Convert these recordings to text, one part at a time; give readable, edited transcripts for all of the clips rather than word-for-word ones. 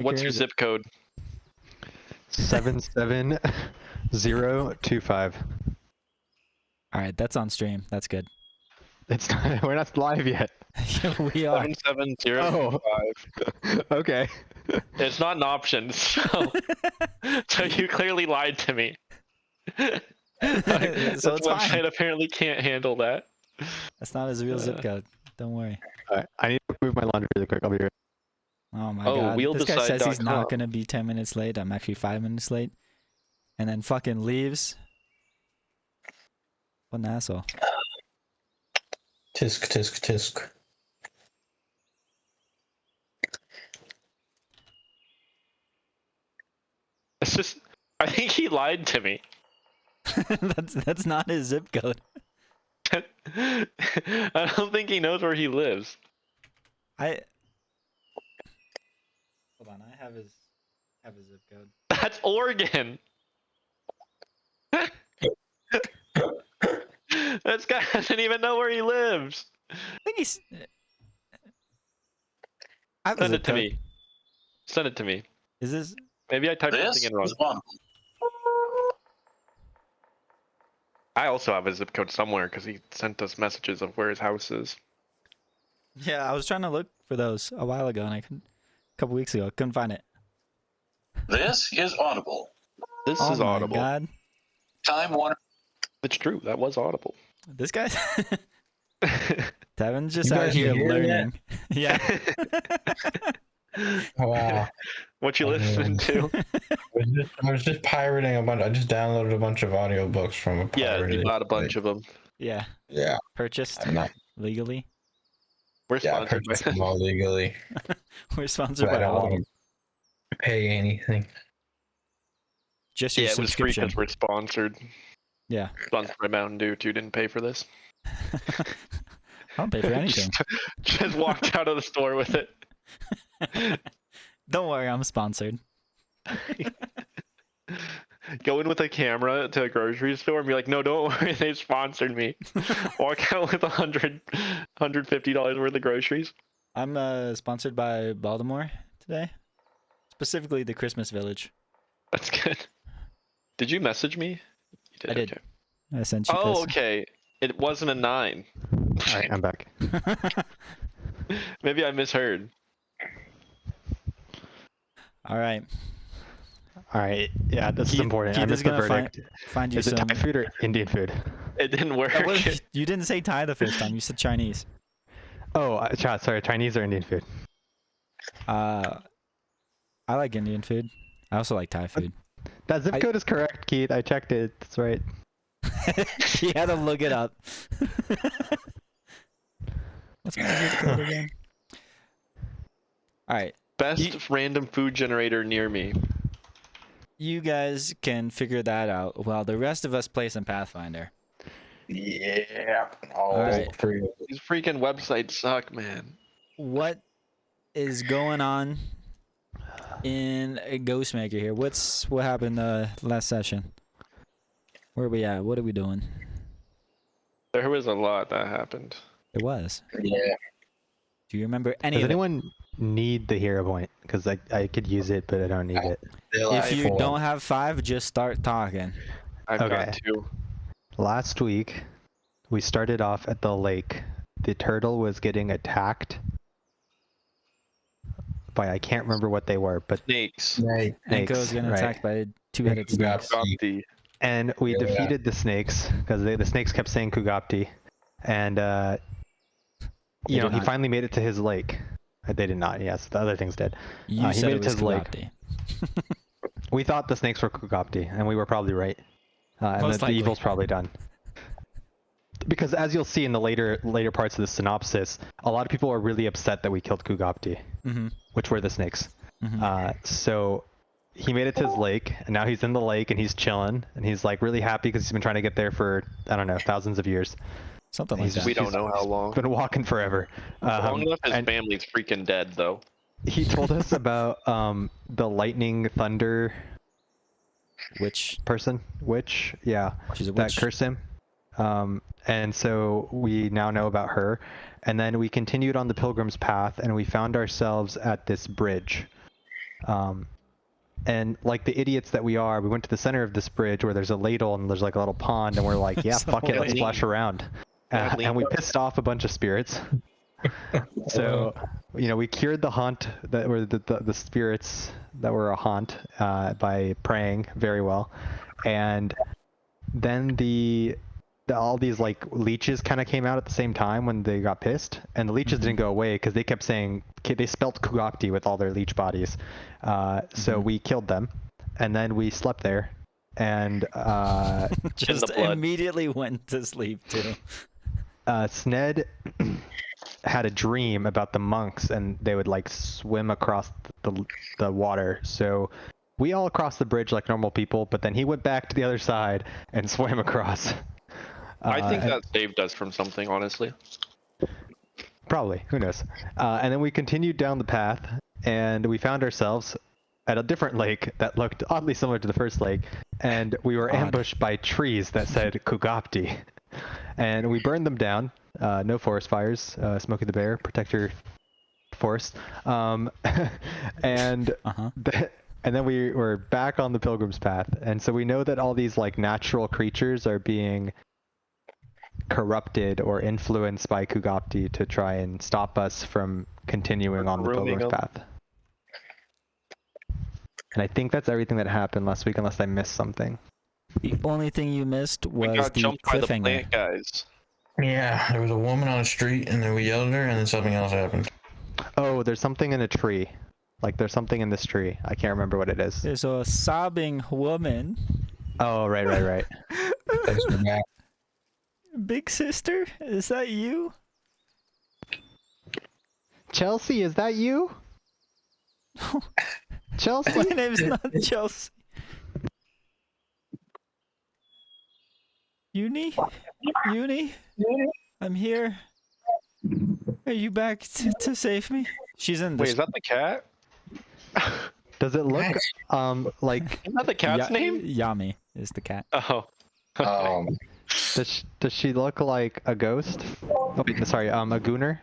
What's your zip code? 77025. All right, that's on stream. That's good. It's not. We're not live yet. We are. 77025. Okay. It's not an option, so you clearly lied to me. So This it's website fine. apparently can't handle that. That's not his real zip code. Don't worry. All right. I need to move my laundry really quick. I'll be right. Oh my Oh, god. This guy says he's wheeldecide.com. not gonna be 10 minutes late. I'm actually 5 minutes late. And then fucking leaves. What an asshole. Tisk, tisk, tisk. It's just, I think he lied to me. That's not his zip code. I don't think he knows where he lives. Hold on, I have his zip code. That's Oregon. This guy doesn't even know where he lives. I think he's. I have a Send zip it to code. me. Send it to me. Is this? Maybe I typed This something in wrong. is one. I also have a zip code somewhere because he sent us messages of where his house is. Yeah, I was trying to look for those a while ago, and a couple weeks ago, couldn't find it. This is Audible. This Oh is my Audible. god, Time Warner. It's true. That was Audible. this guy. Devin's just You out guys here hear that? learning. Yeah. Wow. What you listening to? I was just pirating a bunch. I just downloaded a bunch of audiobooks from a Yeah, pirated. you bought a bunch of them. Yeah. Yeah, Purchased I'm not. legally. We're Yeah, I sponsored by purchased them all legally. We're sponsored But I by don't Audible. want to pay anything. Just your Yeah, it was free subscription. because we're sponsored. Yeah. Sponsored by Mountain Dew. You didn't pay for this. I don't pay for anything. Just walked out of the store with it. Don't worry, I'm sponsored. Go in with a camera to a grocery store and be like, no, don't worry, they sponsored me. Walk out with $150 worth of groceries. I'm sponsored by Baltimore today. Specifically the Christmas Village. That's good. Did you message me? You did. I did. Okay. I sent you Oh, this. okay. It wasn't a 9. All right. I'm back. Maybe I misheard. All right. All right. Yeah, this is Keith- important. Keith I is missed the gonna verdict. Find you Is it some. Thai food or Indian food? It didn't work. That was- you didn't say Thai the first time. You said Chinese. Oh, sorry. Chinese or Indian food? I like Indian food. I also like Thai food. That zip code is correct, Keith. I checked it. It's right. He had to look it up. What's my zip code again? All right. Best random food generator near me. You guys can figure that out while the rest of us play some Pathfinder. Yeah. All right. three of them. These freaking websites suck, man. What is going on in Ghostmaker here? What happened last session? Where are we at? What are we doing? There was a lot that happened. It was. Yeah. Do you remember any Does of it? anyone need the hero point? Because I could use it, but I don't need it. If you don't have 5, just start talking. I've Okay. got 2. Last week, we started off at the lake. The turtle was getting attacked by, I can't remember what they were, but Snakes. Right. Anko is getting right. attacked by 2-headed Kugapti. snakes. Gopti. And we Yeah. defeated the snakes because the snakes kept saying Kugapti, and They he did not. finally made it to his lake. They did not. Yes, the other things did. You he said made it it to was his lake. Kugapti. We thought the snakes were Kugapti, and we were probably right. And Most the likely. evil's probably done. Because as you'll see in the later parts of the synopsis, a lot of people are really upset that we killed Kugapti, Mm-hmm. which were the snakes. Mm-hmm. So he made it to his lake, and now he's in the lake and he's chilling, and he's like really happy because he's been trying to get there for, I don't know, thousands of years. Something like he's that. We don't know how long. Been walking forever. Long enough, his and family's freaking dead, though. he told us about the lightning thunder Witch. witch, yeah, She's a that witch. cursed him. And so we now know about her. And then we continued on the pilgrim's path, and we found ourselves at this bridge. And like the idiots that we are, we went to the center of this bridge where there's a ladle and there's like a little pond, and we're like, yeah, So fuck it, let's lame. splash around. Yeah, And we lame. pissed off a bunch of spirits. So, we cured the haunt that were the spirits that were a haunt by praying very well, and then all these like leeches kind of came out at the same time when they got pissed, and the leeches didn't go away because they kept saying they spelt Kugakti with all their leech bodies. So we killed them, and then we slept there, and Just blood. immediately went to sleep too. Sned had a dream about the monks, and they would like swim across the water. So we all crossed the bridge like normal people, but then he went back to the other side and swam across. I think and- that saved us from something, honestly. Probably, who knows? And then we continued down the path, and we found ourselves at a different lake that looked oddly similar to the first lake, and we were ambushed by trees that said Kugapti. And we burned them down. No forest fires. Smokey the Bear, protect your forest. And and then we were back on the pilgrim's path, and so we know that all these like natural creatures are being corrupted or influenced by Kugapti to try and stop us from continuing on the Grooming pilgrim's them. path. And I think that's everything that happened last week, unless I missed something. The only thing you missed We was got the jumped by the cliffhanger. plant guys. Yeah, there was a woman on the street, and then we yelled at her, and then something else happened. Oh, there's something in a tree. Like there's something in this tree. I can't remember what it is. There's a sobbing woman. Oh, right. Thanks for that. Big sister, is that you? Chelsea, is that you? Chelsea? My name's not Chelsea. Uni? I'm here. Are you back to save me? She's in Wait, this. is that the cat? Does it look like Isn't that the cat's name? Yami is the cat. Oh. Okay. does she look like a ghost? Oh, wait, sorry, a gooner?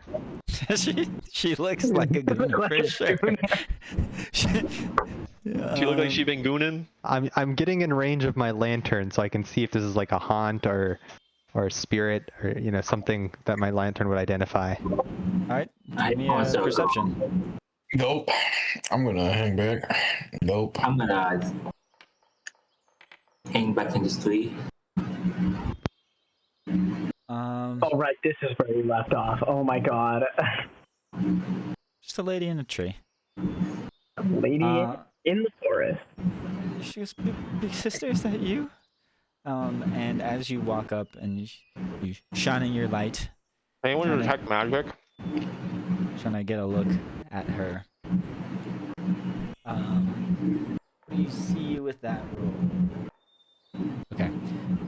she looks like a gooner for sure. She look like she been gooning? I'm getting in range of my lantern so I can see if this is like a haunt or a spirit or something that my lantern would identify. All right, give me a perception. Nope. I'm gonna hang back. Nope. I'm gonna hang back in this tree. Oh, right, this is where we left off. Oh my god. Just a lady in a tree. Lady in the forest. She goes, big sister, is that you? And as you walk up and you shining your light, Anyone detect magic? trying to get a look at her. What do you see with that roll? Okay.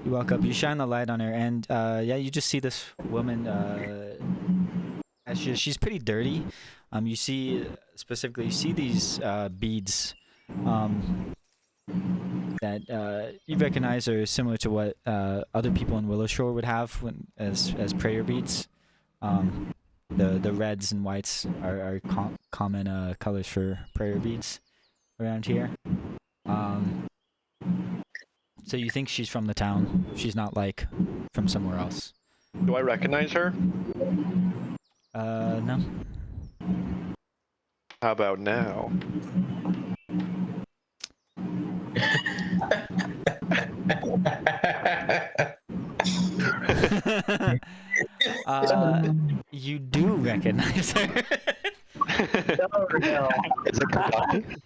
You walk up, you shine the light on her, and yeah, you just see this woman. She's pretty dirty. You see specifically, you see these beads that you recognize are similar to what other people in Willow Shore would have as prayer beads. The reds and whites are common colors for prayer beads around here. So you think she's from the town. She's not like from somewhere else. Do I recognize her? No. How about now? You do recognize her. Oh, no. Is it Kugapti?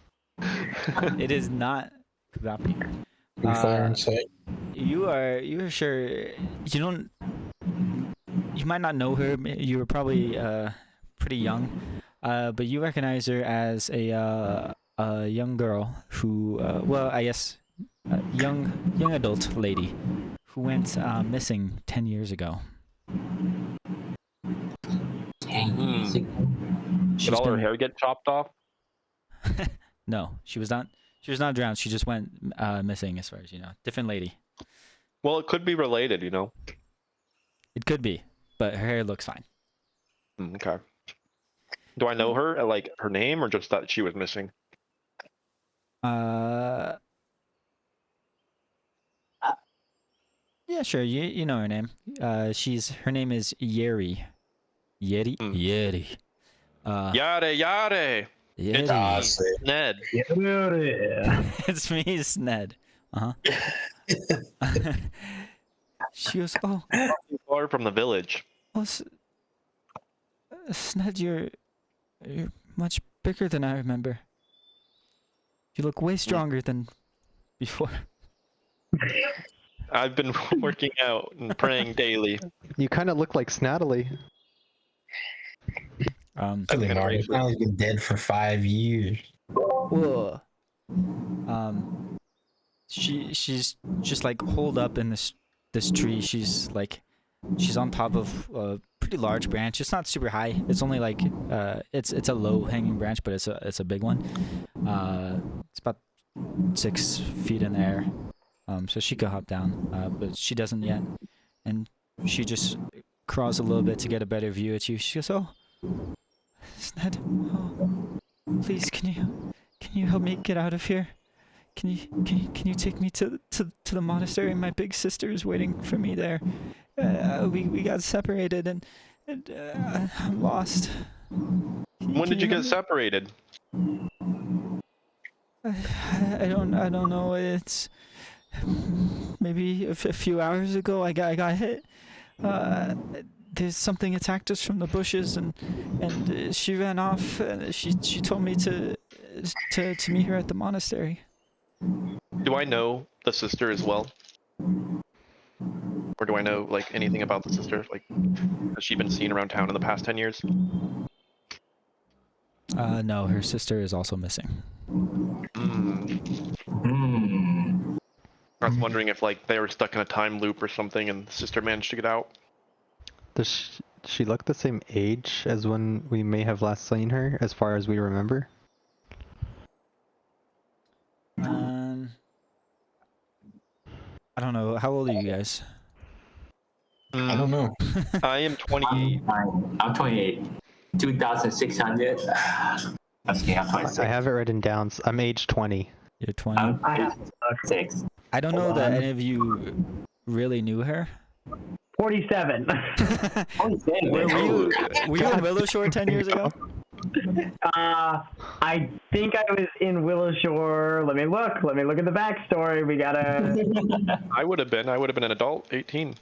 It is not Kugapi. Fire in sight. You are sure you might not know her. You were probably pretty young, but you recognize her as a young girl who, well, I guess, a young adult lady who went missing 10 years ago. 10 years ago. Did all her hair get chopped off? No, she was not drowned. She just went missing, as far as you know. Different lady. Well, it could be related, you know. It could be, but her hair looks fine. Okay. Do I know her? Like her name, or just that she was missing? Yeah, sure. You know her name. Her name is Yeri. Yeti. Hmm. Yeti. Yare, yare. It's Yeti. me, sick. Ned. Yeah. It's me, Sned. She goes, oh, Far from the village. Sned, you're much bigger than I remember. You look way stronger than before. I've been working out and praying daily. You kind of look like Snattily. Silly gonna Marty. raise it. Now he's been dead for 5 years. Whoa. She's just like holed up in this tree. She's on top of a pretty large branch. It's not super high. It's only like it's a low hanging branch, but it's a big one. It's about 6 feet in the air. So she could hop down, but she doesn't yet. And she just crawls a little bit to get a better view at you. She goes, "Oh, Sned, oh, please, can you help me get out of here? Can you take me to the monastery? My big sister is waiting for me there. We got separated and I'm lost." When did you get separated? I don't know. It's maybe a few hours ago. I got hit. There's something attacked us from the bushes, and she ran off. And she told me to meet her at the monastery. Do I know the sister as well? Or do I know like anything about the sister? Like, has she been seen around town in the past 10 years? No, her sister is also missing. I was wondering if like they were stuck in a time loop or something, and the sister managed to get out. Does she look the same age as when we may have last seen her, as far as we remember? I don't know. How old are you guys? I don't know. I am 28. I'm 28. 2,600. Okay, I'm 26. I have it written down. I'm age 20. You're 20. I'm 6. I don't know that any of you really knew her. 47. Were you in Willow Shore 10 years ago? I think I was in Willow Shore. Let me look at the backstory. We gotta. I would have been an adult, 18.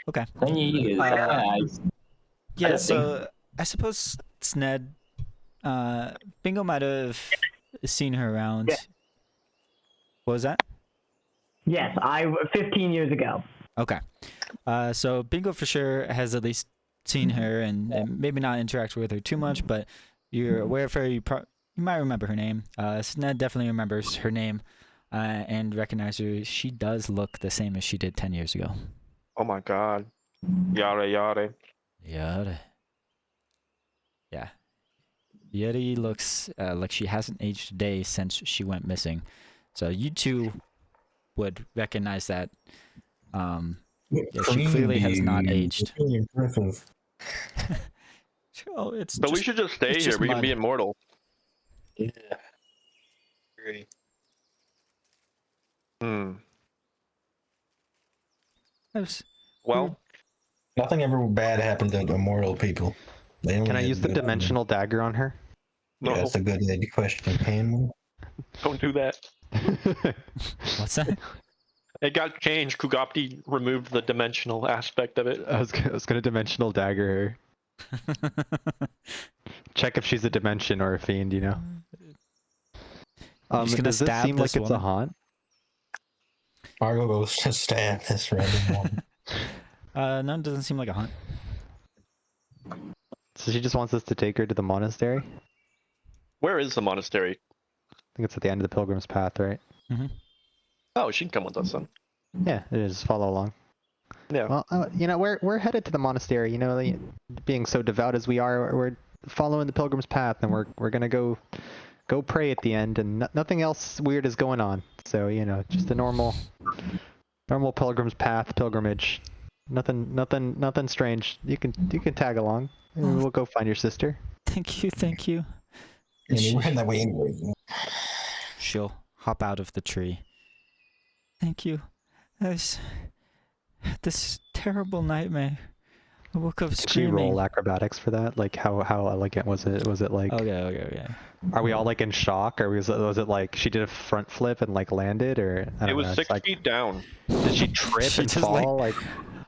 Okay. 10 years. Yeah, don't so I suppose Sned, Bingo might have seen her around. Yeah. What was that? Yes, 15 years ago. Okay. So Bingo for sure has at least seen her and maybe not interact with her too much, but you're aware of her. You might remember her name. Sned definitely remembers her name and recognizes her. She does look the same as she did 10 years ago. Oh my god. Yare yare. Yeti. Yeah. Yeti looks like she hasn't aged a day since she went missing. So you two would recognize that. Yeah, she clearly has not aged. Oh, it's But we should just stay it's here. just We can mud. be immortal. Yeah. Agree. Well, Nothing ever bad happened to immortal people. They only Can I had use the good- dimensional dagger on her? no, Yeah, that's a good question. Can we? don't do that. What's that? It got changed. Kugapti removed the dimensional aspect of it. I was gonna dimensional dagger her. Check if she's a dimension or a fiend, you know. just gonna Does this stab seem like this it's a woman? haunt? Margo goes to stab this random woman. No, it doesn't seem like a hunt. So she just wants us to take her to the monastery? I Where is the monastery? think it's at the end of the pilgrim's path, right? Oh, she can come with us then. Yeah, it is. Follow along. Yeah. Well, you know, we're headed to the monastery. You know, being so devout as we are, we're following the pilgrim's path, and we're gonna go pray at the end, and nothing else weird is going on. So you know, just a normal pilgrim's path pilgrimage. Nothing strange. You can tag along. And we'll go find your sister. Thank you. And we're in that way anyway. she'll hop out of the tree. Thank you. I had this terrible nightmare. I woke up Did she screaming. roll acrobatics for that? Like how elegant was it? Was it like? Okay. Are we all like in shock, or was it like she did a front flip and like landed, or I don't It was know, 6 like, feet down. did she trip She and just, like- fall? Like,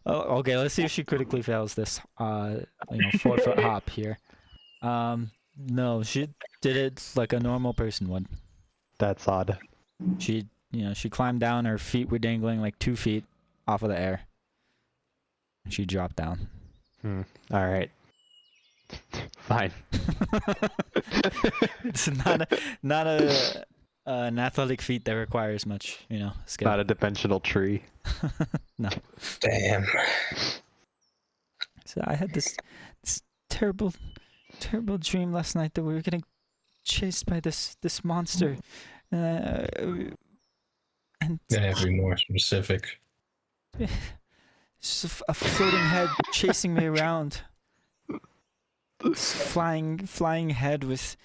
Oh, okay. Let's see if she critically fails this. 4-foot hop here. No, she did it like a normal person would. that's odd. She climbed down. Her feet were dangling like 2 feet off of the air. And she dropped down. All right. Fine. It's not an athletic feat that requires much, skill. Not a dimensional tree. No. Damn. So I had this terrible dream last night that we were getting chased by this monster, and Gonna have to be more specific. just a floating head chasing me around. This flying head with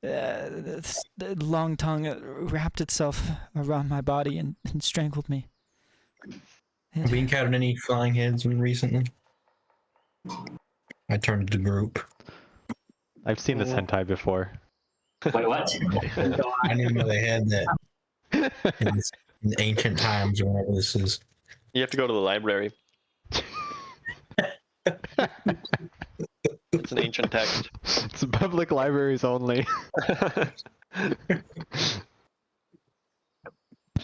this long tongue that wrapped itself around my body and strangled me. Have we encountered any flying heads recently? I turned to the group. I've seen this hentai before. Wait, what? I didn't know they had that in ancient times or whatever this is. You have to go to the library. It's an ancient text. It's public libraries only.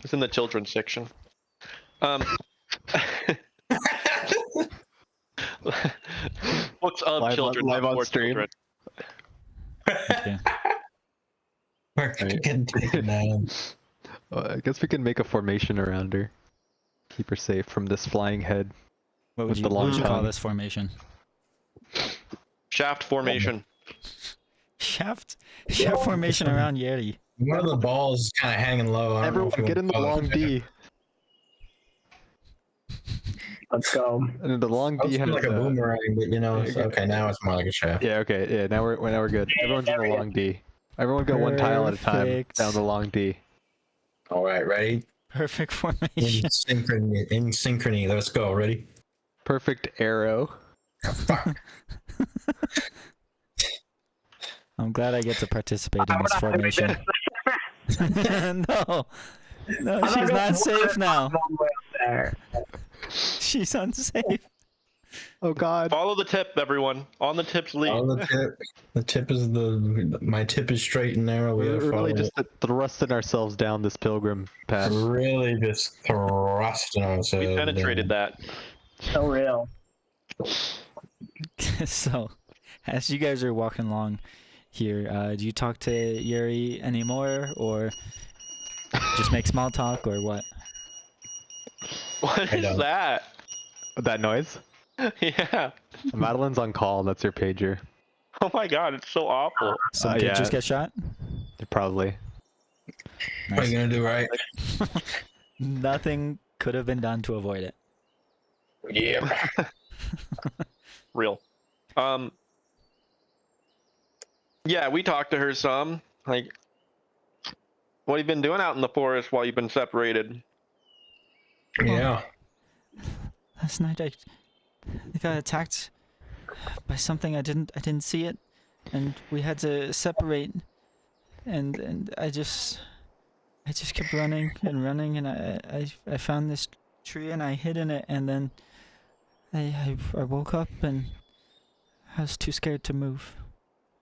It's in the children's section. Books of Live on- children, live not on for stream. children. Okay. We're getting taken down. I guess we can make a formation around her. Keep her safe from this flying head. What With would the you, long what would you call tongue. this formation? Shaft formation. Shaft formation around Yeti. One of the balls is kind of hanging low. I don't know if Everyone you get in the wanna long follow D. Let's go. And the long it. D It's has like a boomerang, but it's, okay, now it's more like a shaft. Yeah, okay, yeah, now we're good. Everyone's in the long D. Everyone go one tile at a time Perfect. down the long D. All right, ready? Perfect In formation. synchrony. Let's go. Ready? Perfect arrow. Fuck. I'm glad I get to participate in this formation. No, she's not safe now. There. She's unsafe. Oh god. Follow the tip, everyone. On the tip's lead. On the tip. The tip is my tip is straight and narrow. We We're gotta really follow just thrusting ourselves down this pilgrim path. it. Really just thrusting ourselves. We penetrated that. So real. So, as you guys are walking along here, do you talk to Yuri anymore, or just make small talk, or what? What I is don't. that? That noise? Yeah. Madeline's on call, that's your pager. Oh my god, it's so awful. Some Uh, kid yeah. just get shot? Probably. What are you gonna do, right? Nothing could have been done to avoid it. Yeah. Real. Yeah, we talked to her some. Like, what have you been doing out in the forest while you've been separated? Yeah. Last night I got attacked by something. I didn't see it, and we had to separate. And I just kept running, and I found this tree and I hid in it, and then I woke up and I was too scared to move.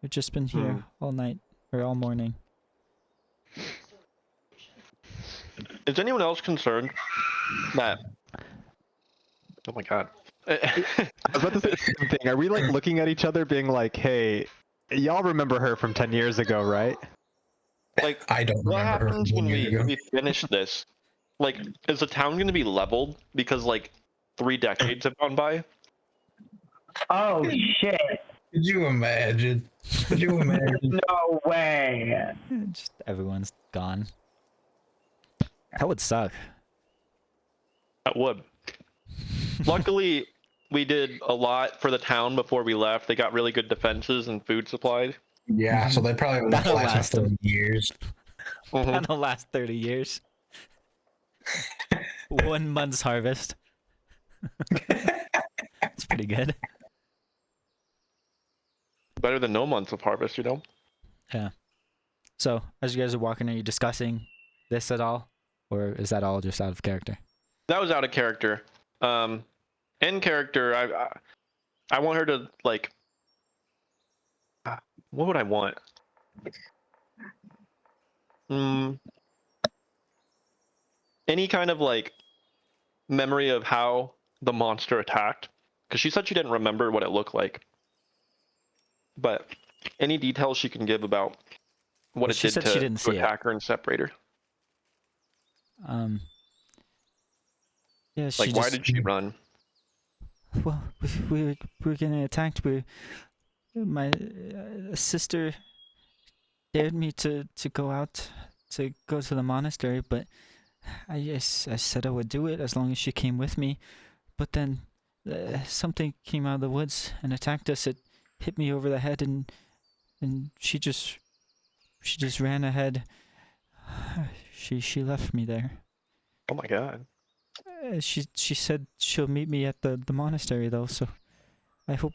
We've just been here all night or all morning. Is anyone else concerned that? Oh my god. I was about to say the same thing. Are we like looking at each other being like, hey, y'all remember her from 10 years ago, right? Like, I don't what remember her happens from when 1 year ago. we finish this? Like, is the town going to be leveled because like 3 decades have gone by? Oh shit! Could you imagine? Could you imagine? No way! Just everyone's gone. That would suck. That would. Luckily, we did a lot for the town before we left. They got really good defenses and food supplies. Yeah, so they probably won't That'll last last for them. years. Mhm. That'll last 30 years. 1 month's harvest. It's pretty good. Better than no months of harvest, you know? Yeah. So, as you guys are walking, are you discussing this at all? Or is that all just out of character? That was out of character. In character, I want her to, like... What would I want? Any kind of, like, memory of how the monster attacked. Because she said she didn't remember what it looked like. But any details she can give about what Well, it she did said she didn't to see it. attack her and separate her. Yeah, she Like, why just, did she run? well, we were getting attacked. My sister dared me to go out, to go to the monastery, but I said I would do it as long as she came with me. But then something came out of the woods and attacked us. It hit me over the head, and she just ran ahead. She left me there. Oh my god. She said she'll meet me at the monastery though, so I hope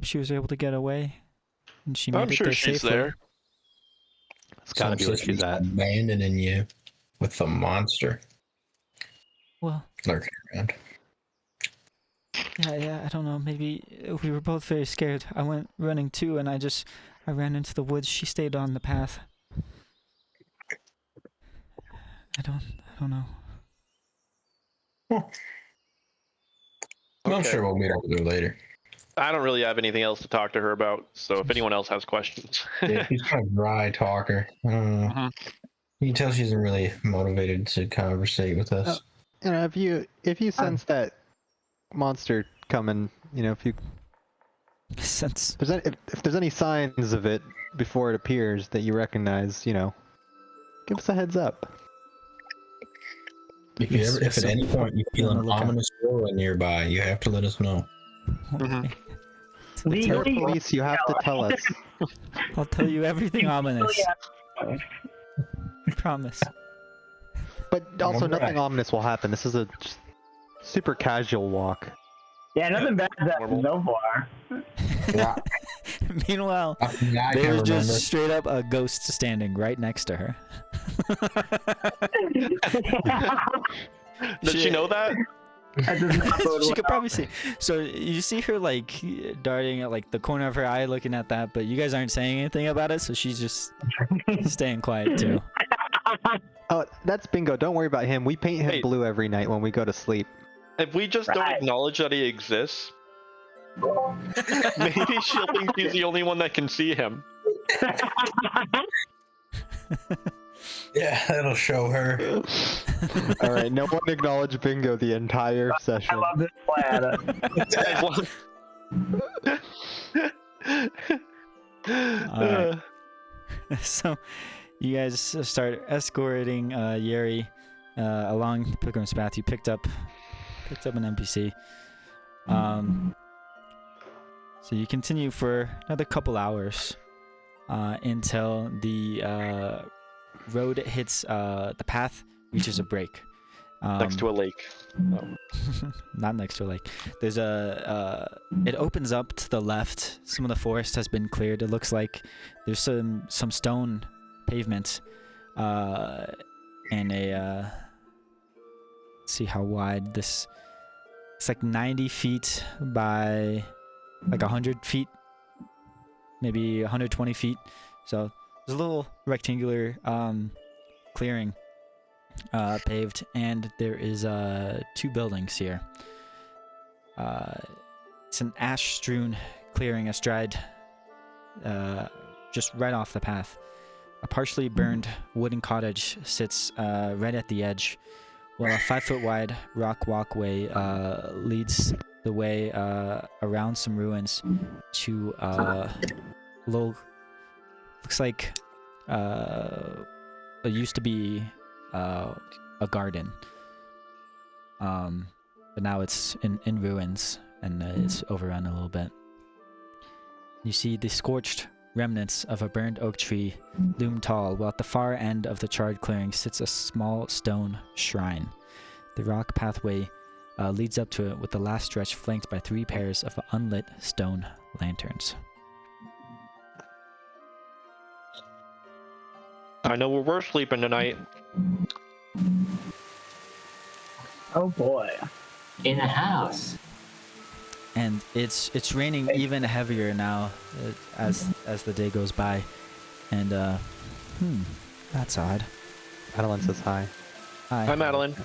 she was able to get away, and she made I'm it sure there she's safely. there. It's gotta be where she's at. Abandoning you with the monster Well, lurking around. yeah, I don't know. Maybe we were both very scared. I went running too, and I ran into the woods. She stayed on the path. I don't know. I'm Okay. sure we'll meet over there later. I don't really have anything else to talk to her about, so if anyone else has questions. Yeah, she's kind of dry talker. I don't know. Mhm. You can tell she isn't really motivated to conversate with us. You know, if you sense that monster coming, you know, Since if there's any signs of it before it appears that you recognize, you know, give us a heads up. If at any point you feel on the an lookout. ominous aura nearby, you have to let us know. Mhm. You're Legally, police, you have to tell us. I'll tell you everything ominous. I promise. But also, Alright. nothing ominous will happen. This is a just super casual walk. yeah, nothing bad has happened so far. Yeah, Meanwhile, I can there's remember. just straight up a ghost standing right next to her. Does she know that? That does not bode She well. could probably see. So you see her like darting at like the corner of her eye, looking at that, but you guys aren't saying anything about it, so she's just staying quiet too. Oh, that's Bingo. Don't worry about him. We paint him Hey. blue every night when we go to sleep. If we just don't Right. acknowledge that he exists, maybe she'll think she's the only one that can see him. Yeah, that'll show her. All right, no one acknowledge Bingo the entire I session. love this plan. Alright. So you guys start escorting Yeri along Pilgrim's Path. You picked up an NPC. So you continue for another couple hours until the road hits the path reaches a break. Next to a lake. Not next to a lake. There's it opens up to the left. Some of the forest has been cleared. It looks like there's some stone pavement, and a let's see how wide this. It's like 90 feet by like 100 feet, maybe 120 feet. So there's a little rectangular clearing. Paved, and there is 2 buildings here. It's an ash-strewn clearing astride, just right off the path. A partially burned wooden cottage sits right at the edge, while a 5-foot wide rock walkway leads the way around some ruins to little. Looks like it used to be a garden, but now it's in ruins, and it's overrun a little bit. You see the scorched remnants of a burned oak tree loom tall, while at the far end of the charred clearing sits a small stone shrine. The rock pathway leads up to it, with the last stretch flanked by 3 pairs of unlit stone lanterns. I know where we're sleeping tonight. Oh boy. In a house. And it's raining even heavier now as the day goes by. And that's odd. Madeline says hi. Hi. Hi, Madeline.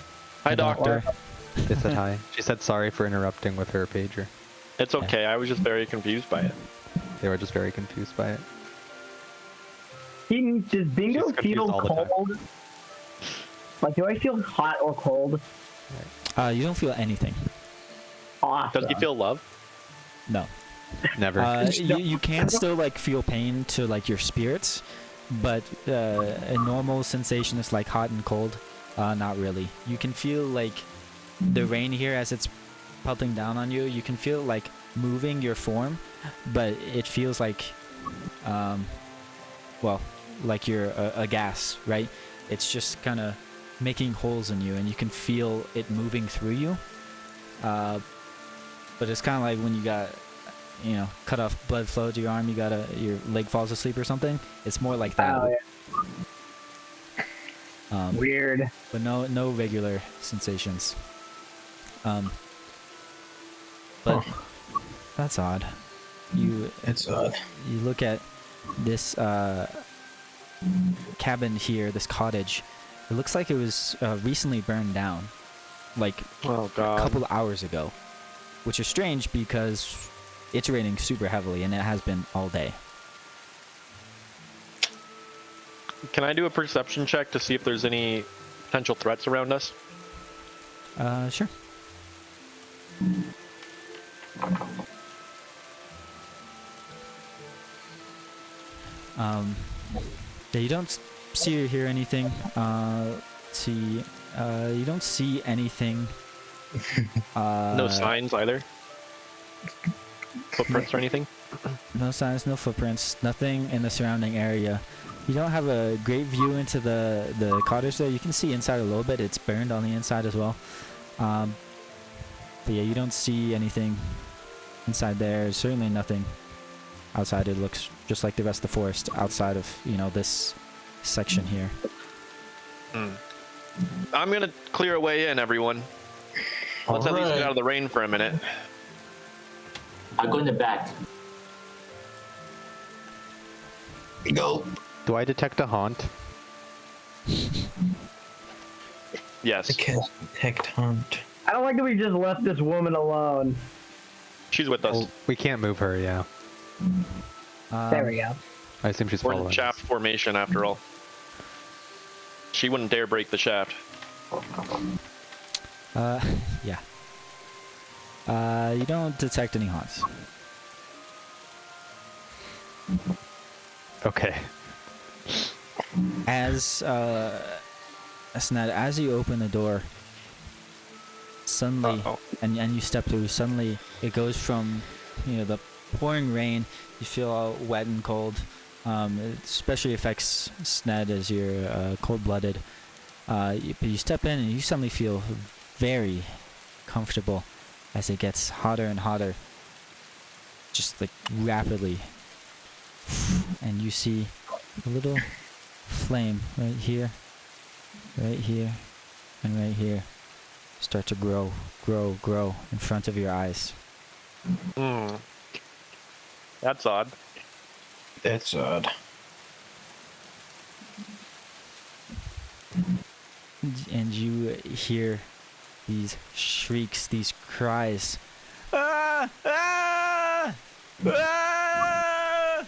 Hi, Doctor. They said hi. She said sorry for interrupting with her pager. It's okay. I was just very confused by it. They were just very confused by it. Does Bingo She's confused feel all the time. cold? Like, do I feel hot or cold? You don't feel anything. Awesome. Does he feel love? No. Never. You can still like feel pain to like your spirits, but a normal sensation is like hot and cold. Not really. You can feel like the rain here as it's pelting down on you. You can feel like moving your form, but it feels like, well, like you're a gas, right? It's just kind of making holes in you, and you can feel it moving through you. But it's kind of like when you got, cut off blood flow to your arm, your leg falls asleep or something. It's more like that. Oh, yeah. Weird. But no regular sensations. But that's odd. It's odd. You look at this cabin here, this cottage. It looks like it was recently burned down, like Oh, a God. couple hours ago, which is strange because it's raining super heavily and it has been all day. Can I do a perception check to see if there's any potential threats around us? Sure. Yeah, you don't see or hear anything. You don't see anything. No signs either? Footprints or anything? No signs, no footprints, nothing in the surrounding area. You don't have a great view into the cottage though. You can see inside a little bit. It's burned on the inside as well. But yeah, you don't see anything inside there. Certainly nothing outside. It looks just like the rest of the forest outside of, this section here. I'm gonna clear a way in, everyone. Let's at least get out of the rain for a minute. I'll go in the back. Go. Do I detect a haunt? Yes. I can't detect hunt. I don't like that we just left this woman alone. She's with us. Oh, we can't move her, yeah. There we go. I assume she's We're in following shaft us. formation after all. She wouldn't dare break the shaft. Yeah. You don't detect any haunts. Okay. As Sned, as you open the door, suddenly, Uh-oh. and you step through, suddenly it goes from, the pouring rain, you feel all wet and cold. It especially affects Sned as you're cold-blooded. But you step in and you suddenly feel very comfortable as it gets hotter and hotter, just like rapidly. And you see a little flame right here, and right here start to grow in front of your eyes. That's odd. That's odd. And you hear these shrieks, these cries. Ah! Ah! Ah!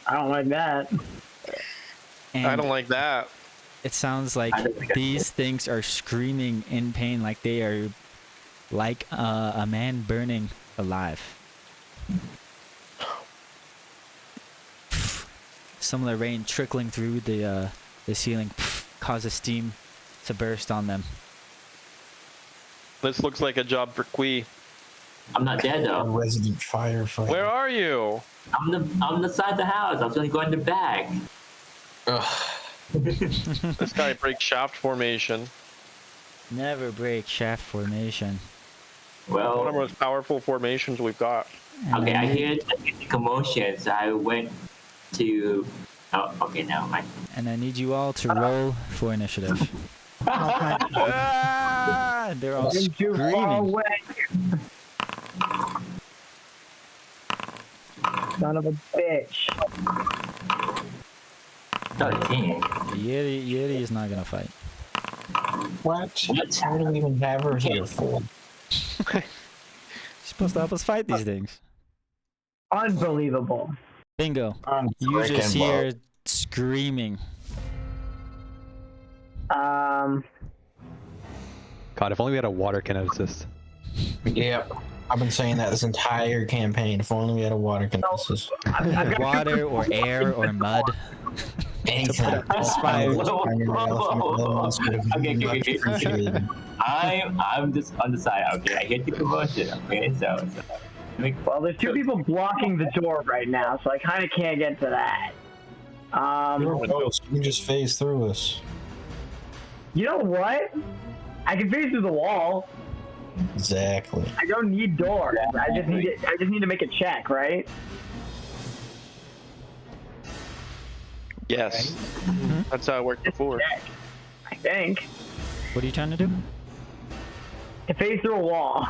I don't like that. And I don't like that. it sounds like these things are screaming in pain, like they are like a man burning alive. Some of the rain trickling through the ceiling causes steam to burst on them. This looks like a job for PF2e. I'm not dead A though. resident firefighter. Where are you? I'm on the side of the house. I was gonna go in the back. Ugh. This guy breaks shaft formation. Never break shaft formation. One of the Well, most powerful formations we've got. And okay, I then- hear the commotion, so I went to. Oh, okay, never mind. And I need you all to roll for initiative. Ah, they're all I'm too far screaming. away. Son of a bitch. 13. Yeti is not gonna fight. What? What? What do we even have her here for? She's supposed to help us fight these things. Unbelievable. Bingo. I'm You just freaking hear screaming. God, if only we had a water kineticist. Yep. I've been saying that this entire campaign. If only we had a water kinesis. I've got Water or air or mud. Anything. put out those fires. Okay. I'm just on the side. Okay, I hit the commotion. Okay, so Well, there's two people blocking the door right now, so I kind of can't get to that. You're a ghost. You can just phase through us. You know what? I can phase through the wall. Exactly. I don't need doors. I just need to make a check, right? Yes. That's how it worked before. Check, I think. What are you trying to do? To phase through a wall.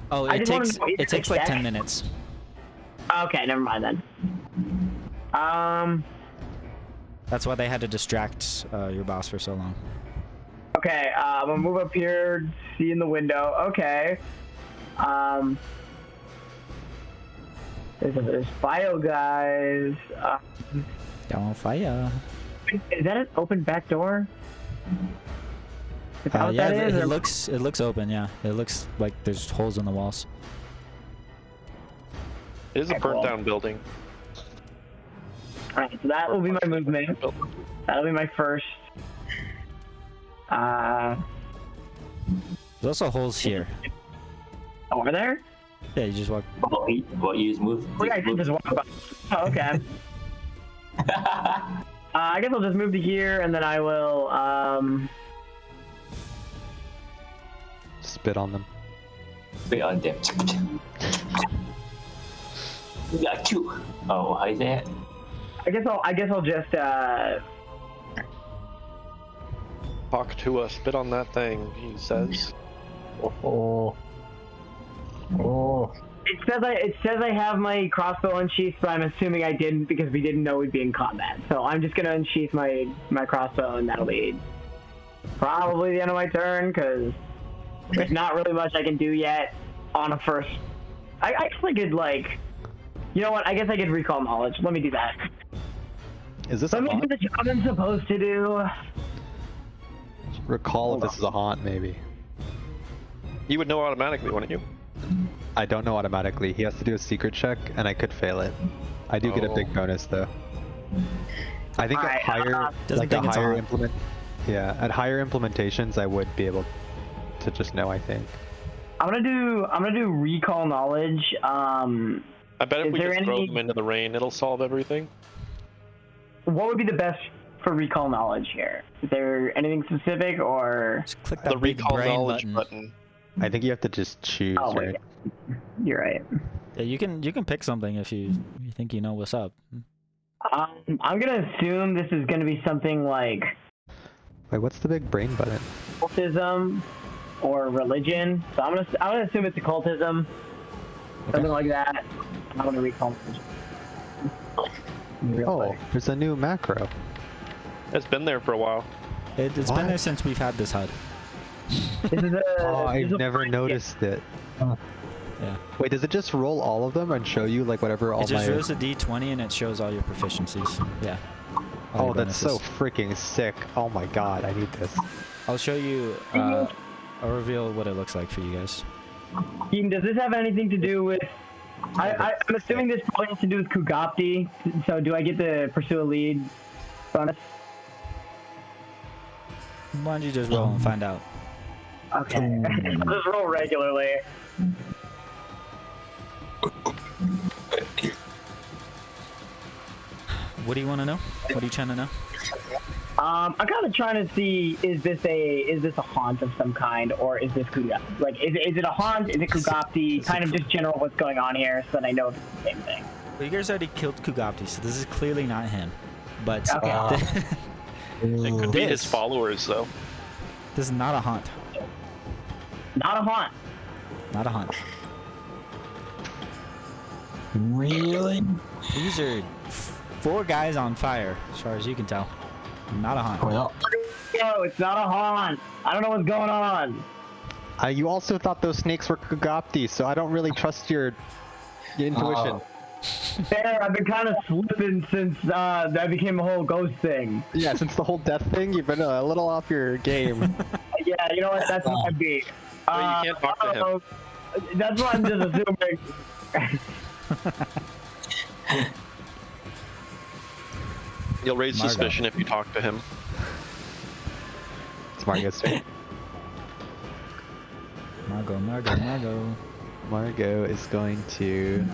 Oh, I it just wanna takes know if it takes it's like check. 10 minutes. Okay, never mind then. That's why they had to distract your boss for so long. Okay, I'm gonna move up here, see in the window. Okay. There's bio guys. Y'all on fire. Is that an open back door? Is that what Yeah, that is? it Or- looks open. Yeah, it looks like there's holes in the walls. It is a Okay, burnt cool. down building. Alright, so that will be my movement. That'll be my first. There's also holes here. Over there? Yeah, you just walk. well, you just move. Oh, yeah, I can just walk by. Oh, okay. I guess I'll just move to here, and then I will, Spit on them. Spit on them. We got two. Oh, how is that? I guess I'll just, Talk to us, spit on that thing, he says. Oh. Oh. It says I have my crossbow unsheathed, but I'm assuming I didn't because we didn't know we'd be in combat. So I'm just gonna unsheath my crossbow, and that'll be probably the end of my turn, because there's not really much I can do yet on a first. I guess I could, like, you know what? I guess I could recall knowledge. Let me do that. Is this a Let me do haunt? the job I'm supposed to do. Recall if this is a haunt, maybe. You would know automatically, wouldn't you? I don't know automatically. He has to do a secret check, and I could fail it. I do get a big Oh. bonus though. I think Alright, at higher, Doesn't like think a it's higher on. implement. Yeah, at higher implementations, I would be able to just know. I think. I'm gonna do recall knowledge. I bet if Is we there just throw any- them into the rain, it'll solve everything. What would be the best for recall knowledge here? Is there anything specific, or? Just click that The big recall brain knowledge button. button. I think you have to just choose, Oh, right? yeah. You're right. Yeah, you can pick something if you think you know what's up. I'm gonna assume this is gonna be something like Wait, what's the big brain button? occultism or religion. So I'm gonna assume it's occultism, something like that. I'm gonna recall knowledge. Real Oh, quick. there's a new macro. It's been there for a while. It's What? been there since we've had this HUD. This is a. Oh, this I've is a never point- noticed it. Yeah. Wait, does it just roll all of them and show you like whatever all It just my? rolls a d20 and it shows all your proficiencies. Yeah. All Oh, your that's so bonuses. freaking sick. Oh my god, I need this. I'll show you. I'll reveal what it looks like for you guys. Keaton, does this have anything to do with? I'm assuming this probably has to do with Kugapti. So do I get to pursue a lead bonus? Why don't you just roll and find out? Okay. I'll just roll regularly. What do you want to know? What are you trying to know? I'm kind of trying to see, is this a haunt of some kind, or is this Kugapti? Like, is it a haunt? Is it Kugapti? Kind of just general what's going on here, so that I know if it's the same thing. Well, you guys already killed Kugapti, so this is clearly not him. But Okay. It could be his This- followers, though. this is not a haunt. Not a haunt. Not a haunt. Really? These are 4 guys on fire, as far as you can tell. Not a haunt. Well, No, it's not a haunt. I don't know what's going on. You also thought those snakes were Kugapti, so I don't really trust your intuition. There, I've been kind of slipping since I became a whole ghost thing. Yeah, since the whole death thing, you've been a little off your game. Yeah, you know what? That's my beat. But you can't talk to him. That's what I'm just assuming. You'll raise Margo. suspicion if you talk to him. It's Margot's turn. Margo. Margot is going to.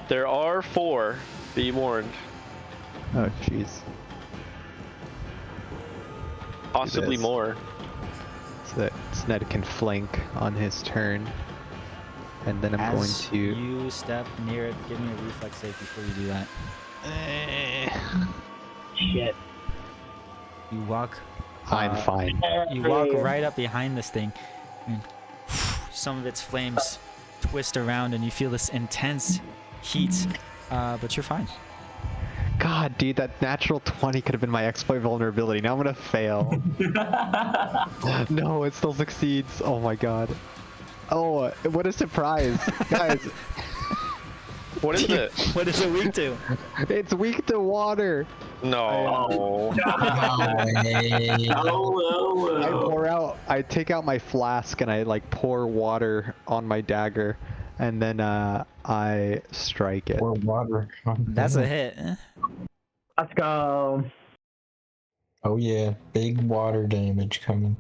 There are 4. Be warned. Oh, jeez. Possibly Yes. more. So that Sned can flank on his turn. And then I'm As going to. you step near it, give me a reflex save before you do that. Shit. You walk. I'm fine. You walk right up behind this thing, and some of its flames twist around, and you feel this intense heat. But you're fine. God, dude, that natural 20 could have been my exploit vulnerability. Now I'm gonna fail. No, it still succeeds. Oh my god. Oh, what a surprise. Guys, What is it? What is it weak to? it's weak to water. No. I take out my flask and I like pour water on my dagger, and then I strike it. or water. That's a hit. Let's go. Oh yeah, big water damage coming.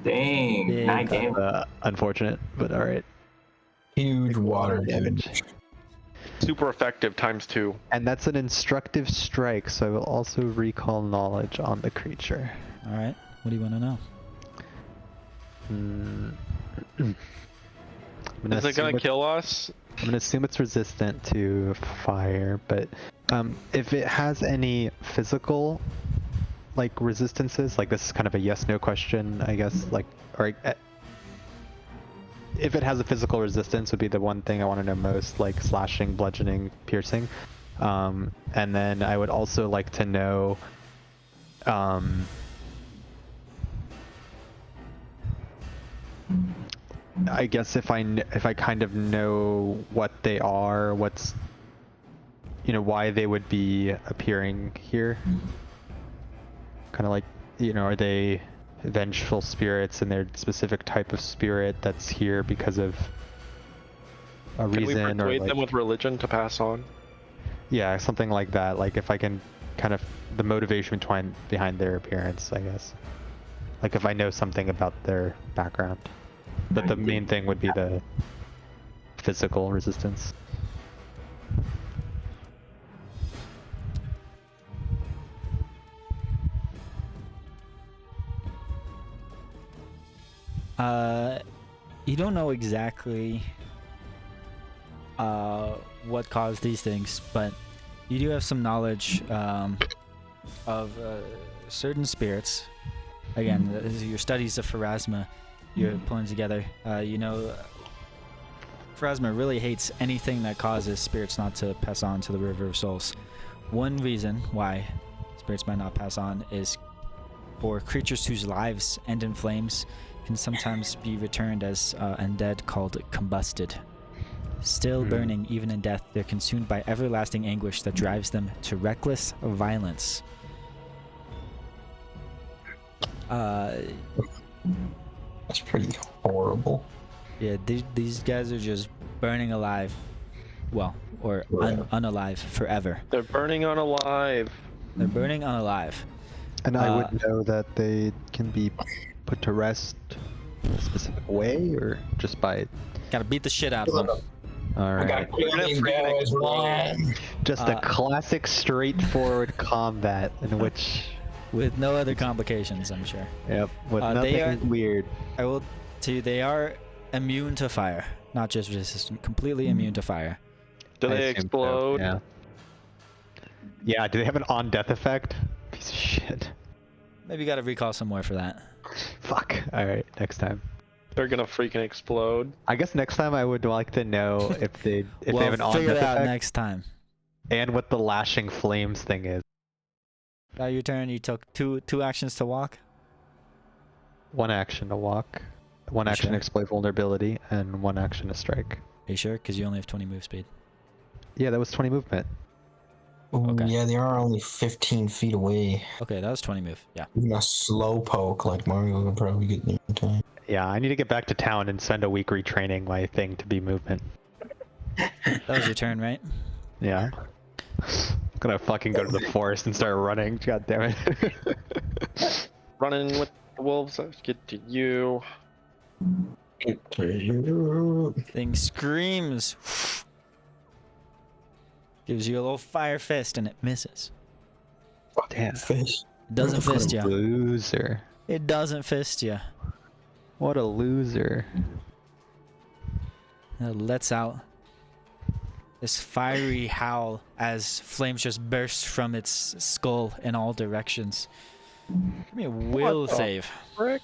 Dang, Big, 9 damage. Unfortunate, but all right. Huge water damage. Super effective *2. And that's an instructive strike, so I will also recall knowledge on the creature. All right. What do you want to know? I'm gonna Is it assume gonna kill us? I'm gonna assume it's resistant to fire, but if it has any physical like resistances, like this is kind of a yes/no question, I guess. Like, or if it has a physical resistance, would be the one thing I want to know most, like slashing, bludgeoning, piercing. And then I would also like to know. I guess if I kind of know what they are, what's, you know, why they would be appearing here. Kind of like, you know, are they vengeful spirits and their specific type of spirit that's here because of a Can we reason, or persuade like, them with religion to pass on? yeah, something like that. Like if I can kind of the motivation behind their appearance, I guess. Like if I know something about their background. But the main thing would be the physical resistance. You don't know exactly what caused these things, but you do have some knowledge of certain spirits. Again, this is your studies of Pharasma you're pulling together. You know, Pharasma really hates anything that causes spirits not to pass on to the River of Souls. One reason why spirits might not pass on is for creatures whose lives end in flames can sometimes be returned as undead called combusted. Still burning even in death, they're consumed by everlasting anguish that drives them to reckless violence. That's pretty horrible. Yeah, these guys are just burning alive. Well, or unalive forever. They're burning unalive. They're burning unalive. And I would know that they can be put to rest a specific way, or just by. Gotta beat the shit out of them. All I right. gotta kill these guys, man. Just a classic, straightforward combat in which. With no other complications, I'm sure. Yep. With They nothing weird. I will tell you, they are immune to fire. Not just resistant, completely immune to fire. Do I they assume so, explode? Yeah. Yeah. Do they have an on-death effect? Piece of shit. Maybe you gotta recall some more for that. Fuck. All right. Next time. They're gonna freaking explode. I guess next time I would like to know if they Well, have an figure on-death it out effect next time. and what the lashing flames thing is. Now your turn. You took two actions to walk. One action to walk, one You action to sure? exploit vulnerability, and one action to strike. Are you sure? Because you only have 20 move speed. Yeah, that was 20 movement. Ooh, Okay. Yeah, they are only 15 feet away. Okay, that was 20 move. Yeah. Even a slow poke like Mario would probably get there in time. Yeah, I need to get back to town and spend a week retraining my thing to be movement. That was your turn, right? Yeah. I'm gonna fucking go to the forest and start running. God damn it. Running with the wolves. Let's get to you. Thing screams. Gives you a little fire fist and it misses. Damn. Fish. It doesn't fist you. Loser. It doesn't fist you. What a loser. It lets out this fiery howl as flames just burst from its skull in all directions. Give me a will the save. Frick.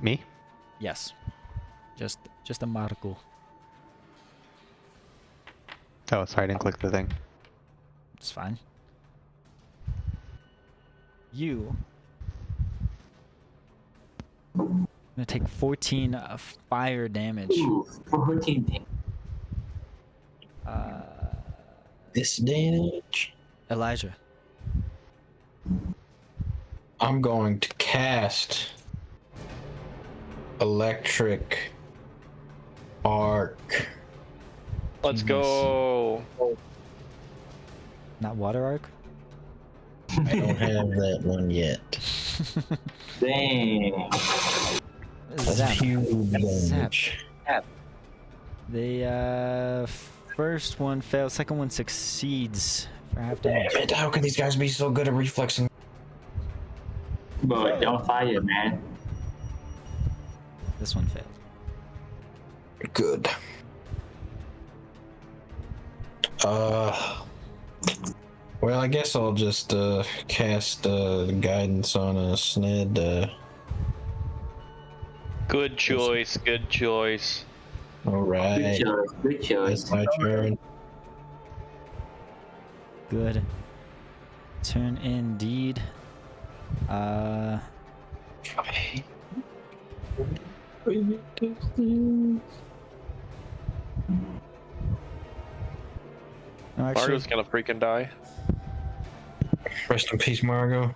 Me? Yes. Just a particle. Oh, sorry, I didn't click the thing. It's fine. You gonna take 14 fire damage. Ooh, 14. Disadvantage. Elijah. I'm going to cast electric arc. Let's Nice. go. Not water arc? I don't have that one yet. Dang. That's Zap. huge Zap. damage. The first one fails, second one succeeds for half damage. Damn it, how can these guys be so good at reflexing? But don't fire, man. This one failed. Good. Well, I guess I'll just cast guidance on a Sned. Good choice. Good choice. All Good right, choice. Good choice. it's my turn. Good. Turn indeed. No, actually, Mario's gonna freaking die. Rest in peace, Margot.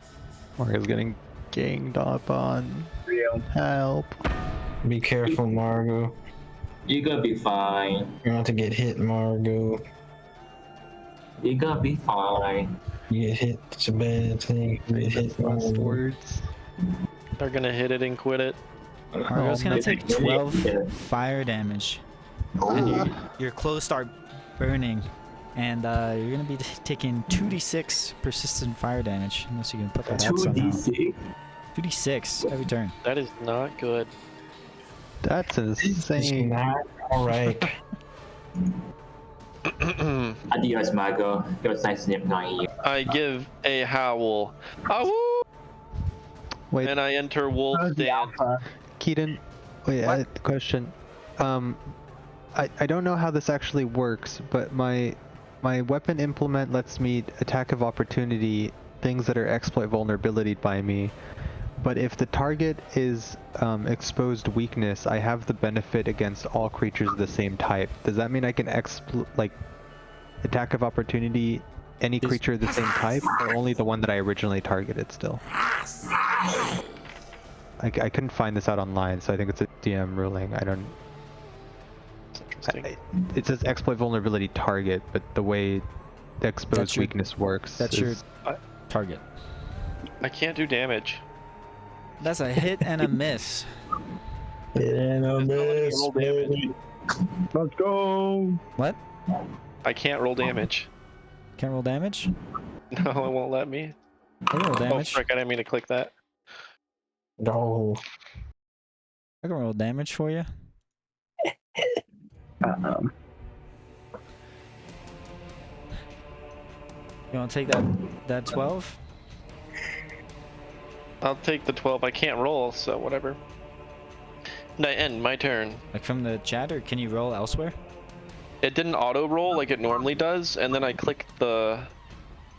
Mario's getting ganged up on. Help. Be careful, Margot. You're gonna be fine. You're not to get hit, Margot. You're gonna be fine. You get hit, it's a bad thing. You get hit, Last Margot. words. They're gonna hit it and quit it. Margot's gonna take 12 fire damage. And your clothes start burning. And you're gonna be taking 2d6 persistent fire damage. Unless you can put that out somehow. 2d6. 2d6 every turn. That is not good. That's It's insane. not alright. Adios, Margot. It was nice knowing you. I give a howl. Ow! Wait, And I enter wolf stand. Keaton. Wait, question. I don't know how this actually works, but my weapon implement lets me attack of opportunity things that are exploit vulnerability by me. But if the target is exposed weakness, I have the benefit against all creatures of the same type. Does that mean I can attack of opportunity any creature of the same type, or only the one that I originally targeted still? I couldn't find this out online, so I think it's a DM ruling. I don't. Interesting. It says exploit vulnerability target, but the way the exposed That's your- weakness works that's your is target. I can't do damage. That's a hit and a miss. And a miss, Roll damage. baby. Let's go. What? I can't roll damage. Can't roll damage? No, it won't let me. I can roll Oh, damage. frick, I didn't mean to click that. No. I can roll damage for you. Uh-oh. You want to take that 12? I'll take the 12. I can't roll, so whatever. End my turn. Like from the chat, or can you roll elsewhere? It didn't auto roll like it normally does, and then I clicked the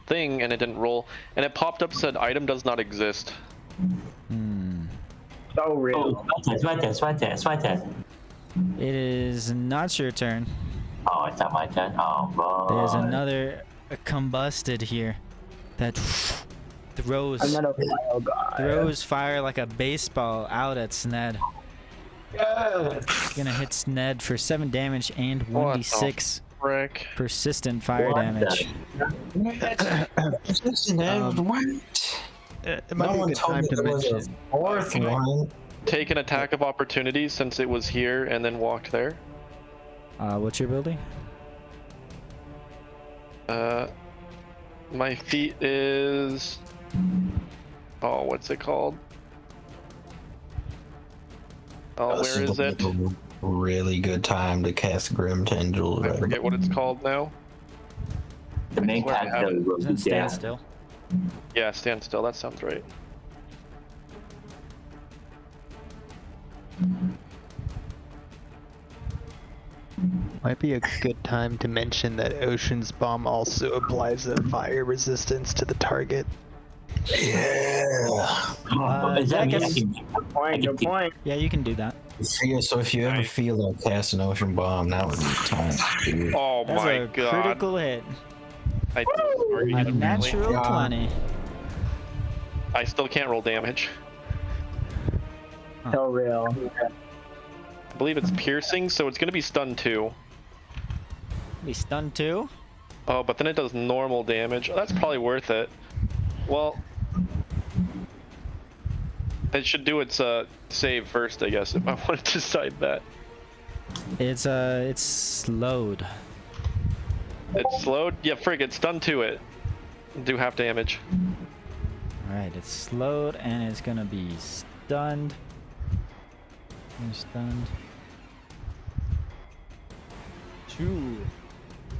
thing and it didn't roll, and it popped up said item does not exist. Hmm. So real. Oh, it's right there. It is not your turn. Oh, it's not my turn. Oh, bro. There's another combusted here that throws Another file guy. throws fire like a baseball out at Sned. Gonna hit Sned for 7 damage and What the 1d6 Frick. persistent fire What damage. It No might be a one good told time me to there was a mention. fourth one. Take an attack of opportunity since it was here and then walked there. What's your building? My feat is... Oh, what's it called? Oh, This where is it? a really good time to cast Grim Tendrils. I forget what it's called now. The main Where I have character it. will Isn't be it stand there. still? Yeah, stand still. That sounds right. Might be a good time to mention that Ocean's Bomb also applies a fire resistance to the target. Yeah. Is yeah, I that me? guess- Good point. Good point. Yeah, you can do that. So if you ever feel like cast an Ocean Bomb, that would be the time to do it. Oh That's my a god. critical hit. I, A natural God. 20. I still can't roll damage. So real. I believe it's piercing, so it's gonna be stun 2. Be stunned too. Oh, but then it does normal damage. Oh, that's probably worth it. Well, it should do its save first, I guess, if I want to decide that. It's slowed. It's slowed? Yeah, frig, it's stun to it. Do half damage. Alright, it's slowed and it's gonna be stunned. And stunned. 2.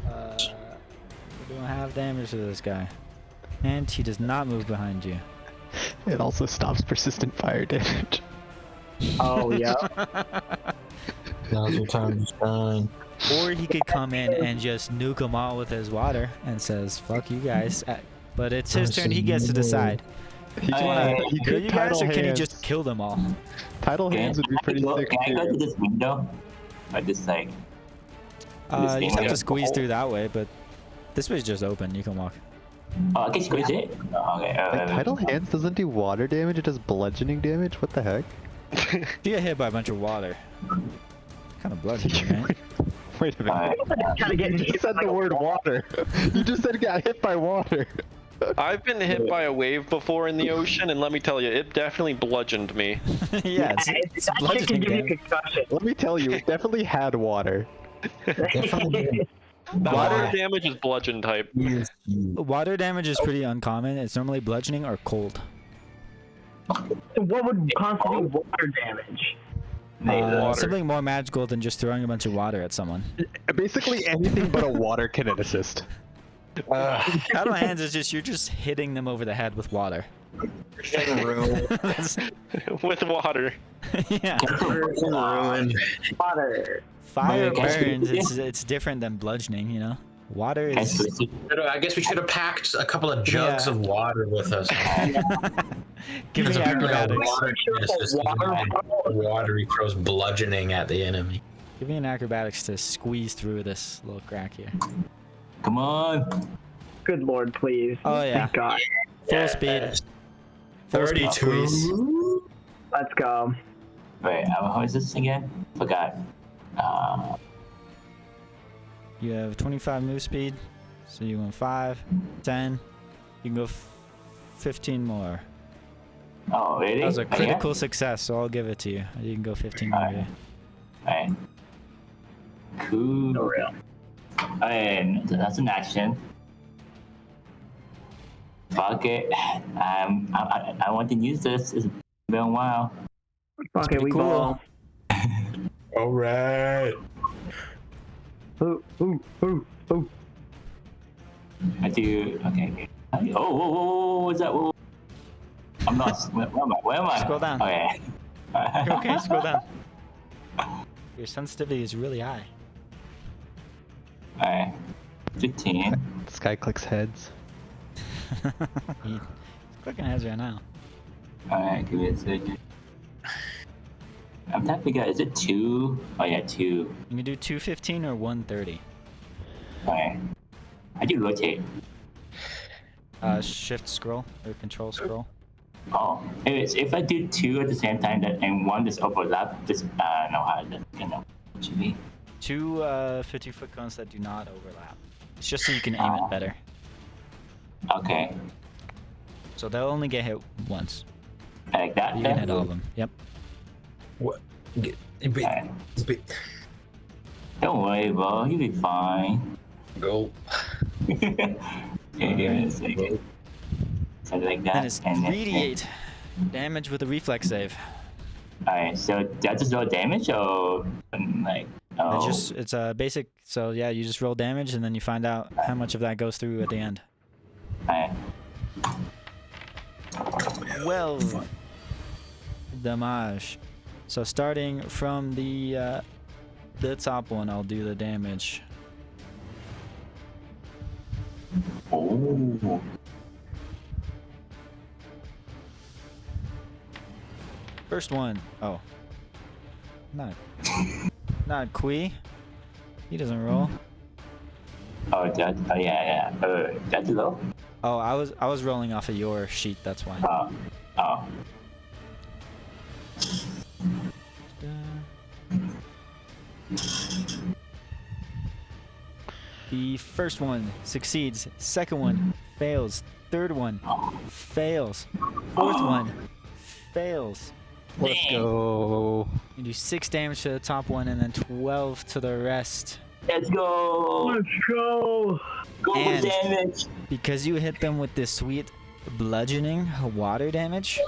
We're doing half damage to this guy. And he does not move behind you. It also stops persistent fire damage. Oh yeah. Now's your time to shine. Or he could come in and just nuke them all with his water and says, fuck you guys. But it's his turn, he gets to decide. He, he Kill could you guys, tidal or can he hands. just kill them all? Tidal hands would be pretty sick Can I go to too. this window? Or just like... You just have window? to squeeze through that way, but this way's just open, you can walk. Oh, I can squeeze it? Oh, okay. Like, tidal hands doesn't do water damage, it does bludgeoning damage? What the heck? You get hit by a bunch of water. Kind of bludgeoning, right? Wait a minute. Gotta get You said the word water. You just said got hit by water. I've been hit by a wave before in the ocean, and let me tell you, it definitely bludgeoned me. Yeah, it's that shit can bludgeoning give you damage. concussion. Let me tell you, it definitely had water. Water damage is bludgeon type. Water damage is pretty uncommon. It's normally bludgeoning or cold. What would constitute water damage? Water. Something more magical than just throwing a bunch of water at someone. Basically anything but a water kineticist. Tidal hands is just, you're just hitting them over the head with water. That's- With water. yeah. Water. Fire Can I squeeze burns, it? it's different than bludgeoning, you know? Water Can I is... squeeze it? I guess we should have packed a couple of jugs Yeah. of water with us. Give me Because apparently our acrobatics. water kinesis watery crows bludgeoning at the enemy. Give me an acrobatics to squeeze through this little crack here. Come on. Good lord, please. Oh, yeah. Thank God. Full speed. Full speed squeeze. 32. Let's go. Wait, how is this again? Forgot. You have 25 move speed, so you went 5, 10. You can go 15 more. Oh, really? That was a Oh, yeah? critical success, so I'll give it to you. You can go 15 more. Yeah. Alright. Cool. For real. And that's an action. Fuck it. I want to use this. It's been a while. Fuck it, pretty we cool. ball. All right. Ooh, ooh, ooh, ooh. I do. Okay. Oh, what's that? Whoa. I'm lost. Where am I? Where am I? Scroll down. Okay. Okay, scroll down. Your sensitivity is really high. Alright. 15. This guy clicks heads. He's clicking heads right now. Alright, give me a second. I'm trying to figure out, is it 2? Oh yeah, 2. You can do 215 or 130. Alright. I do rotate. Shift scroll or control scroll. Oh, if I do 2 at the same time and one just overlap, just no, how does that should be? 2 50-foot cones that do not overlap. It's just so you can aim it better. Okay. So they'll only get hit once. Like that You can then? hit all of them. Yep. What? Alright. Don't worry, bro. You'll be fine. Go. Okay, give me a second. Something like that. Then it's and then- 3d8 damage with a reflex save. Alright, so do I just roll damage or like It's a basic. So yeah, you just roll damage and then you find out how much of that goes through at the end. Alright. 12 damage. So starting from the top one, I'll do the damage. Oh. First one. Oh. Not Kui. He doesn't roll. Oh, yeah. That's low? Oh, I was rolling off of your sheet, that's why. Oh. The first one succeeds. Second one fails. Third one fails. Fourth one fails. Let's go. You do 6 damage to the top one and then 12 to the rest. Let's go! Let's go! Go for And- damage! Because you hit them with this sweet bludgeoning water damage,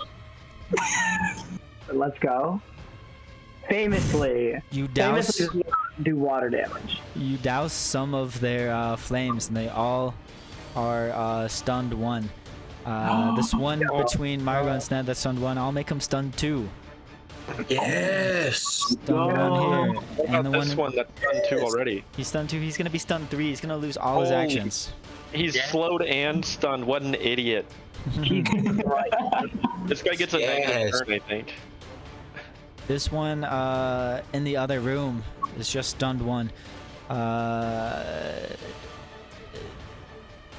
Let's go. Famously you douse does not do water damage. you douse some of their flames and they all are stunned 1. This one between Margo and Sned that's stunned 1, I'll make him stunned 2. Yes. Stunned 1 here. What And about the this one that's done 2 already? He's stunned 2, he's gonna be stunned 3, he's gonna lose all his Oh. actions. He's slowed and stunned. What an idiot. This guy gets a negative Yes. turn, I think. This one in the other room is just stunned 1.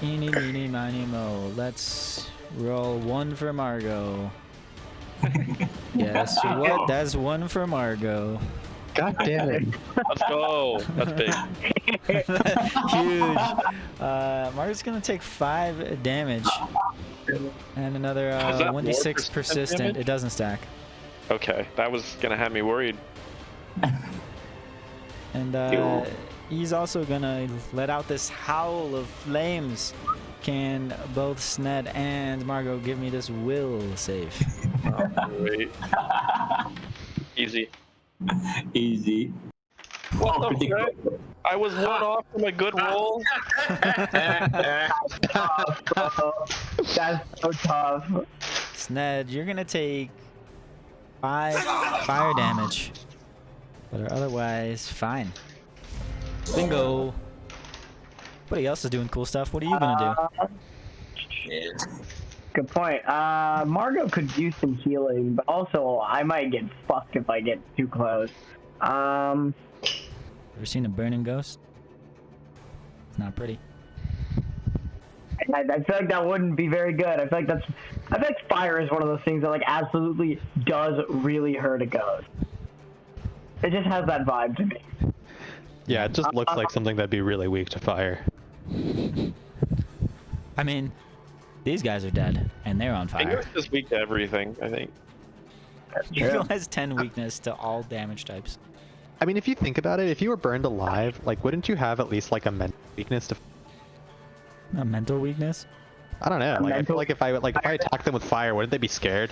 Eeny, meeny, miny, mo. Let's roll 1 for Margo. Guess what? That's 1 for Margo. God damn it. Let's go. That's big. Huge. Margo's gonna take 5 damage. And another Is that 1d6 more persistent. damage? It doesn't stack. Okay, that was gonna have me worried. And he's also gonna let out this howl of flames. Can both Sned and Margo give me this will save? Wait. Easy. Easy. What Oh, the pretty frick? good. I was 1 off from a good roll. That's so tough. Sned, you're gonna take 5 fire damage, but are otherwise fine. Bingo. Everybody else is doing cool stuff. What are you gonna do? Good point. Margo could use some healing, but also I might get fucked if I get too close. Ever seen a burning ghost? It's not pretty. I feel like that wouldn't be very good. I feel like fire is one of those things that like absolutely does really hurt a ghost. It just has that vibe to me. Yeah, it just looks like something that'd be really weak to fire. I mean, These guys are dead, and they're on fire. Bingo's just weak to everything, I think. Bingo has 10 weakness to all damage types. I mean, if you think about it, if you were burned alive, like, wouldn't you have at least like a mental weakness to? A mental weakness? I don't know. Like, I feel like if I attack them with fire, wouldn't they be scared?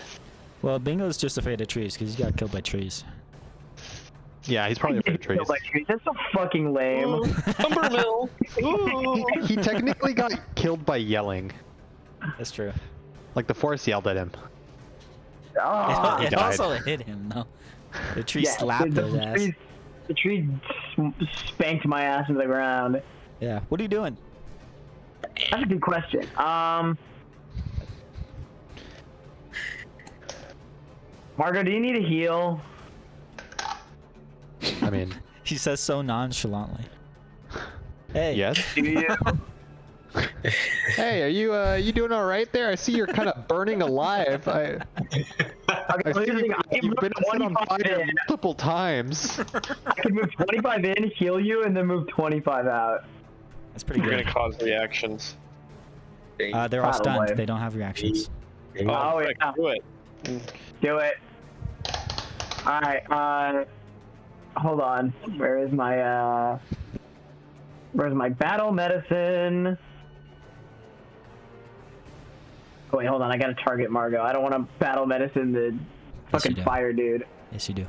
Well, Bingo's just afraid of trees because he got killed by trees. Yeah, he's probably afraid of trees. That's so fucking lame. Umbermill! He technically got killed by yelling. That's true. Like the force yelled at him. Oh, he It died. also hit him though. The tree yeah, slapped his ass. The tree spanked my ass into the ground. Yeah. What are you doing? That's a good question. Margo, do you need a heal? I mean, He says so nonchalantly. Hey. yes. Do you? Hey, are you doing all right there? I see you're kind of burning alive. I Okay, see listen, I can you've move been set on 25 fire in. multiple times. I can move 25 in, heal you, and then move 25 out. That's pretty You're good. gonna cause reactions. They're all Probably. stunned. They don't have reactions. Oh, frick, yeah. do it. Do it. Alright, hold on. Where's my battle medicine? Oh, wait, hold on. I gotta target Margo. I don't want to battle medicine the fucking do. fire dude. Yes, you do.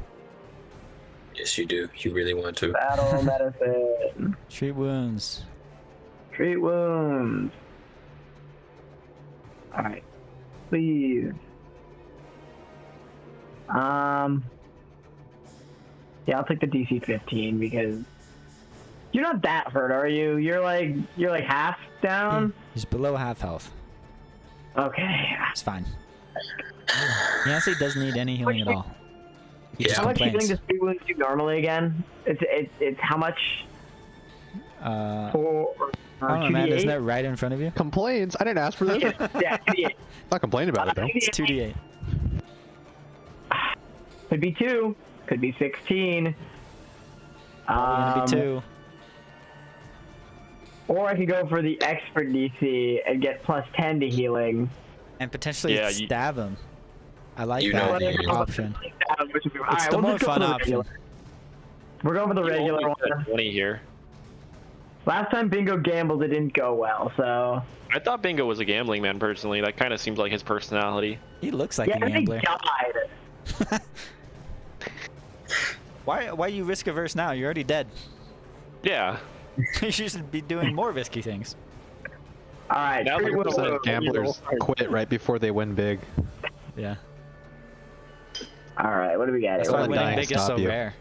Yes, you do. You really want to. Battle medicine. Treat wounds. Treat wounds. Alright. Please. Yeah, I'll take the DC 15 because you're not that hurt, are you? You're like half down? He's below half health. Okay. It's fine. He honestly doesn't need any healing at all. He just How much healing complains. does Treat wounds do normally again? It's how much? For I don't know, man. 2d8? Isn't that right in front of you? Complains. I didn't ask for this. Yeah, 2d8. Not complaining about it though. It's 2d8. Could be 2. Could be 16. Probably gonna be 2. Or I could go for the expert DC and get plus 10 to healing. And potentially Yeah, you- stab him. I like You know that the- option. Which would be, It's the more fun option. regular. We're going for the You regular only one. said 20 here. Last time Bingo gambled, it didn't go well, so. I thought Bingo was a gambling man personally. That kind of seems like his personality. He looks like Yeah, a I think gambler. he died. Why are you risk averse now? You're already dead. Yeah. You should be doing more risky things. Alright, Now Treat they're wounds. so- Gamblers quit right before they win big. Yeah. Alright, what do we got That's here? why Let winning dying big is stop so you. rare.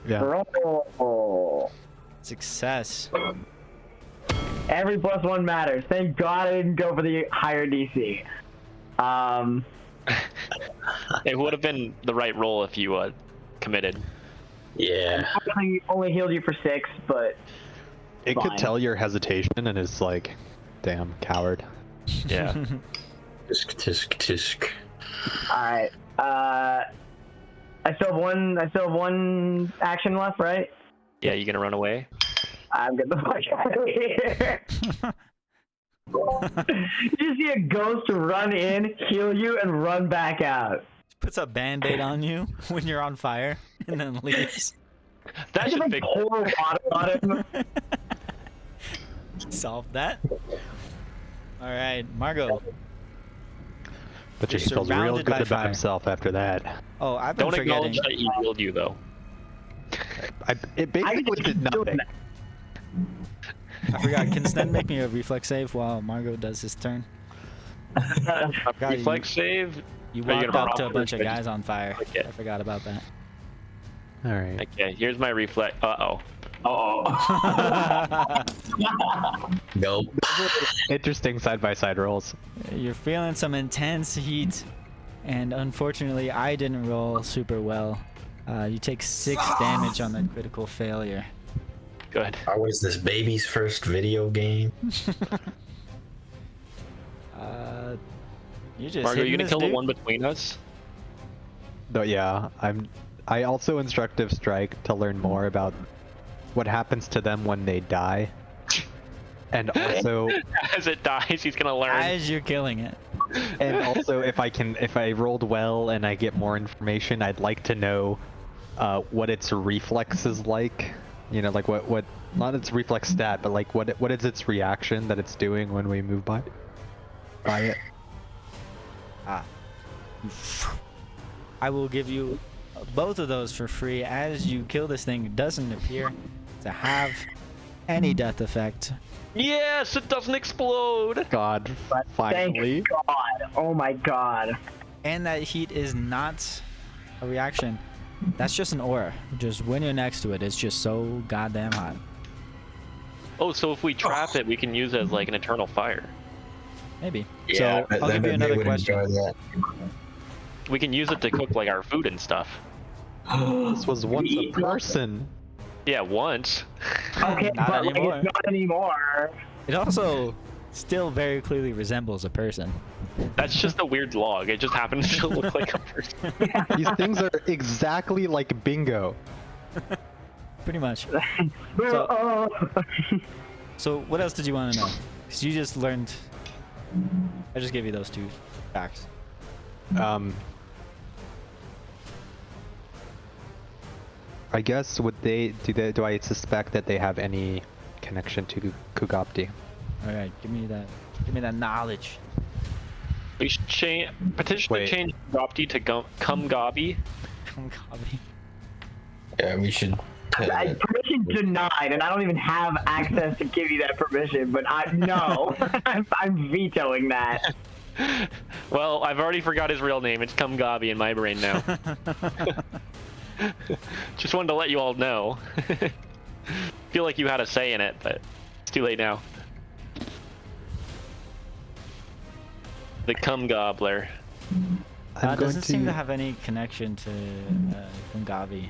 Yeah. Roll. Success. Every plus 1 matters. Thank God I didn't go for the higher DC. It would have been the right roll if you committed. Yeah. I only healed you for 6, but It Fine. could tell your hesitation and is like, damn, coward. Yeah. Tisk, tisk, tisk. alright. I still have one action left, right? Yeah, you gonna run away? I'm getting the fuck out of here. You see a ghost run in, heal you, and run back out. Puts a band-aid on you when you're on fire and then leaves. That I just should like fix pour water on him. Solve that. Alright, Margot. But You're he feels real surrounded by good about fire. himself after that. Oh, I've been Don't forgetting. acknowledge that he healed you though. It basically did nothing. I forgot. Can Snen make me a reflex save while Margot does his turn? God, Reflex save. You Are you walked gonna up to a rock bunch of or guys on fire. Okay. I forgot about that. All right. Okay, here's my reflex. Uh-oh. Uh-oh. Nope. Interesting side-by-side rolls. You're feeling some intense heat, and unfortunately, I didn't roll super well. You take 6 damage on the critical failure. Good. How was this baby's first video game? You just Margo, you hitting gonna this kill the dude? one between us? Though yeah, I also instructive strike to learn more about what happens to them when they die. And also, As it dies, he's gonna learn. As you're killing it. if I rolled well and I get more information, I'd like to know what its reflex is like. You know, like what not its reflex stat, but like what is its reaction that it's doing when we move by it. I will give you both of those for free as you kill this thing. It doesn't appear to have any death effect. Yes, it doesn't explode. God, finally. Thank God. Oh my God. And that heat is not a reaction. That's just an aura. Just when you're next to it, it's just so goddamn hot. Oh, so if we trap it, we can use it as like an eternal fire. Maybe. Yeah, So I'll give you another question. We can use it to cook like our food and stuff. This was once a person. Yeah, once. Okay, Not but like, anymore. it's not anymore. It also still very clearly resembles a person. That's just a weird log. It just happens to look like a person. These things are exactly like bingo. Pretty much. So, So what else did you want to know? Because you just learned. I just gave you those two facts. I guess do I suspect that they have any connection to Kugapti? All right, give me that knowledge. We should potentially Wait. change Gopti to Kumgabi. Yeah, we should. permission denied, and I don't even have access to give you that permission. But no, I'm vetoing that. Well, I've already forgot his real name. It's Kumgabi in my brain now. Just wanted to let you all know. Feel like you had a say in it, but it's too late now. The Cum Gobbler. Doesn't seem to have any connection to Kungabi.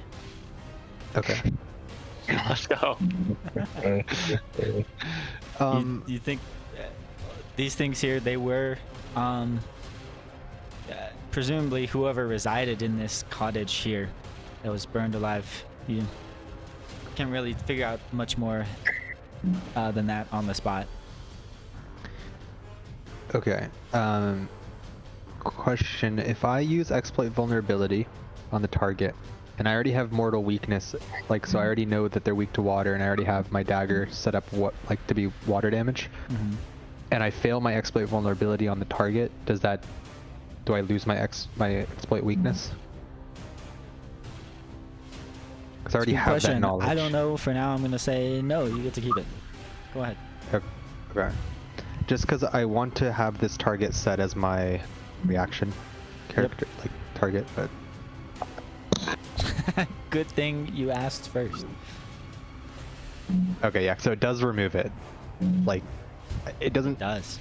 Okay. Let's go. You think these things here, they were presumably whoever resided in this cottage here that was burned alive. You can't really figure out much more than that on the spot. Okay. Question: if I use exploit vulnerability on the target, and I already have mortal weakness, like, so I already know that they're weak to water, and I already have my dagger set up to be water damage, and I fail my exploit vulnerability on the target, do I lose my exploit weakness? Because I already Good have question. that knowledge. I don't know. For now, I'm gonna say no. You get to keep it. Go ahead. Okay. Just because I want to have this target set as my reaction character, like target, but Good thing you asked first. okay, yeah. So it does remove it. Like, it doesn't. It does.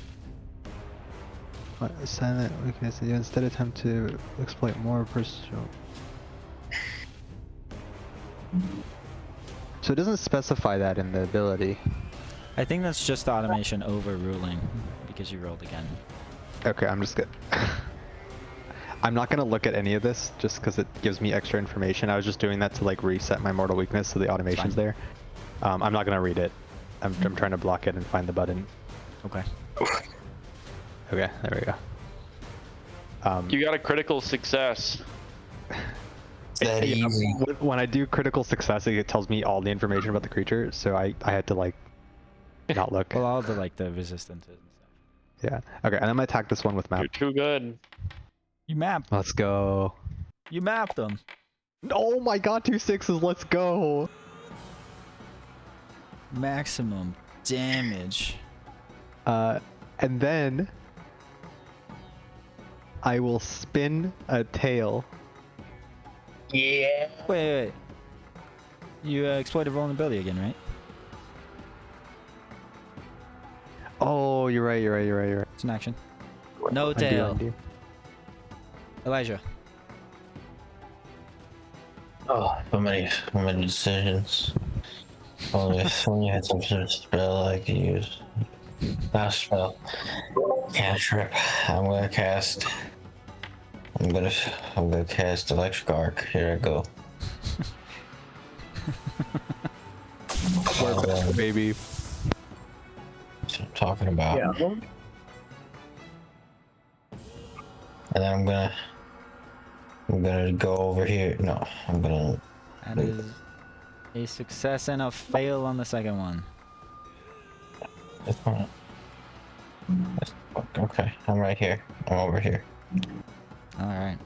Silent weakness. You instead attempt to exploit more personal. So it doesn't specify that in the ability. I think that's just the automation overruling because you rolled again. Okay, I'm just good. I'm not gonna look at any of this just because it gives me extra information. I was just doing that to like reset my mortal weakness so the automation's there. I'm not gonna read it. I'm trying to block it and find the button. Okay. Okay, there we go. You got a critical success. That Yeah, easy. when I do critical success, it tells me all the information about the creature, so I had to like not look. Well, all the the resistances and stuff. Yeah. Okay, and I'm gonna attack this one with map. You're too good. You mapped. Let's go. You mapped them. Oh my god, 2 6s, let's go. Maximum damage. And then I will spin a tail. Wait. You exploited vulnerability again, right? Oh, you're right. It's an action. No Undo, tail. undo. Elijah. Oh, so many decisions. Only had some sort of spell I can use. Last spell. Cantrip. I'm gonna cast electric arc. Here I go. We're back, baby. talking about. Yeah. And then I'm gonna go over here. No, I'm gonna. That is a success and a fail on the second one. It's fine. Okay, I'm right here. I'm over here. All right.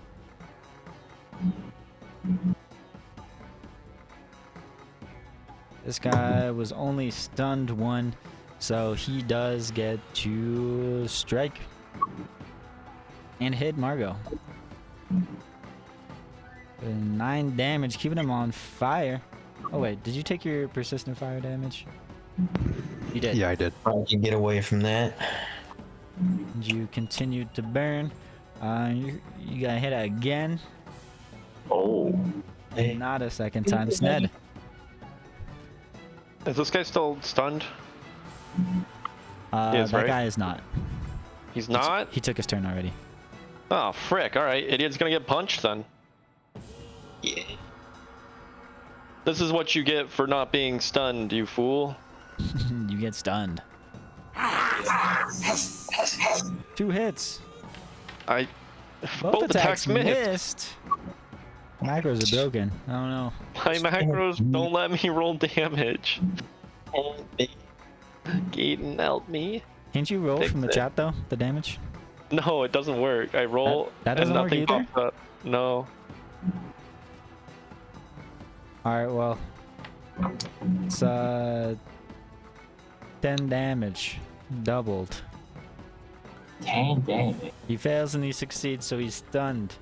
This guy was only stunned one, so he does get to strike and hit Margot. 9 damage, keeping him on fire. Oh wait, did you take your persistent fire damage? You did. Yeah, I did. I can get away from that. And you continued to burn. You got hit again. Oh. Not a second time. Sned. Is this guy still stunned? That right? guy is not. He's not? He took his turn already. Oh, frick. Alright, idiot's gonna get punched then. Yeah. This is what you get for not being stunned, you fool. You get stunned. 2 hits. I... Both attacks missed. missed. Macros are broken. I don't know. My macros don't let me roll damage. Gaten, help me. Can't you roll Fix from the it. chat though? The damage? No, it doesn't work. I roll That and doesn't work nothing either? pops up. No. Alright, well. It's 10 damage. Doubled. 10 damage. He fails and he succeeds, so he's stunned.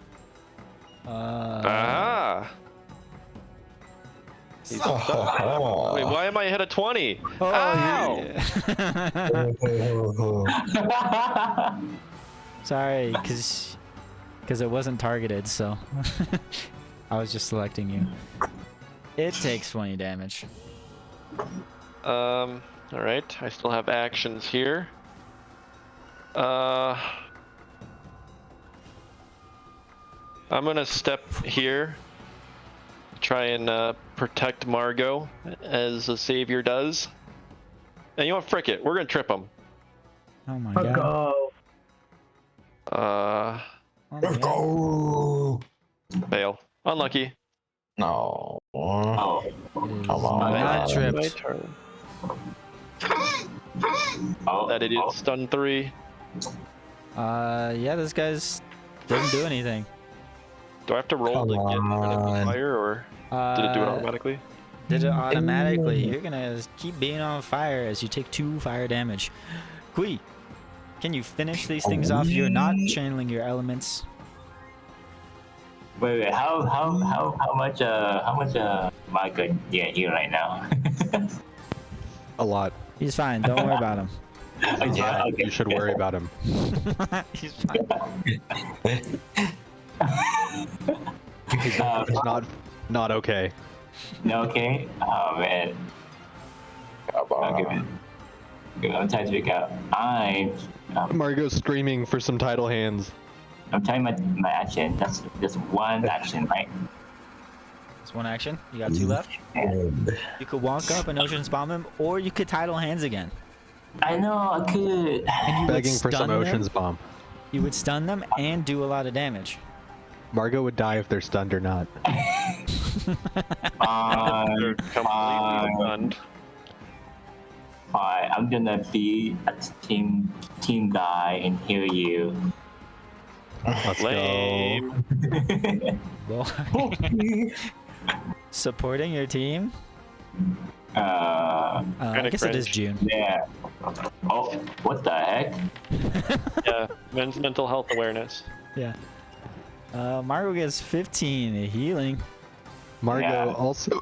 Ah. He's stunned. Oh. Wait, why am I ahead of 20? Oh, Ow! Sorry, because it wasn't targeted, so I was just selecting you. It takes 20 damage. All right. I still have actions here. I'm gonna step here. Try and protect Margot as a savior does. And you know what? Frick it. We're gonna trip him. Oh my Let's god. go. Oh my Let's god. go. Fail. Unlucky. No. Oh. It is Come on. not My tripped. turn. Oh. That idiot Oh. stun 3. Yeah, this guy's doesn't do anything. Do I have to roll to Come get rid of the on. fire, or did it do it Uh, automatically? Did it automatically. You're gonna keep being on fire as you take 2 fire damage. Kui, can you finish these things off? You're not channeling your elements. Wait, how much am I good here right now? A lot. He's fine. Don't worry about him. Yeah, okay. You should worry about him. He's fine. He's not okay. No, okay. Oh man. Okay, man. Good, I'm trying to figure out. Margot's screaming for some title hands. I'm telling my action. That's just one action, right? It's one action. You got 2 left. You could walk up and Ocean's Bomb him, or you could title hands again. I know I could. And you would Begging for some stun them. Ocean's Bomb. You would stun them and do a lot of damage. Margot would die if they're stunned or not. They're completely stunned. Fine. I'm gonna be a team guy and heal you. Let's Lame. Well, supporting your team? I Kinda guess it is cringe. June. Yeah. Oh, what the heck? Yeah, mental health awareness. Yeah. Margot gets 15 healing. Margot Yeah. also.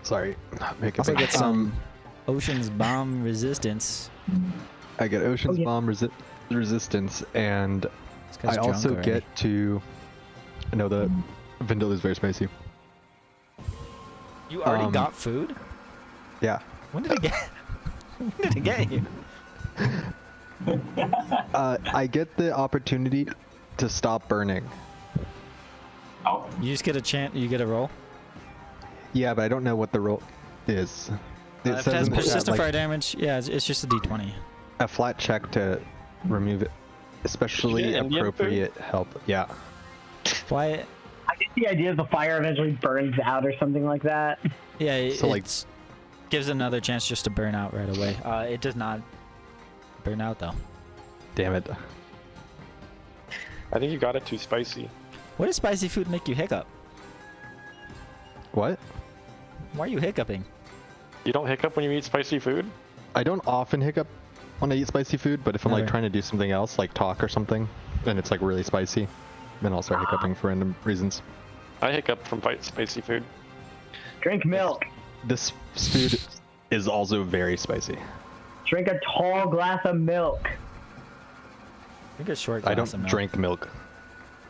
Sorry, make it Also big. gets some Ocean's Bomb resistance. I get Ocean's Bomb resistance, and This guy's I drunk also already. get to. No, the Vindel is very spicy. You already um, got food? Yeah. When did it get? When did it get you? I get the opportunity to stop burning. Oh, You just get a chance. You get a roll. Yeah, but I don't know what the roll is. It If it says has in the chat, persistent like, fire damage, yeah, it's just a D20. a flat check to remove it, especially Did you get Indian appropriate help. Yeah. Why? I get the idea the fire eventually burns out or something like that. Yeah, So, like- it gives another chance just to burn out right away. It does not burn out though. Damn it. I think you got it too spicy. What does spicy food make you hiccup? What? Why are you hiccuping? You don't hiccup when you eat spicy food? I don't often hiccup when I eat spicy food, but if I'm like Never. trying to do something else, like talk or something, and it's like really spicy, then I'll start hiccuping for random reasons. I hiccup from spicy food. Drink milk. This food is also very spicy. Drink a tall glass of milk. Drink a short I glass don't of milk. drink milk.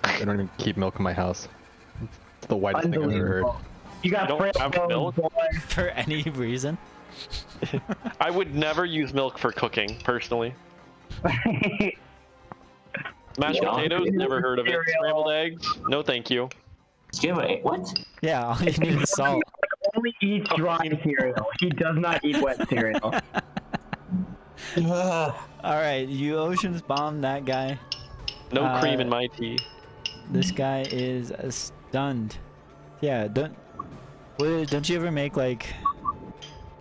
I don't even keep milk in my house. It's the whitest thing I've ever heard. Unbelievable. You got You don't frail have bones, milk? boy. For any reason. I would never use milk for cooking, personally. Mashed Yeah. potatoes, never heard of it. Cereal. Scrambled eggs, no thank you. What? Yeah, all you need is salt. Only eats dry cereal. He does not eat wet cereal. All right, you oceans bombed that guy. No cream in my tea. This guy is stunned. Yeah, don't you ever make like?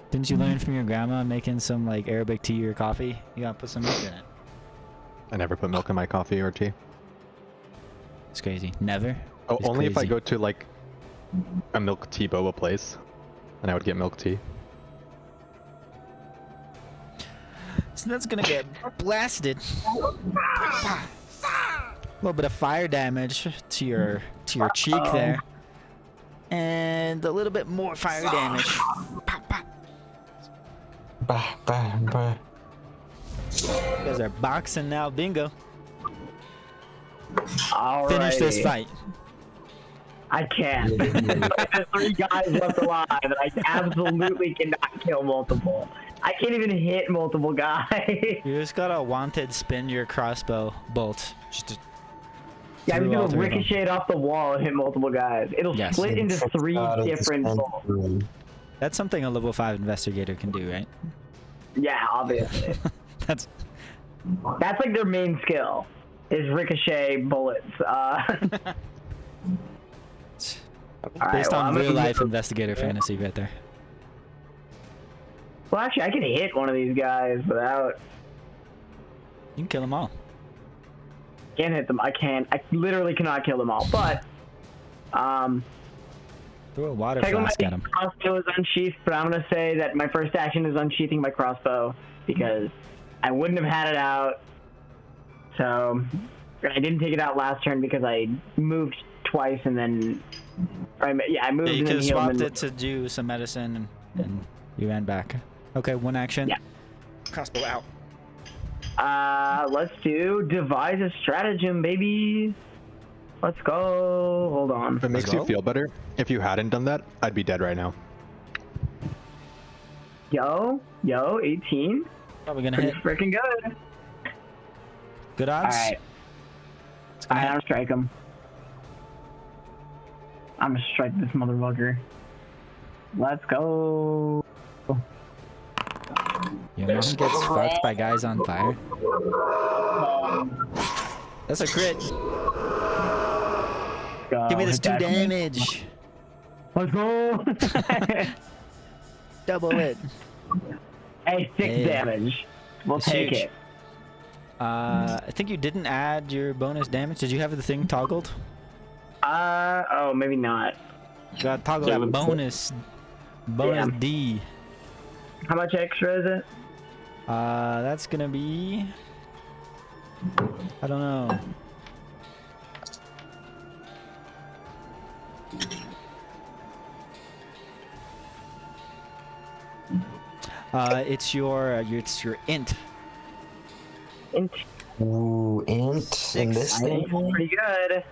Didn't you learn from your grandma making some like Arabic tea or coffee? You gotta put some milk in it. I never put milk in my coffee or tea. It's crazy. Never. Oh, It's only if I crazy. go to like a milk tea boba place, and I would get milk tea. So that's gonna get blasted. A little bit of fire damage to your cheek there, and a little bit more fire damage. Bah, bah, bah. You guys are boxing now. Bingo. Alrighty. Finish this fight. I can't. There's 3 guys left alive, and I absolutely cannot kill multiple. I can't even hit multiple guys. You just gotta wanted spin your crossbow bolt. Just Yeah, I'm through all gonna 3 of them. ricochet it off the wall and hit multiple guys. It'll Yes. split into 3 Out of the different center bolts. room. That's something a level 5 investigator can do, right? Yeah, obviously. That's That's like their main skill, is ricochet bullets. based well, on I'm gonna real life move- investigator fantasy right there. Well, actually, I can hit one of these guys without. You can kill them all. Can't hit them. I literally cannot kill them all. But, Throw a water technically flask my at them. crossbow is unsheathed, but I'm gonna say that my first action is unsheathing my crossbow because I wouldn't have had it out. So I didn't take it out last turn because I moved twice and then. I moved Yeah, you and could then have healed. swapped and it to do some medicine and you ran back. Okay, one action. Yeah. Crossbow out. Let's do devise a stratagem, baby. Let's go. Hold on. If it makes Let's you go. feel better, if you hadn't done that, I'd be dead right now. Yo, 18. Probably gonna Pretty hit. freaking good. Good odds. Alright. It's gonna I'm hit. gonna strike him. I'm gonna strike this motherfucker. Let's go. Your mom gets fucked by guys on fire. That's a crit. Go. Give me this Hit 2 that. damage. Let's go. Double it. Hey, 6 Hey. damage. We'll It's take huge. it. I think you didn't add your bonus damage. Did you have the thing toggled? Oh, maybe not. You gotta toggle Yeah, that we- bonus. Bonus Yeah. D. How much extra is it? That's gonna be. I don't know. It's your int. Int. Ooh, int in this My thing? int's pretty good.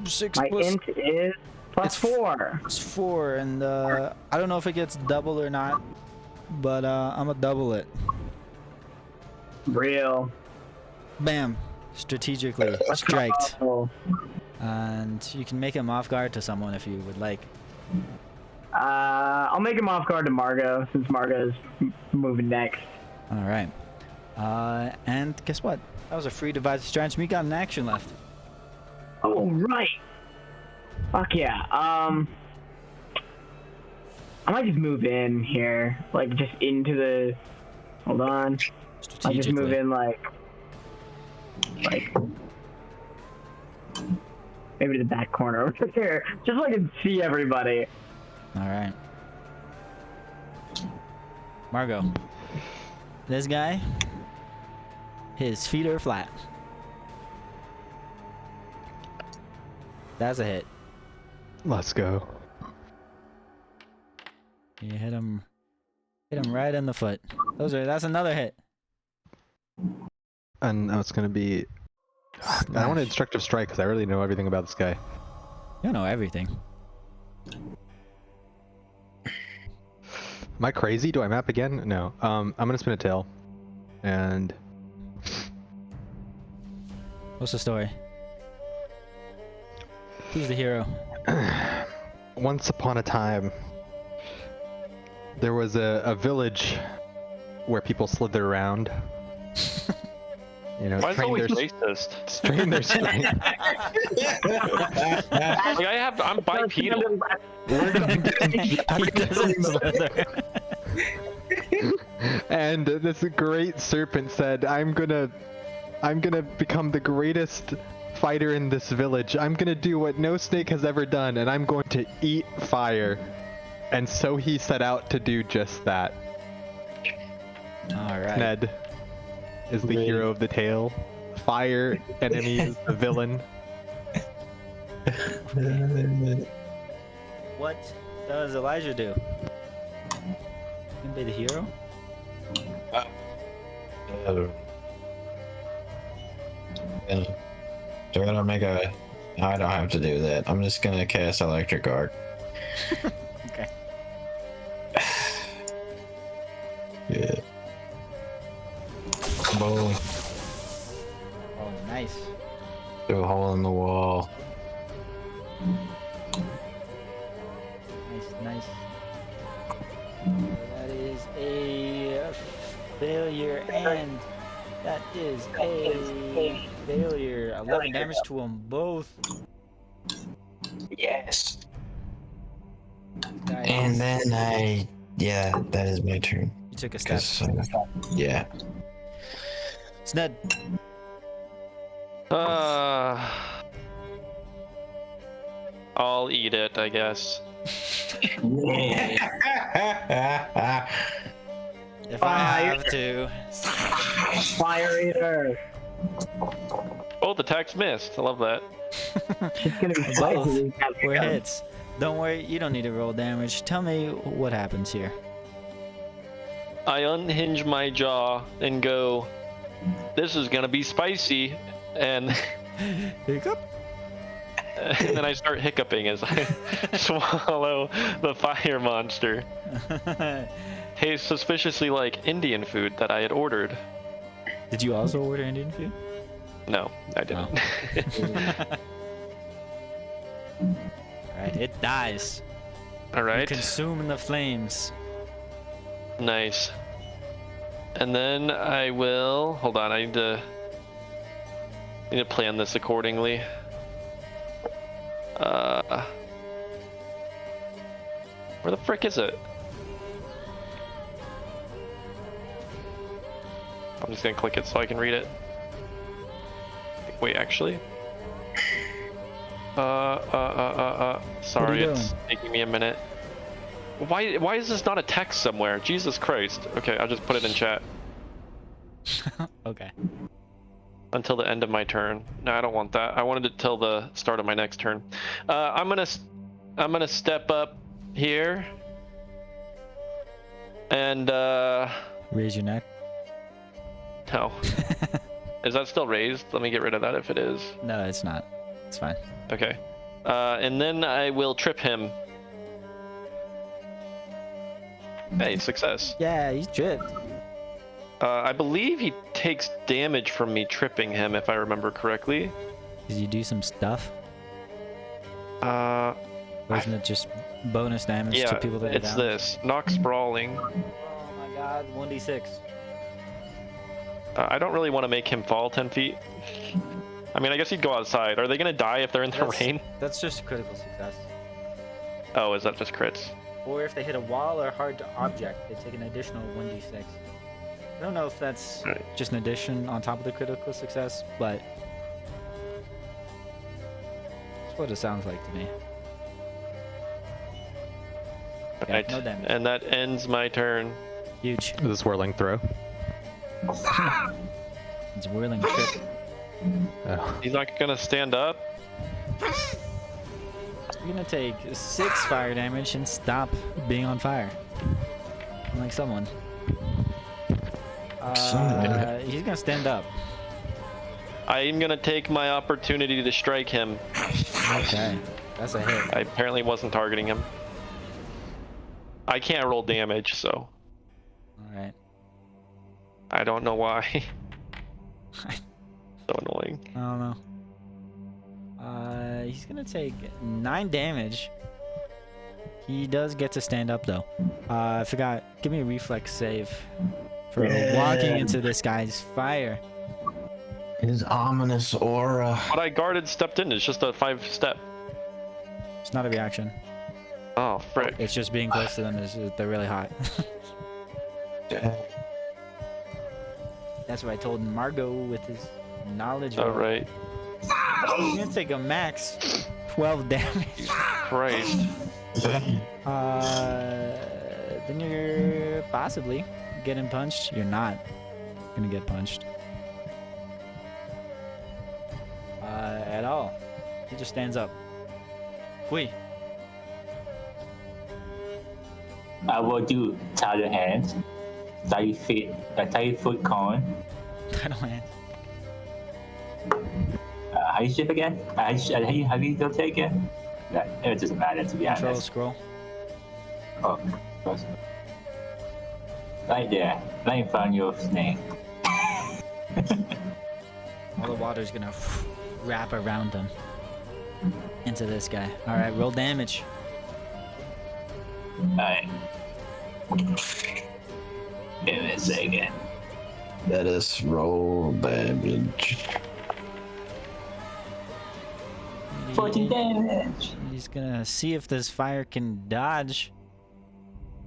6 My plus int is plus It's 4. it's 4, and I don't know if it gets double or not, but I'm gonna double it. Real. Bam, strategically striked, Oh. and you can make him off guard to someone if you would like. I'll make him off guard to Margot since Margot's moving next. All right. And guess what? That was a free device stratagem. We got an action left. Oh, right. Fuck yeah. I might just move in here, like just into the. Hold on. I just move in like maybe to the back corner over here, just so I can see everybody. All right. Margot. This guy, his feet are flat. That's a hit. Let's go. You hit him right in the foot. That's another hit. And now it's gonna be. I want to instructive strike because I really know everything about this guy. You know everything. Am I crazy? Do I map again? No. I'm gonna spin a tail. And What's the story? Who's the hero? once upon a time, there was a village where people slithered around. You know, Why is it train always their, racist? train their strength. Like I'm bipedal. And this great serpent said, I'm gonna become the greatest fighter in this village. I'm gonna do what no snake has ever done, and I'm going to eat fire. And so he set out to do just that. All right. Ned is the hero of the tale. Fire enemy is the villain. What does Elijah do? Can be the hero? Do I gotta make a? I don't have to do that. I'm just gonna cast electric arc. Okay. Yeah. Boom. Oh, nice. Through a hole in the wall. Nice. That is a failure, and that is a failure. 11 damage to them both. Yes. Guys, And then that is my turn. you took a step. 'Cause, yeah. It's Ned. I'll eat it, I guess. If I have to. Fire eater. Oh, the text missed. I love that. It's gonna be Both spicy. were hits. Don't worry, you don't need to roll damage. Tell me what happens here. I unhinge my jaw and go, this is gonna be spicy, and Hiccup. and then I start hiccuping as I swallow the fire monster. Tastes suspiciously like Indian food that I had ordered. Did you also order Indian food? No, I didn't. Alright, it dies. All right, Consume in the flames. nice. And then I will hold on. I need to plan this accordingly. Where the frick is it? I'm just gonna click it so I can read it. Wait, actually. Sorry, it's taking me a minute. Why is this not a text somewhere? Jesus Christ. Okay, I'll just put it in chat. Okay. Until the end of my turn. No, I don't want that. I wanted it till the start of my next turn. I'm gonna step up here and Raise your neck. no. Is that still raised? Let me get rid of that if it is. No, it's not. It's fine. Okay. And then I will trip him. Hey, success. Yeah, he's tripped. I believe he takes damage from me tripping him, if I remember correctly. Did you do some stuff? Uh, Wasn't it just bonus damage yeah, to people that are it's down? this. Knock sprawling. Oh my god, 1d6. I don't really want to make him fall 10 feet. I mean, I guess he'd go outside. Are they gonna die if they're in the rain? That's just a critical success. Oh, is that just crits? Or if they hit a wall or hard object, they take an additional 1d6. I don't know if that's Right. just an addition on top of the critical success, but that's what it sounds like to me. Yeah, Right. no damage. And that ends my turn. Huge. The swirling throw. It's whirling trip. Oh. He's not gonna stand up. You're gonna take 6 fire damage and stop being on fire. Like someone. He's gonna stand up. I am gonna take my opportunity to strike him. Okay. That's a hit. I apparently wasn't targeting him. I can't roll damage, so Alright. I don't know why. So annoying. I don't know. He's gonna take 9 damage. He does get to stand up though. I forgot. Give me a reflex save for walking into this guy's fire. His ominous aura. But I guarded stepped in. It's just a 5-step. It's not a reaction. Oh, frick. It's just being close to them. They're really hot. That's what I told Margot with his knowledge. All right. He's gonna take a max 12 damage. Christ. Then you're possibly getting punched. You're not gonna get punched. At all. He just stands up. Wait. I will do tie your hands, tie your feet, tie your foot cone. I don't know. How you shift again? How you do it again? It doesn't matter to be Control honest. scroll. Oh, close. Right there, right in front of your snake. All the water's gonna wrap around him. Into this guy. Alright, roll damage. Alright. Give me a second. Let us roll damage. 14 damage. He's gonna see if this fire can dodge.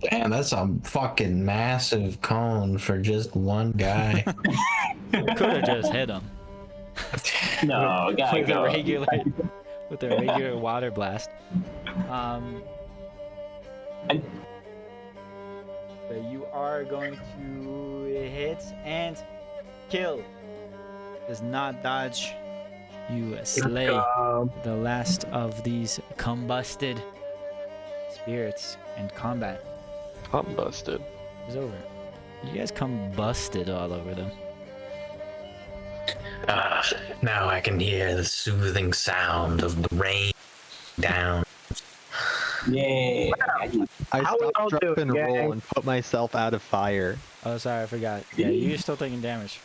Damn, that's a fucking massive cone for just one guy. Could have just hit him. No, gotta with go. a regular water blast. And- But you are going to hit and kill. Does not dodge. You slay the last of these combusted spirits, and combat I'm busted. is over. You guys combusted all over them. Now I can hear the soothing sound of the rain down. Yay. I How we all stopped, do drop, it, and roll gang? and put myself out of fire. Oh, sorry, I forgot. Yeah, you're still taking damage.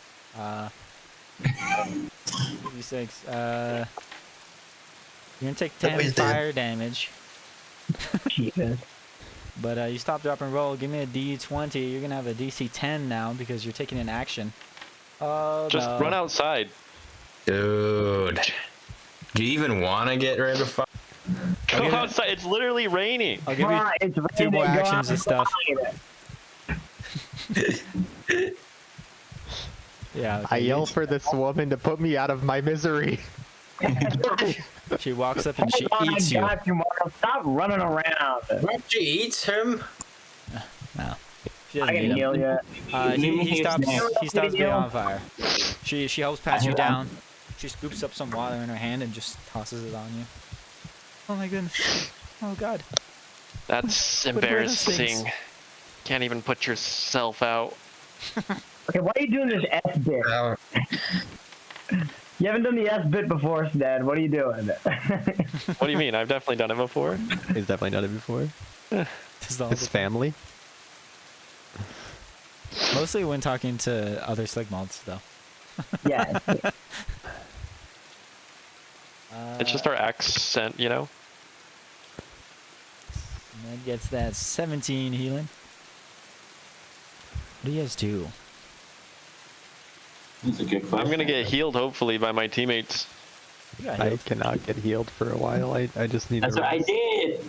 56. You're gonna take 10 Always did. fire damage. Jesus. But you stop, drop, and roll. Give me a D20. You're gonna have a DC 10 now because you're taking an action. Oh, Just no. run outside. Dude. Do you even want to get rid of fire? Go give it- outside. It's literally raining. I'll give Come you on, it's 2 more raining, go actions and stuff. outside. Yeah. I okay, yell for this woman to put me out of my misery. She walks up and she Hold on, eats I you. got you, Mario. Stop running around. Don't you eat him? No. She I doesn't can eat him. heal you. He stops. He stops being Heal. on fire. She helps pass you down. She scoops up some water in her hand and just tosses it on you. Oh my goodness. Oh god. That's What were those things? embarrassing. Can't even put yourself out. Okay, why are you doing this S bit? You haven't done the S bit before, Dad. What are you doing? What do you mean? I've definitely done it before. He's definitely done it before. Just all His the- family. Mostly when talking to other Sligmalds, though. Yeah. It's just our accent, you know? Ned gets that 17 healing. What do you guys do? That's a good question. I'm gonna get healed hopefully by my teammates. Yeah, I cannot get healed for a while. I just need That's to what I rest. did.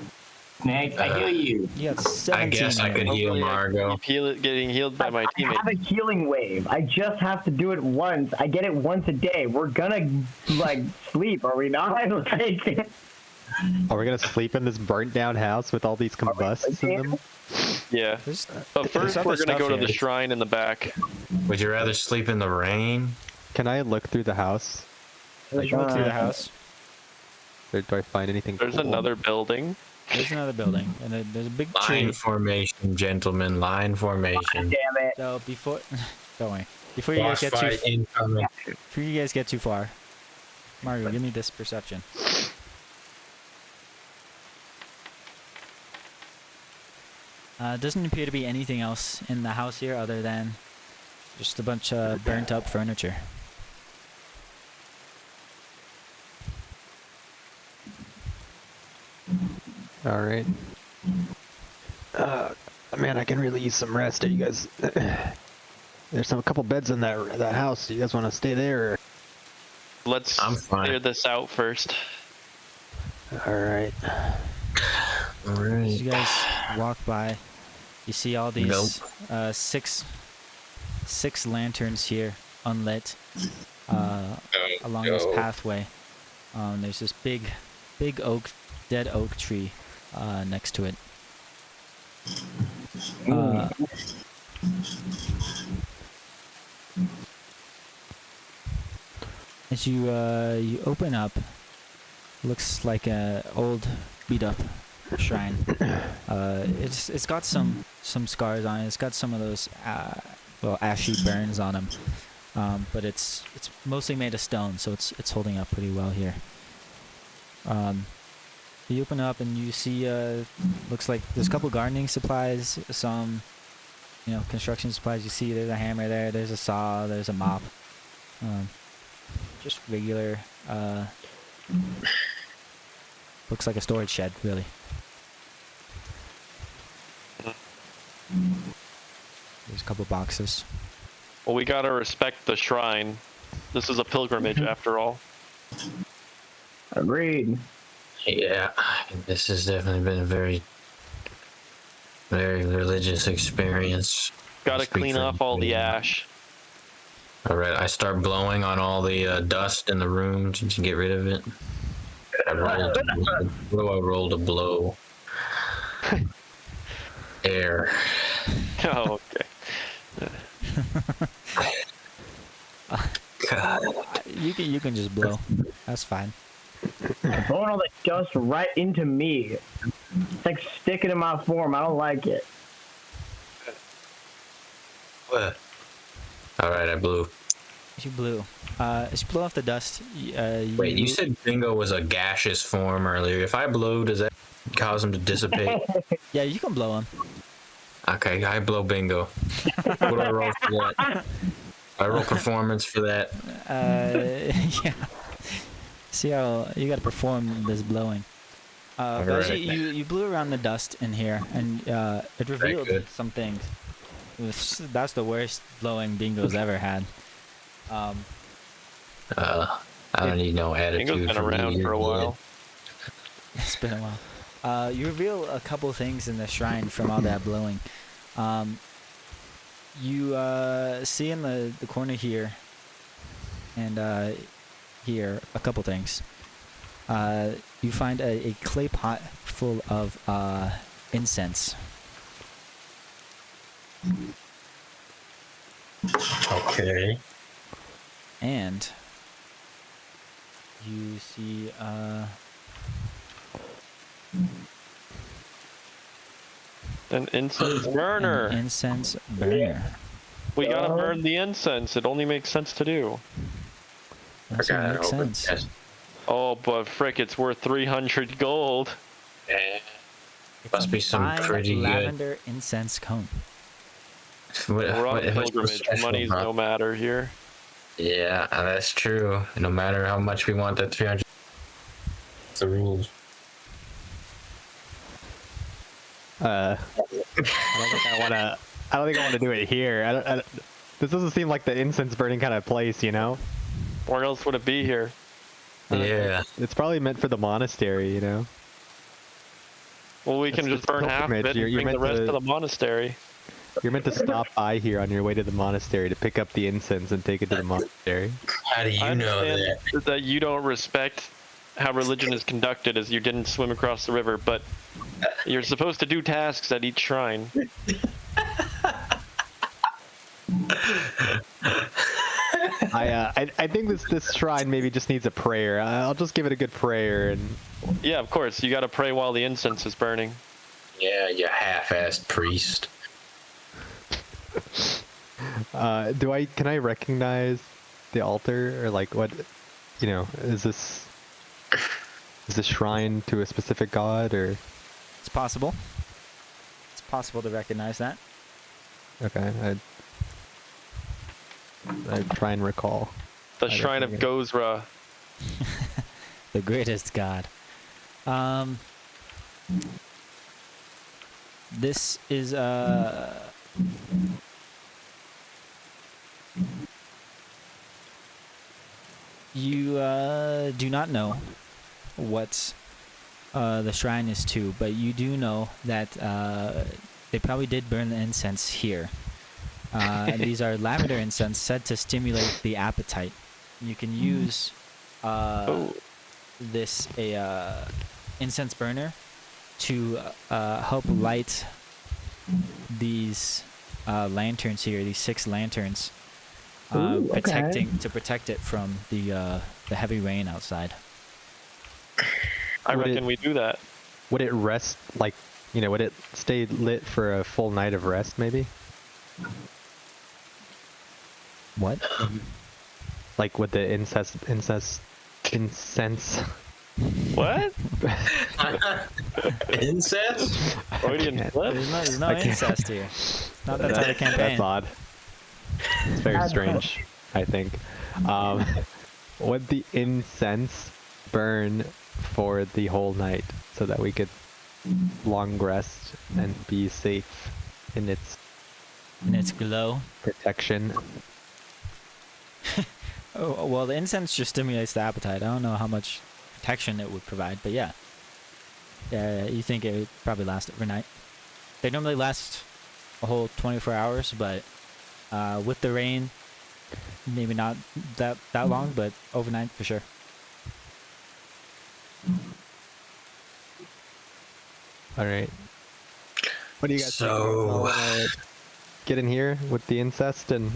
Nick, I heal you. You got 17 I guess I could healing. heal Hopefully I Margot. keep getting healed by my I teammates. have a healing wave. I just have to do it once. I get it once a day. We're gonna like sleep, are we not? Like, Are we gonna sleep in this burnt down house with all these combusts in them? Yeah. There's, But first other we're gonna stuff go to the here. shrine in the back. Would you rather sleep in the rain? Can I look through the house? you can look through the house. Or do I find anything There's cool? another building. There's another building, and there's a big Line tree. formation, gentlemen. Line formation. damn it. So before, don't worry. Before you guys Boss get fight incoming. before you guys get too far, Mario, give me this perception. Doesn't appear to be anything else in the house here other than just a bunch of burnt up furniture. All right. Man, I can really use some rest. Are you guys? There's a couple beds in that house. Do you guys want to stay there? Or? Let's I'm fine. clear this out first. All right. As you guys walk by, you see all these six lanterns here, unlit, along this pathway. There's this big dead oak tree next to it. As you open up, looks like a old beat up shrine. It's got some scars on it. It's got some of those ashy burns on them. But it's mostly made of stone, so it's holding up pretty well here. You open up and you see looks like there's a couple gardening supplies, some construction supplies. You see there's a hammer there, there's a saw, there's a mop. Just regular looks like a storage shed, really. There's a couple boxes. Well, we gotta respect the shrine. This is a pilgrimage after all. Agreed. Yeah, this has definitely been a very, very religious experience. Gotta Speak clean for off all the me. ash. All right, I start blowing on all the dust in the room to get rid of it. What do I roll to blow? Air. Oh, okay. God. You can just blow. That's fine. Blowing all the dust right into me. It's like sticking in my form. I don't like it. What? All right, I blew. You blew. As you blow off the dust, Wait, you said Bingo was a gaseous form earlier. If I blow, does that cause him to dissipate? Yeah, you can blow him. Okay, I blow Bingo. What do I roll for that? I roll performance for that. Yeah. See how you gotta perform this blowing. But as Alright. you blew around the dust in here, and it revealed good. some things. That's the worst blowing Bingo's ever had. I don't need no attitude. Bingo's been from around you, for a you're while. It's been a while. You reveal a couple things in the shrine from all that blowing. You see in the corner here and here a couple things. You find a clay pot full of incense. Okay. And you see An incense burner. an incense burner. We gotta burn the incense. It only makes sense to do. That's what makes sense. Yes. Oh, but frick, it's worth 300 gold. Must be some Fine pretty good. lavender incense cone. What, We're on what- a what's so pilgrimage. special Money's about- no matter here. Yeah, that's true. No matter how much we want that 300, the rules. I don't think I want to do it here. This doesn't seem like the incense burning kind of place, you know? Where else would it be here? Yeah. It's probably meant for the monastery, you know? Well, we can It's just burn half of pilgrimage. it and You're bring the meant rest to- to the monastery. You're meant to stop by here on your way to the monastery to pick up the incense and take it to the monastery. How do I you know understand that? that you don't respect how religion is conducted as you didn't swim across the river, but you're supposed to do tasks at each shrine. I think this shrine maybe just needs a prayer. I'll just give it a good prayer and Yeah, of course. You gotta pray while the incense is burning. Yeah, you half-assed priest. can I recognize the altar or like what, you know, is this shrine to a specific god or? It's possible. It's possible to recognize that. Okay, I try and recall. The I shrine of definitely Gozra. The greatest god. This is you do not know what the shrine is to, but you do know that they probably did burn the incense here. These are lavender incense said to stimulate the appetite. You can use this incense burner to help light these lanterns here, these 6 lanterns, Ooh, okay. to protect it from the heavy rain outside. I Would reckon it- we do that. Would it rest like, you know, would it stay lit for a full night of rest maybe? What? Like would the incense What? Incest? Freudian can't- slip? There's no I can't- incest here. Not that type of campaign. That's odd. It's very strange, I think. Would the incense burn for the whole night so that we could long rest and be safe in its And its glow. protection? Oh, well, the incense just stimulates the appetite. I don't know how much protection it would provide, but yeah. Yeah, you think it would probably last overnight. They normally last a whole 24 hours, but with the rain, maybe not that long, but overnight for sure. All right. What do you guys So- think? Get in here with the incest and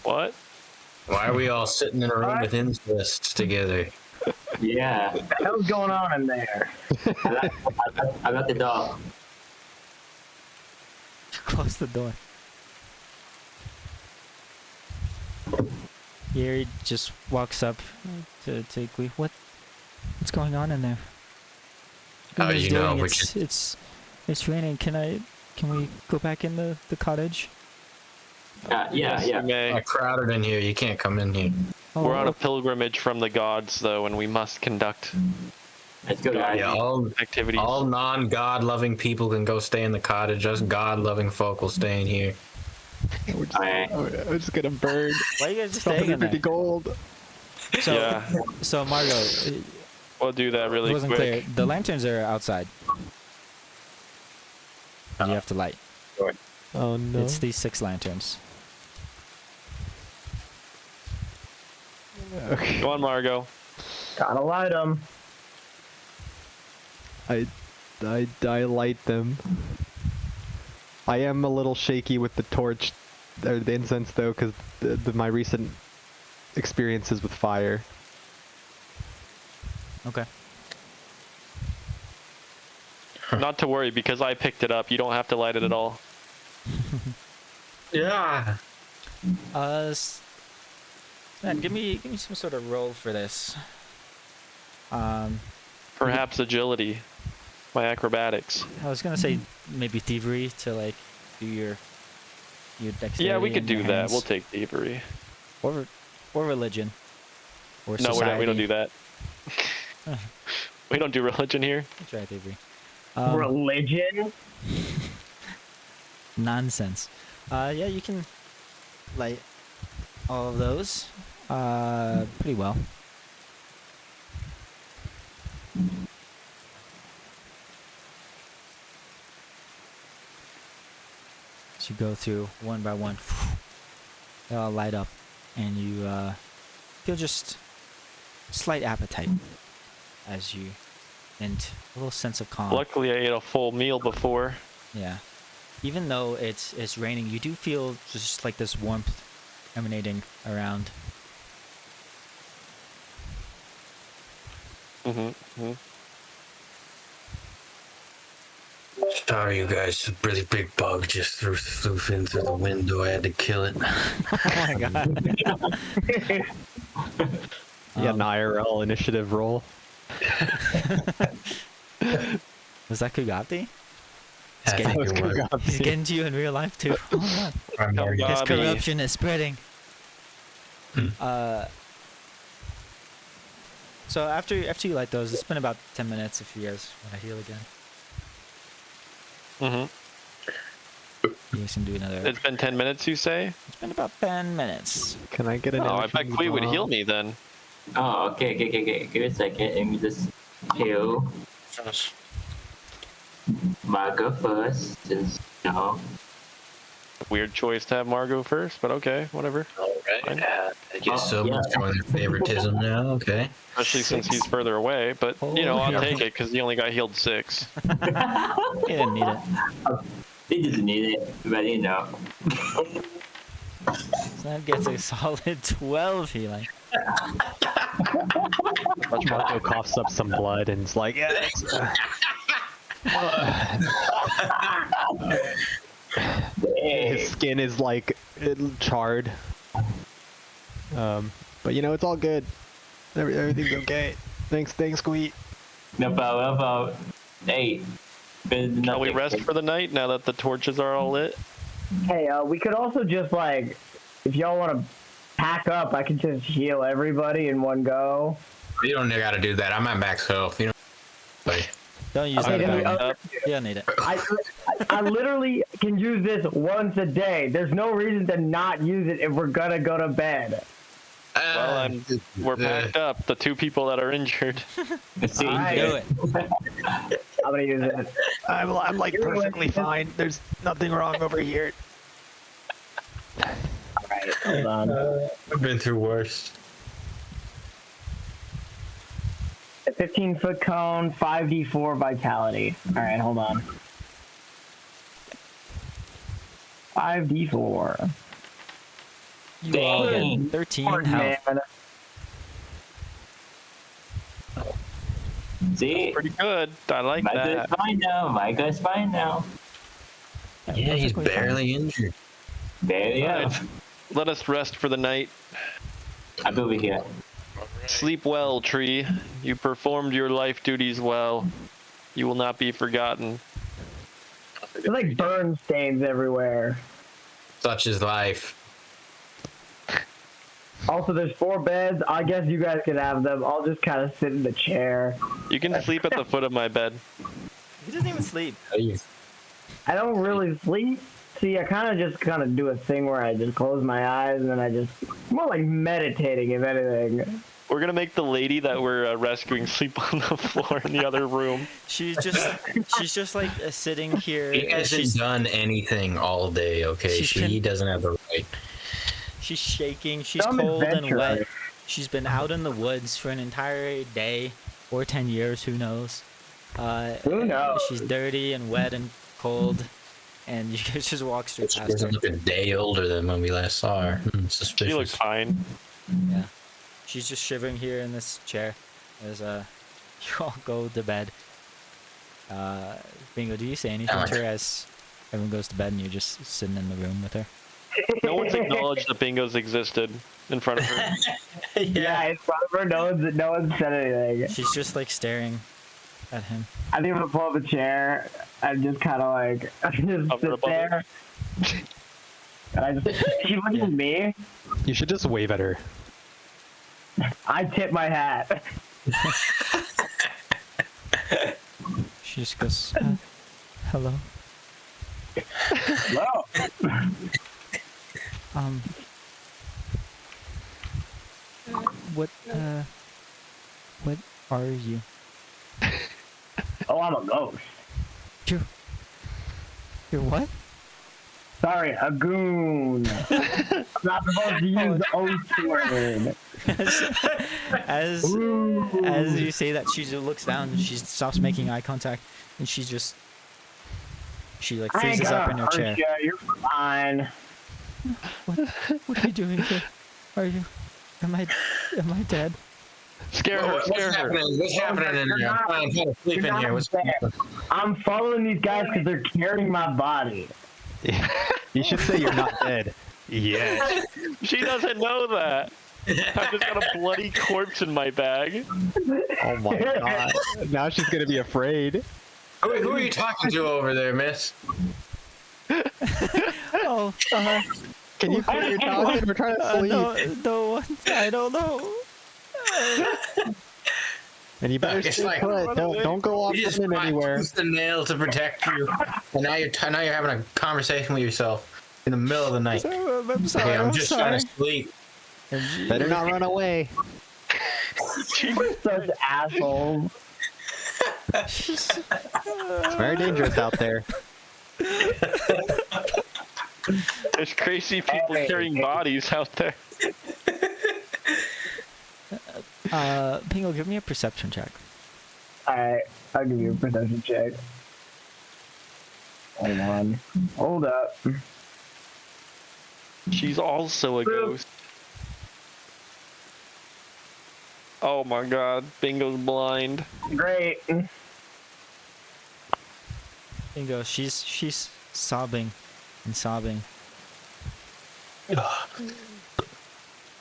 What? Why are we all sitting in a room with incest together? Yeah. What the hell's going on in there? I got the dog. Close the door. Yuri just walks up to Glee. What's going on in there? How do Guys you know? doing? Which It's raining. Can we go back in the cottage? Yeah. Yes, you may. crowded in here. You can't come in here. Oh, We're on a okay. pilgrimage from the gods, though, and we must conduct Let's go, guys. Yeah, all activities. non-God loving people can go stay in the cottage. Us God loving folk will stay in here. Alright. I'm just gonna burn Why are you guys just staying in 150 there? gold. So, Yeah. so Margot, We'll do that it really wasn't quick. clear. The lanterns are outside. You have to light. Oh no. It's these 6 lanterns. Okay. Go on, Margot. Gotta light them. I light them. I am a little shaky with the torch, or the incense though, because my recent experiences with fire. Okay. Not to worry, because I picked it up. You don't have to light it at all. Yeah. Man, give me some sort of roll for this. Perhaps agility. My acrobatics. I was gonna say maybe thievery to like do your dexterity. Yeah, we could and do your that. hands. We'll take thievery. or religion. Or No, we don't do society. that. We don't do religion here. We'll try thievery. Religion? Nonsense. Yeah, you can light all of those pretty well. So you go through one by one, they all light up, and you feel just slight appetite as you, and a little sense of calm. Luckily, I ate a full meal before. Yeah. Even though it's raining, you do feel just like this warmth emanating around. Mm-hmm. Sorry, you guys. A really big bug just flew in through the window. I had to kill it. Oh my god. Yeah, an IRL initiative roll. Was that Kugati? I think it was. He's getting to you in real life too. Oh my. His Bobby. corruption is spreading. So after you light those, it's been about 10 minutes if you guys want to heal again. Mm-hmm. You guys can do another. It's been 10 minutes, you say? It's been about 10 minutes. Can I get an? Oh, I bet energy Kui would bomb? heal me then. Oh, okay. Give me a second. Let me just heal. Margo first, since Weird choice to have Margot first, but okay, whatever. All Fine. right. I guess so. Yeah. Much showing their favoritism now. Okay. Especially since he's further away, but you know, I'll Oh, take it because he only got healed 6. He didn't need it. He doesn't need it, but you know. So that gets a solid 12 healing. Marco coughs up some blood and is like, yeah. His skin is like charred. But you know, it's all good. Everything's okay. Thanks, Squeak. No problem. Hey. Shall we rest for the night now that the torches are all lit? Hey, we could also just like, if y'all want to pack up, I could just heal everybody in one go. You don't gotta do that. I'm at max health. You know. Like, Don't use Okay, that then ability. You don't need it. I literally can use this once a day. There's no reason to not use it if we're gonna go to bed. Well, we're packed up. The 2 people that are injured. See, Alright. Do it. I'm gonna use it. I'm like perfectly fine. There's nothing wrong over here. Alright, hold on. I've been through worse. A 15-foot cone, 5d4 vitality. Alright, hold on. 5d4. You all Dang. get 13 Hard, health. man. see, Pretty good. I like my that. guy's fine now. My guy's fine now. Yeah, he's perfectly fine. barely injured. There you go. Alright. Let us rest for the night. I'll be over here. Sleep well, Tree. You performed your life duties well. You will not be forgotten. There's like burn stains everywhere. Such is life. Also, there's 4 beds. I guess you guys can have them. I'll just kind of sit in the chair. You can sleep at the foot of my bed. He doesn't even sleep. I don't really sleep. See, I kind of do a thing where I just close my eyes and then I just more like meditating, if anything. We're gonna make the lady that we're rescuing sleep on the floor in the other room. She's just like sitting here. He hasn't She's, done anything all day. Okay, She's she doesn't have the right. she's shaking. She's Some cold and adventure. wet. She's been out in the woods for an entire day or 10 years. Who knows? Who knows? She's dirty and wet and cold, and you guys just walk straight She past her. doesn't look a day older than when we last saw her. Suspicious. She looks fine. Yeah. She's just shivering here in this chair as you all go to bed. Bingo, do you say anything to her as everyone goes to bed and you're just sitting in the room with her? No one's acknowledged that bingos existed in front of her. Yeah, in front of her, no one said anything. She's just like staring at him. I think I'm gonna pull up a chair and just kind of like just Hover sit above there. And I just, she looks at me. You should just wave at her. I tip my hat. She just goes, hello. Hello. What are you? Oh, I'm a ghost. You're what? Sorry, a goon. I'm not supposed to use the O word. As you say that, she just looks down and she stops making eye contact, and she like I ain't freezes up gonna in her hurt chair. you. You're fine. What are you doing here? Am I dead? Scare her, What's scare her. happening? What's happening in here? I'm trying to sleep You're in not here. What's there. I'm following these guys because they're carrying my body. You should say you're not dead. Yeah. She doesn't know that. I just got a bloody corpse in my bag. Oh my god. Now she's gonna be afraid. Who are you talking to over there, miss? Oh, Can you quit your talking? We're trying to sleep. no, I don't know. And you better It's stay like- put. Don't go off You just running fought anywhere. tooth and nail to protect you, and now you're having a conversation with yourself in the middle of the night. I'm sorry. Hey, I'm I'm just sorry. trying to sleep. Better not run away. We're such assholes. It's very dangerous out there. There's crazy people carrying bodies out there. Pingo, give me a perception check. Alright, I'll give you a perception check. Hold on. Hold up. She's also a ghost. Oh my god, Bingo's blind. Great. Pingo, she's sobbing and sobbing.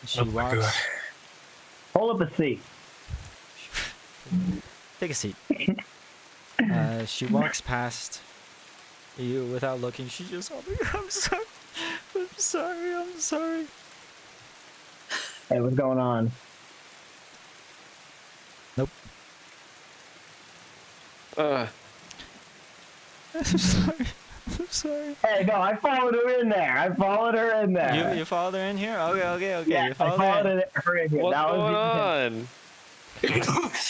She walks. Hold up a seat. Take a seat. She walks past you without looking. She's just sobbing. I'm sorry. I'm sorry. I'm sorry. Hey, what's going on? Nope. Uh, I'm sorry. I'm sorry. Hey, no, I followed her in there. I followed her in there. You followed her in here? Okay. Yeah, You I followed followed her in. her in here. what's That going was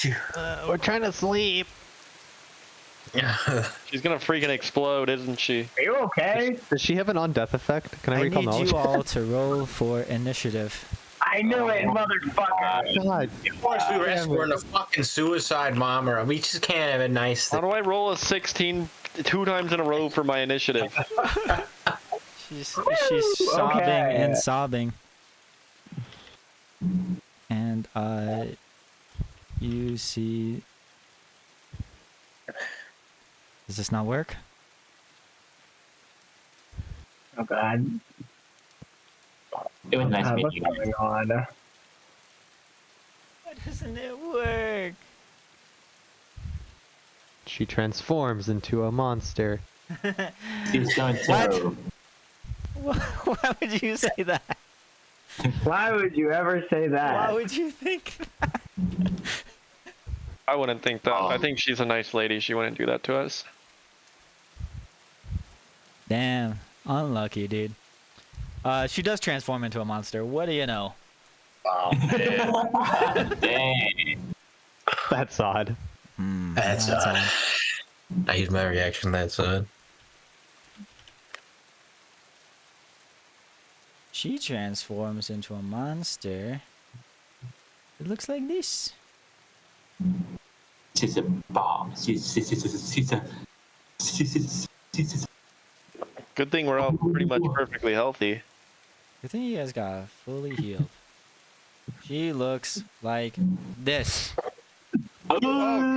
on? We're trying to sleep. She's gonna freaking explode, isn't she? Are you okay? Does she have an on-death effect? Can I I recall need knowledge? you all to roll for initiative. I knew it, motherfucker. God. Of course, we were escorting a fucking suicide bomber. We just can't have a nice How thing. do I roll a 16 2 times in a row for my initiative? She's sobbing okay. and sobbing. And you see. Does this not work? Oh god. It was nice What's meeting you. going on? Why doesn't it work? She transforms into a monster. She's going What? to. Why would you say that? Why would you ever say that? Why would you think that? I wouldn't think that. I think she's a nice lady. She wouldn't do that to us. Damn, unlucky, dude. She does transform into a monster. What do you know? Oh, man. Dang. That's odd. That's odd. I use my reaction. That's odd. She transforms into a monster. It looks like this. She's a bomb. She's a. Good thing we're all pretty much perfectly healthy. Good thing you guys got fully healed. She looks like this. Oh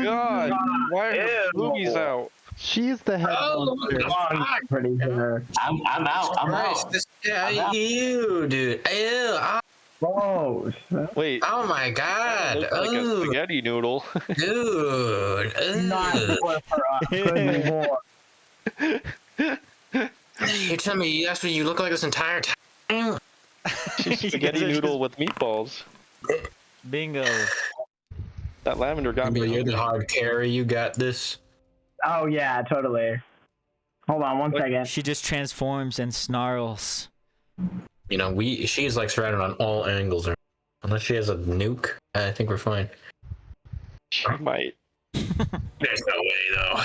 god! Why are her boobies out? She's the head monster. I'm pretty sure. I'm out. I'm Christ, out. this guy, I'm out. you, dude. Ew. Gross. Wait, Oh my god. looks like a Oh, spaghetti noodle. dude. Not Ugh. more for us. Couldn't be more. You tell me that's what you look like this entire time? She's spaghetti You guys are noodle with meatballs. Bingo. That lavender got me. You're the hard carry. You got this. Oh yeah, totally. Hold on one second. She just transforms and snarls. You know, she's like surrounded on all angles. Unless she has a nuke, I think we're fine. She might. There's no way though.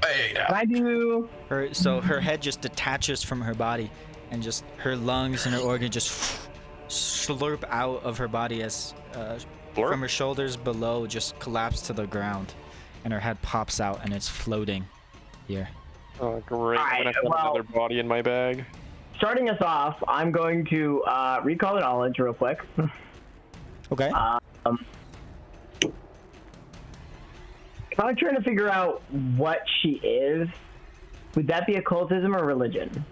Wait. I do. Her head just detaches from her body, and just her lungs and her organ just slurp out of her body as from her shoulders below just collapse to the ground, and her head pops out and it's floating here. Oh, great. I'm gonna put another body in my bag. Starting us off, I'm going to recall the knowledge real quick. Okay. If I'm trying to figure out what she is, would that be occultism or religion?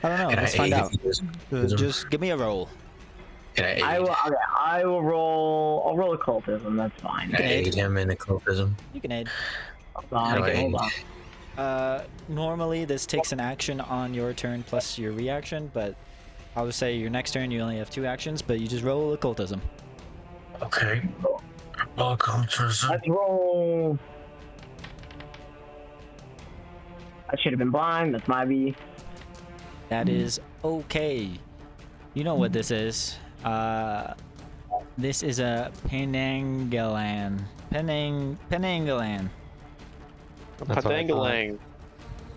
I don't know. Can Let's I find aid out. Just give me a roll. Can I aid? I will roll. I'll roll occultism. That's fine. Can I aid him in occultism? You can aid. Hold on. Normally this takes an action on your turn plus your reaction, but I'll just say your next turn you only have 2 actions, but you just roll occultism. Okay. Occultism. Let's roll. I should have been blind. That's my B. That is okay. You know what this is. This is a Penangalan. Penangalan. That's what I thought. Padangalang.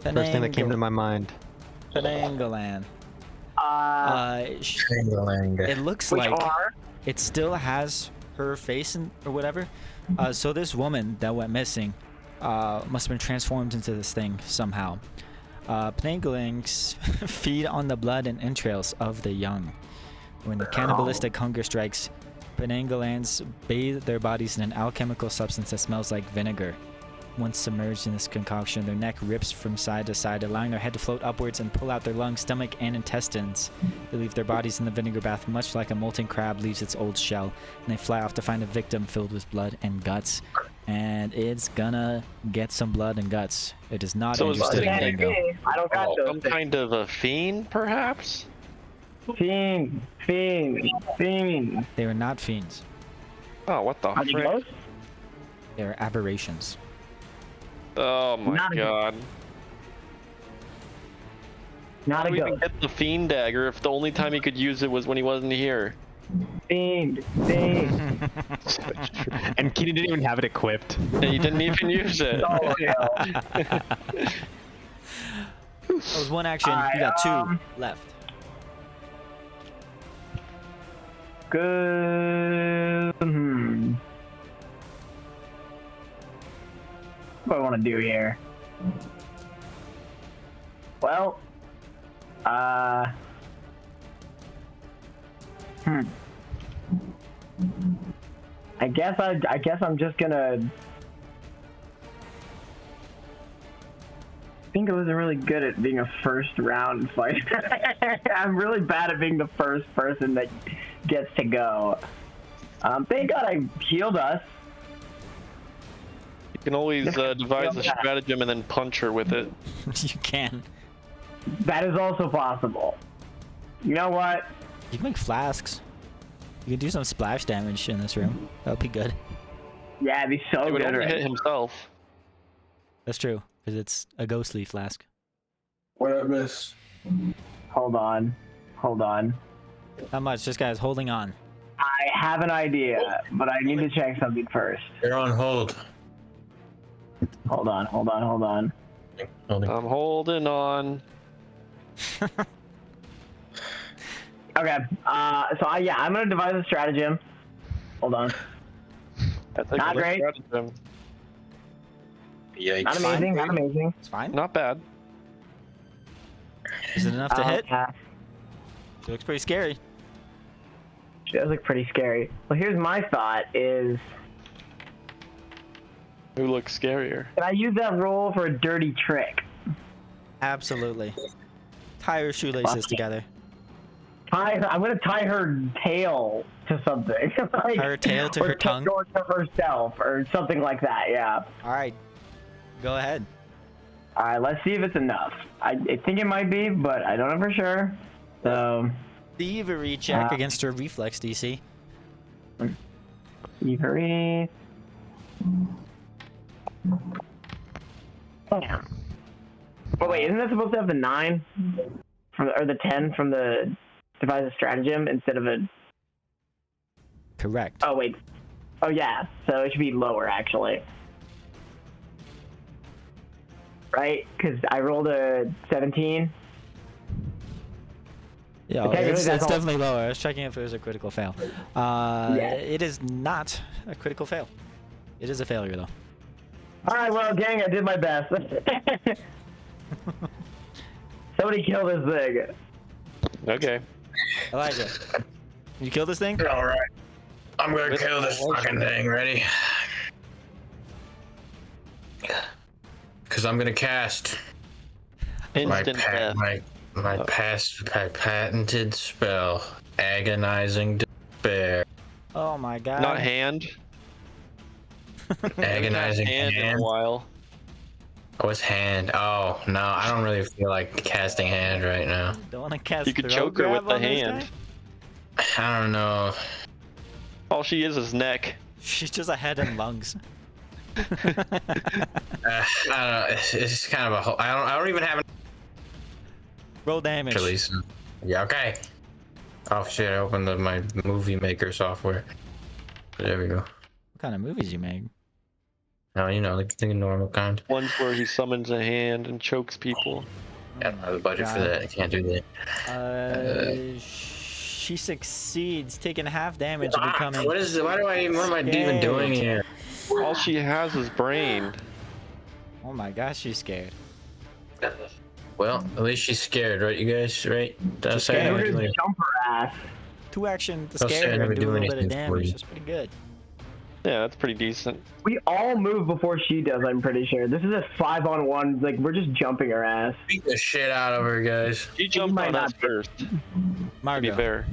First thing that came to my mind. Penangalan. Trangalanga. It looks Which like are? it still has her face or whatever. So this woman that went missing must have been transformed into this thing somehow. Penangalings feed on the blood and entrails of the young. When the cannibalistic hunger strikes, Penangalans bathe their bodies in an alchemical substance that smells like vinegar. Once submerged in this concoction, their neck rips from side to side, allowing their head to float upwards and pull out their lungs, stomach, and intestines. They leave their bodies in the vinegar bath much like a molten crab leaves its old shell, and they fly off to find a victim filled with blood and guts. And it's gonna get some blood and guts. It is not So is interested in that- bingo. I don't got those. Some kind of a fiend, perhaps? Fiend. They were not fiends. Oh, what the Are they frick? ghosts? They were aberrations. Oh my Not a- god. Not How a do we even ghost. get the fiend dagger if the only time he could use it was when he wasn't here? Fiend. And Keenan didn't even have it equipped. And he didn't even use it. Oh, yeah. That was one action. You got 2 left. Good. What do I want to do here? Well, I guess I'm just gonna. Bingo isn't really good at being a first round fighter. I'm really bad at being the first person that gets to go. Thank God I healed us. You can always devise a stratagem and then punch her with it. You can. That is also possible. You know what? You can make flasks. You can do some splash damage in this room. That would be good. Yeah, it'd be so He would good. only Right? hit himself. That's true, because it's a ghostly flask. What I miss? Hold on. Not much. This guy's holding on. I have an idea, but I need to check something first. You're on hold. Hold on. Holding. I'm holding on. Okay. I'm gonna devise a stratagem. Hold on. That's a Not good great. stratagem. Yikes. Not amazing. It's fine. Not bad. Is it enough to hit? Yeah, She looks pretty scary. she does look pretty scary. Well, here's my thought: is Who looks scarier? can I use that roll for a dirty trick? Absolutely. Tie her shoelaces together. I'm gonna tie her tail to something. Like, Tie her tail to or her tongue? Or to herself, or something like that. Yeah. All right. Go ahead. All right. Let's see if it's enough. I think it might be, but I don't know for sure. So. Thievery check against her reflex DC. Thievery. Oh wait, isn't that supposed to have the 9 or the 10 from the devise a stratagem instead of a. Correct. Oh wait. Oh yeah. So it should be lower actually. Right? Because I rolled a 17. Yeah, technically it's that's all- definitely lower. I was checking if it was a critical fail. It is not a critical fail. It is a failure though. All right. Well, gang, I did my best. Somebody kill this thing. Okay. I like it. You kill this thing? All right. I'm gonna kill this fucking thing. Ready? Because I'm gonna cast Instant death. my patented spell, agonizing despair. Oh my god. Not hand. Agonizing hand in a hand. while. What's hand? Oh no, I don't really feel like casting hand right now. Don't want to cast You could throw choke her with grab the on this hand. guy? I don't know. All she is neck. She's just a head and lungs. I don't know. It's kind of a whole. I don't even have an Roll damage. release. Yeah. Okay. Oh shit! I opened my movie maker software. There we go. What kind of movies you make? No, you know, like the normal kind. Ones where he summons a hand and chokes people. I don't have the budget for that. I can't do that. She succeeds, taking half damage and becoming. What is? Why do I? What am I even doing here? All she has is brain. Oh my gosh, she's scared. Well, at least she's scared, right? You guys, right? That's She's scared. I We're never do gonna anything. jump her ass. 2 action to I'll say I scare her never and do a do little bit of anything for damage. you. That's pretty good. Yeah, that's pretty decent. We all move before she does. I'm pretty sure. This is a 5-on-1. Like we're just jumping her ass. Beat the shit out of her, guys. She jumped might on us not be- first, to be Margot. fair.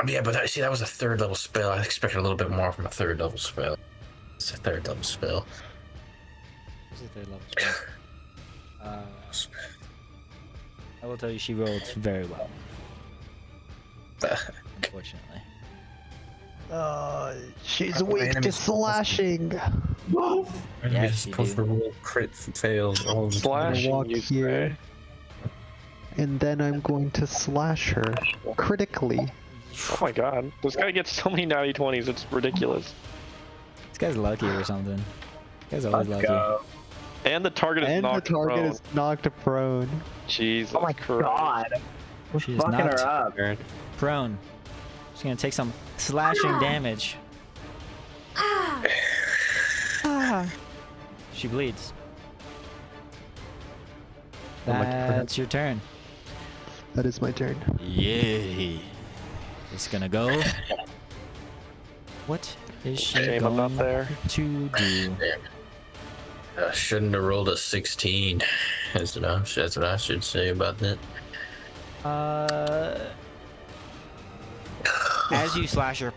Yeah, but that was a 3rd level spell. I expected a little bit more from a 3rd level spell. It's a 3rd level spell. This is 3rd level spell. I will tell you, she rolled very well. Unfortunately. She's weak to slashing. Yes, you do. roll crit fails all the Slash. Walk you here, and then I'm going to slash her critically. Oh my god. This guy gets so many natty 20s, it's ridiculous. This guy's lucky or something. This guy's always lucky. And the target is And the knocked target prone. is knocked prone. Jesus Oh my Christ. god. We're She's fucking knocked. her up. Prone. She's gonna take some slashing damage. She bleeds. my turn. That's your turn. That is my turn. Yay. It's gonna go. What is she Shame I'm not going there. to do? I shouldn't have rolled a 16. That's what I should say about that. As you slash her,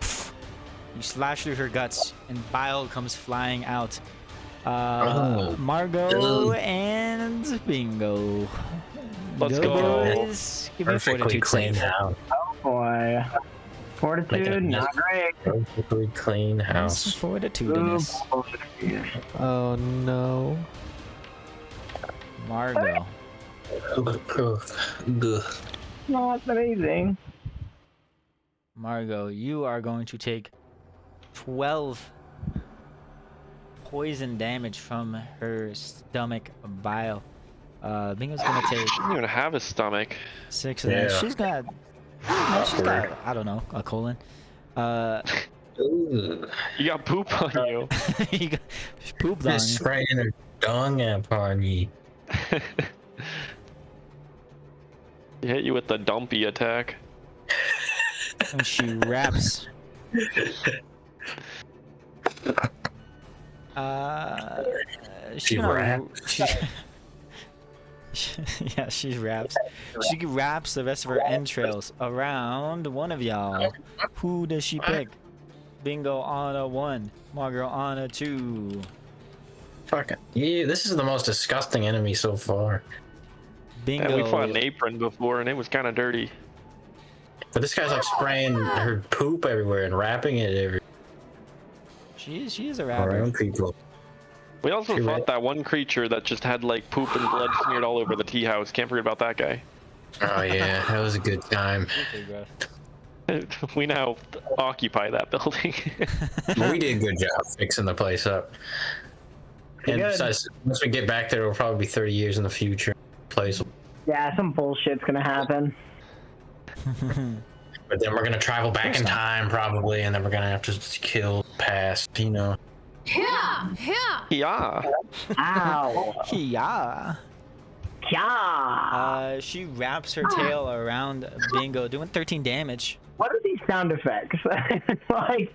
you slash through her guts, and bile comes flying out. Margot and Bingo. Let's go. Boys. Give me a Perfectly fortitude clean save. house. Boy. Fortitude, not great. Perfectly clean That's house. fortitudinous. Oh no. Margot. Not amazing. Margot, you are going to take 12 poison damage from her stomach bile. Bingo's gonna take She doesn't even have a stomach. 6 of that. Yeah. She's got, I don't know, a colon. Ooh. You got poop on you. You got pooped on. Just spraying her dung upon me. He hit you with the dumpy attack. And she wraps. She wraps? Yeah, she wraps. She wraps the rest of her entrails around one of y'all. Who does she pick? Bingo on a 1. Margot on a 2. Fucking yeah, this is the most disgusting enemy so far. Bingo. And we fought an apron before and it was kind of dirty. But this guy's like spraying her poop everywhere and wrapping it everywhere. She is a Our rapper. own people. We also You're fought right. that one creature that just had like poop and blood smeared all over the tea house. Can't forget about that guy. Oh yeah, that was a good time. Okay, bro. We now occupy that building. We did a good job fixing the place up. And Good. besides, once we get back there, it'll probably be 30 years in the future. Place, Yeah, some bullshit's gonna happen. but then we're gonna travel back in time probably, and then we're gonna have to kill past. You know. Yeah. Ow. Yeah. Yeah. She wraps her tail around Bingo, doing 13 damage. What are these sound effects? Like,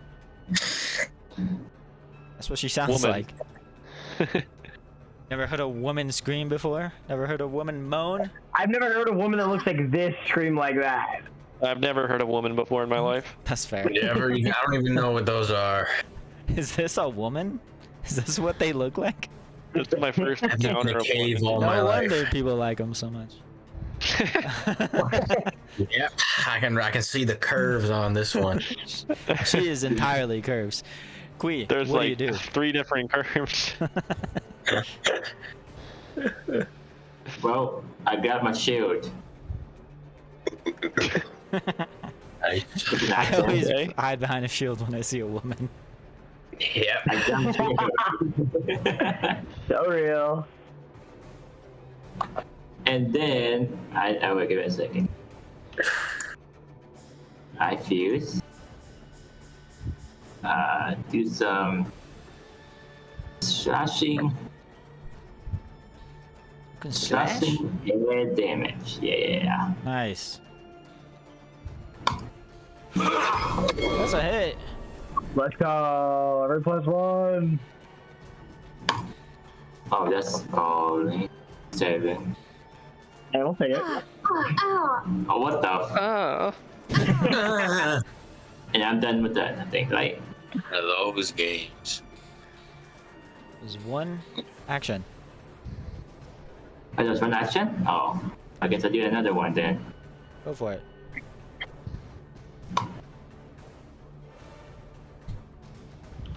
That's what she sounds Woman. like. Never heard a woman scream before? Never heard a woman moan? I've never heard a woman that looks like this scream like that. I've never heard a woman before in my life. That's fair. I don't even know what those are. Is this a woman? Is this what they look like? This is my first I've been in encounter a of cave one. all my No life. wonder people like them so much. Yep, I can see the curves on this one. She is entirely curves. Kui, There's what like do you do? 3 different curves. Well, I got my shield. I, It's an I action. always Okay. hide behind a shield when I see a woman. yep. I got my shield. So real. And then I will give it a second. I fuse. Do some slashing Can slash? and damage. Yeah. Nice. That's a hit. Let's go. Every +1. Oh, that's only 7. Hey, we'll take it. Oh, what the? And I'm done with that. I think, right? Those games. There's one action. I just one action. Oh, I guess I do another one then. Go for it.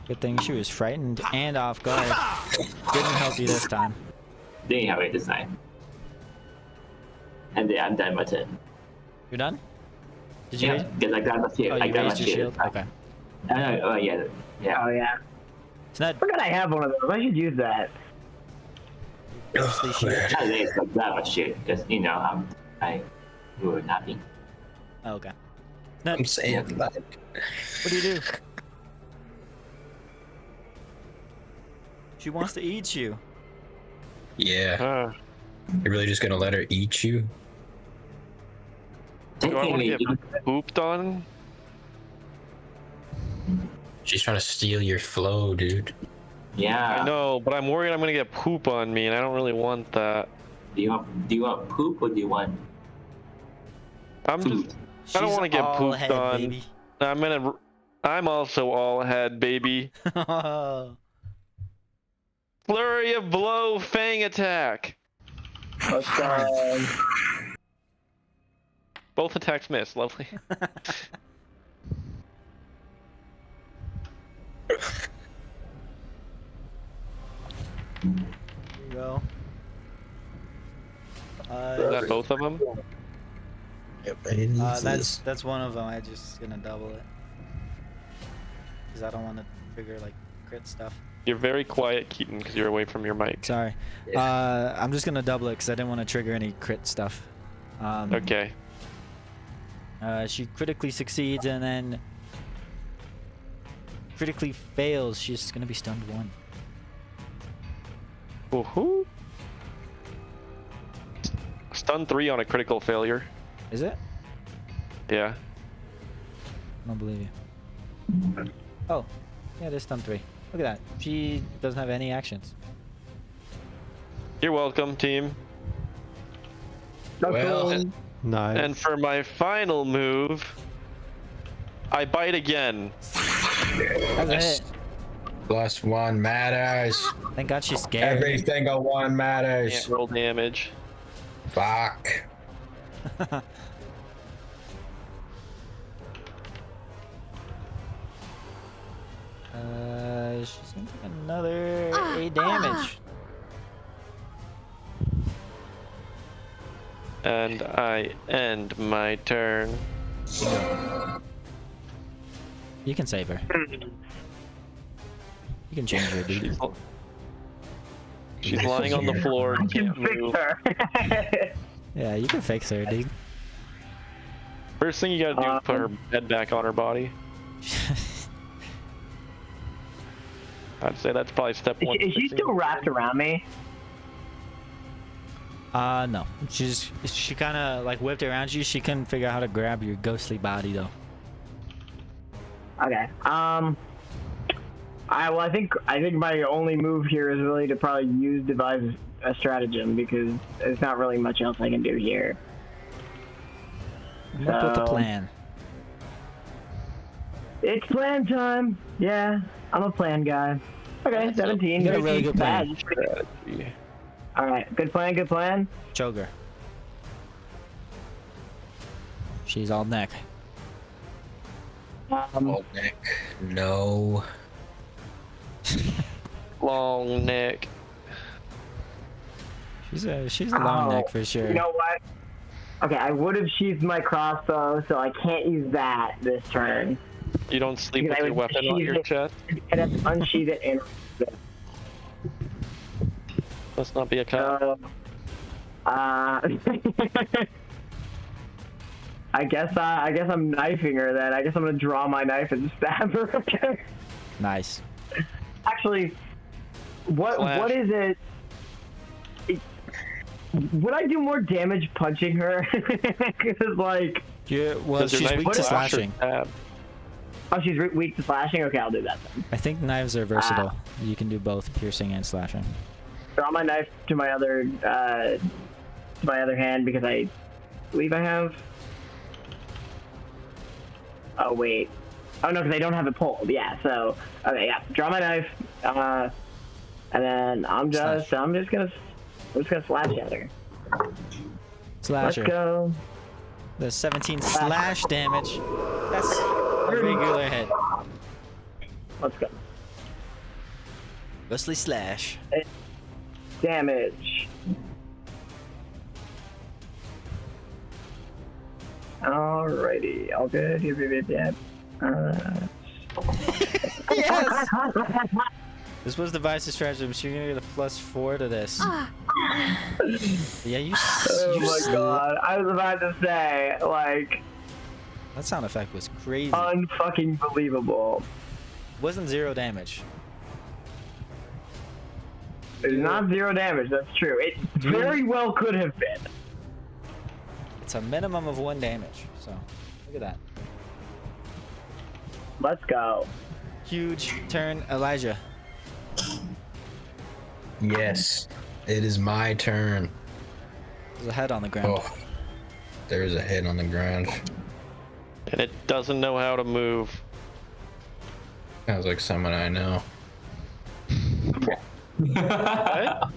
Good thing she was frightened and off guard. Didn't help you this time. Didn't have it this time. And then I'm done with it. You're done? Did you Yeah, raise? because I got my shield. Oh, I you got my raised your shield? Okay. Oh yeah, yeah. Oh, yeah. It's not I forgot I have one of those. I should use that. mostly shield. At least I got my shield because I we were happy. Oh, okay. No, I'm saying like. what do you do? She wants to eat you. Yeah. You're really just gonna let her eat you? Do I want to Technically, get pooped on? She's trying to steal your flow, dude. yeah. I know, but I'm worried I'm gonna get poop on me, and I don't really want that. Do you want poop or do you want I'm food? just. I don't She's want to get all pooped head, on. baby. I'm also all head, baby. Flurry of blow, fang attack. Let's go. Both attacks miss. Lovely. Here you go. Is that both of them? Yep. That's one of them. I just gonna double it because I don't want to trigger like crit stuff. You're very quiet, Keaton, because you're away from your mic. Sorry. I'm just gonna double it because I didn't want to trigger any crit stuff. Okay. She critically succeeds and then critically fails. She's gonna be stunned 1. Woohoo! Stun 3 on a critical failure. Is it? Yeah. I don't believe you. Oh, yeah, it is stun 3. Look at that. She doesn't have any actions. You're welcome, team. Well, Nice. And for my final move, I bite again. That's a hit. +1 matters. Thank God she's scared. Every single one matters. Can't roll damage. Fuck. She's gonna take another 8 damage. And I end my turn. You can save her. You can change her, dude. She's lying on the floor. I can Can't fix move. her. Yeah, you can fix her, dude. First thing you gotta do is put her head back on her body. I'd say that's probably step one. Is she still wrapped around me? No. She kind of like whipped around you. She couldn't figure out how to grab your ghostly body though. Okay. I think my only move here is really to probably devise a stratagem because there's not really much else I can do here. Come up with a plan. It's plan time. Yeah, I'm a plan guy. Okay, 17. You got a really good plan. Strategy. All right, good plan. Good plan. Choke her. She's all neck. Oh, Nick. No. Long neck. She's a long neck for sure. You know what? Okay, I would have sheathed my crossbow, so I can't use that this turn. You don't sleep Because with I your would weapon on sheathe your it. chest. I'd have to unsheath it and. Let's not be a cop. I guess I'm knifing her then. I guess I'm gonna draw my knife and stab her. Nice. Actually, what Slash. is it? Would I do more damage punching her? Because like, Well, Does your she's knife weak to slash or slashing. stab? oh, she's weak to slashing. Okay, I'll do that then. I think knives are versatile. You can do both piercing and slashing. Draw my knife to my other hand because I believe I have. Oh wait. Oh no, because I don't have it pulled. Yeah. So okay, yeah. Draw my knife, and then I'm just gonna slash at her. Slash Let's her. go. The 17 slash damage. That's a regular hit. Let's go. Ghostly slash. Damage. Alrighty, all good. Yes. This was the Vice's stratagem. So you're gonna get a +4 to this. Yeah, you. Oh you my god! I was about to say, like, That sound effect was crazy. unfucking believable. Wasn't 0 damage. It's not 0 damage. That's true. It very well could have been. It's a minimum of 1 damage. So look at that. Let's go. Huge turn, Elijah. Yes. It is my turn. There's a head on the ground. Oh. There is a head on the ground. And it doesn't know how to move. Sounds like someone I know. What?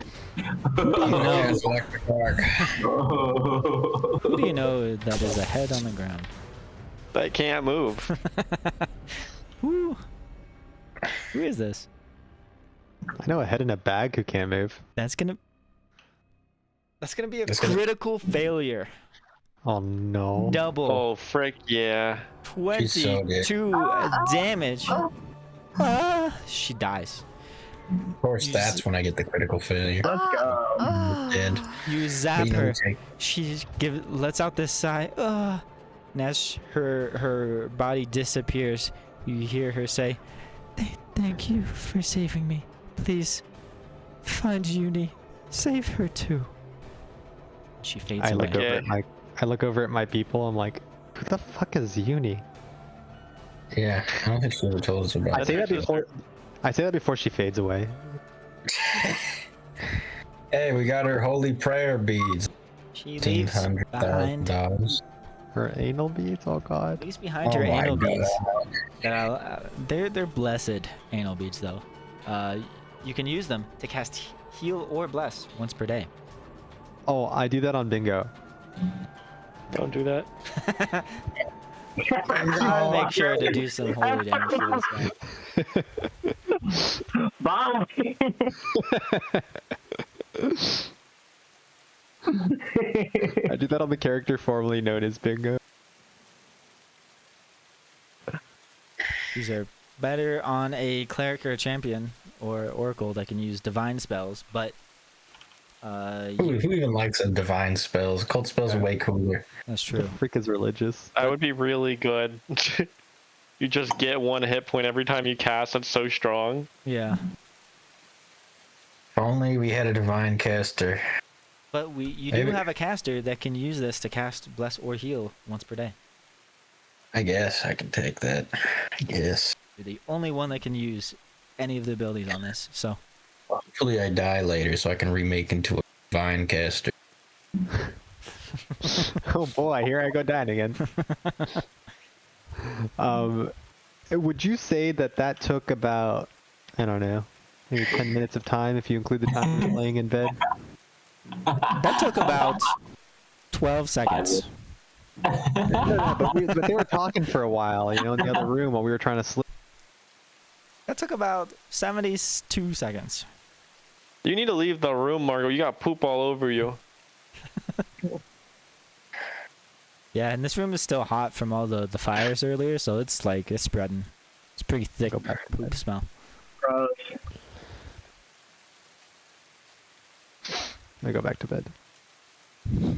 Who do you know? It's electric arc. Who do you know that is a head on the ground? That can't move. Who? Who is this? I know a head in a bag who can't move. That's gonna be a That's gonna- critical failure. Oh no. Double. Oh, frick, yeah. She's so good. 22 damage. She dies. Of course, that's when I get the critical failure. Let's go. Dead. You zap You know, her. take- She lets out this sigh. And as her body disappears, you hear her say, "Thank you for saving me. Please find Uni. Save her too." She fades I away. look over at my people. I'm like, who the fuck is Uni? Yeah, I don't think she ever told us about I say that before she fades away. Hey, we got her holy prayer beads. She leaves behind. $1,500. Her anal beads. Oh god. Leaves behind Oh her my anal beads. God. They're blessed anal beads though. You can use them to cast heal or bless once per day. Oh, I do that on bingo. Don't do that. I'll make sure to do some holy damage to this guy. Bye. I do that on the character formerly known as Bingo. These are better on a cleric or a champion or oracle that can use divine spells, but Who even likes a divine spells? Cult spells are way cooler. that's The true. freak is religious. That would be really good. You just get 1 hit point every time you cast. That's so strong. Yeah, If only we had a divine caster. but you do Maybe. have a caster that can use this to cast bless or heal once per day. I guess I can take that. I guess. You're the only one that can use any of the abilities on this. So Hopefully I die later so I can remake into a divine caster. Oh boy, here I go dying again. Would you say that took about, I don't know, maybe 10 minutes of time if you include the time you're laying in bed? that took about 12 seconds. No, but they were talking for a while, in the other room while we were trying to sleep. That took about 72 seconds. You need to leave the room, Margot. You got poop all over you. Yeah, and this room is still hot from all the fires earlier, so it's spreading. It's pretty thick Go back to poop bed. smell. Gross. I go back to bed.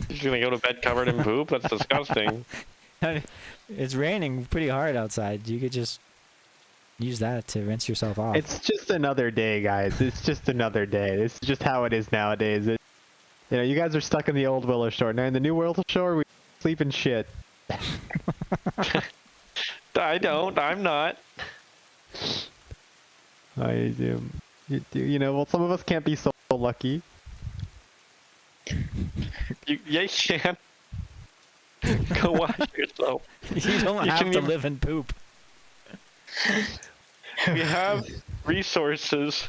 You're gonna go to bed covered in poop? That's disgusting. It's raining pretty hard outside. You could just use that to rinse yourself off. It's just another day, guys. It's just another day. It's just how it is nowadays. You guys are stuck in the old Willow Shore. Now in the new Willow Shore, we sleep in shit. I don't. I'm not. I do. Well, some of us can't be so lucky. Yeah, you can. Go wash yourself. You don't You have can to even- live in poop. We have resources.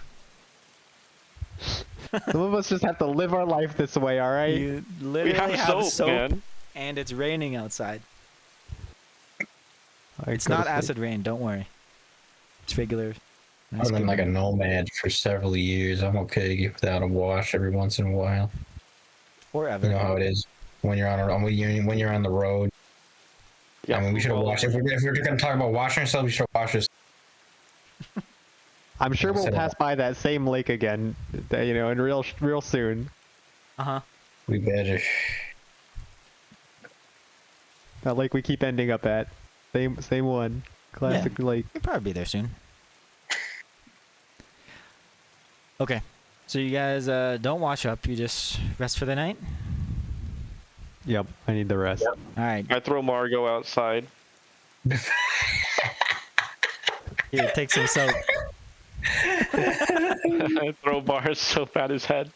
Some of us just have to live our life this way, all right? You We literally have soap, man. and it's raining outside. I It's go to not sleep. acid rain, don't worry. It's regular. Nice I've been good like a rain. nomad for several years. I'm okay without a wash every once in a while. Forever. You know how it is when you're when you're on the road. Yeah, I mean, we should have washed. If we're gonna talk about washing ourselves, we should wash this. I'm sure we'll Instead of- pass by that same lake again, in real soon. Uh-huh. We better. That lake we keep ending up at. Same one. Classic lake. You'll probably be there soon. Okay. So you guys don't wash up, you just rest for the night? Yep, I need the rest. Alright. I throw Margot outside. Here, take some soap. I throw bar soap at his head.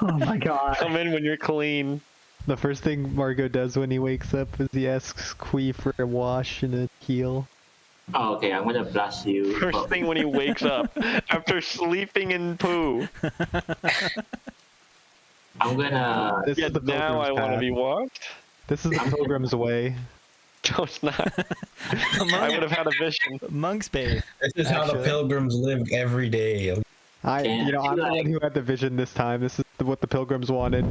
Oh my god. Come in when you're clean. The first thing Margot does when he wakes up is he asks Quee for a wash and a heal. Oh, okay, I'm gonna blast you. First thing when he wakes up after sleeping in poo. I'm gonna. This Yeah, is the now I pilgrim's want to path. be walked. This is the pilgrim's way. No, it's not. I would have had a vision. Monk's bathe. This is how the Actually. pilgrims live every day. I'm Can't the you, one like- who had the vision this time. This is what the pilgrims wanted.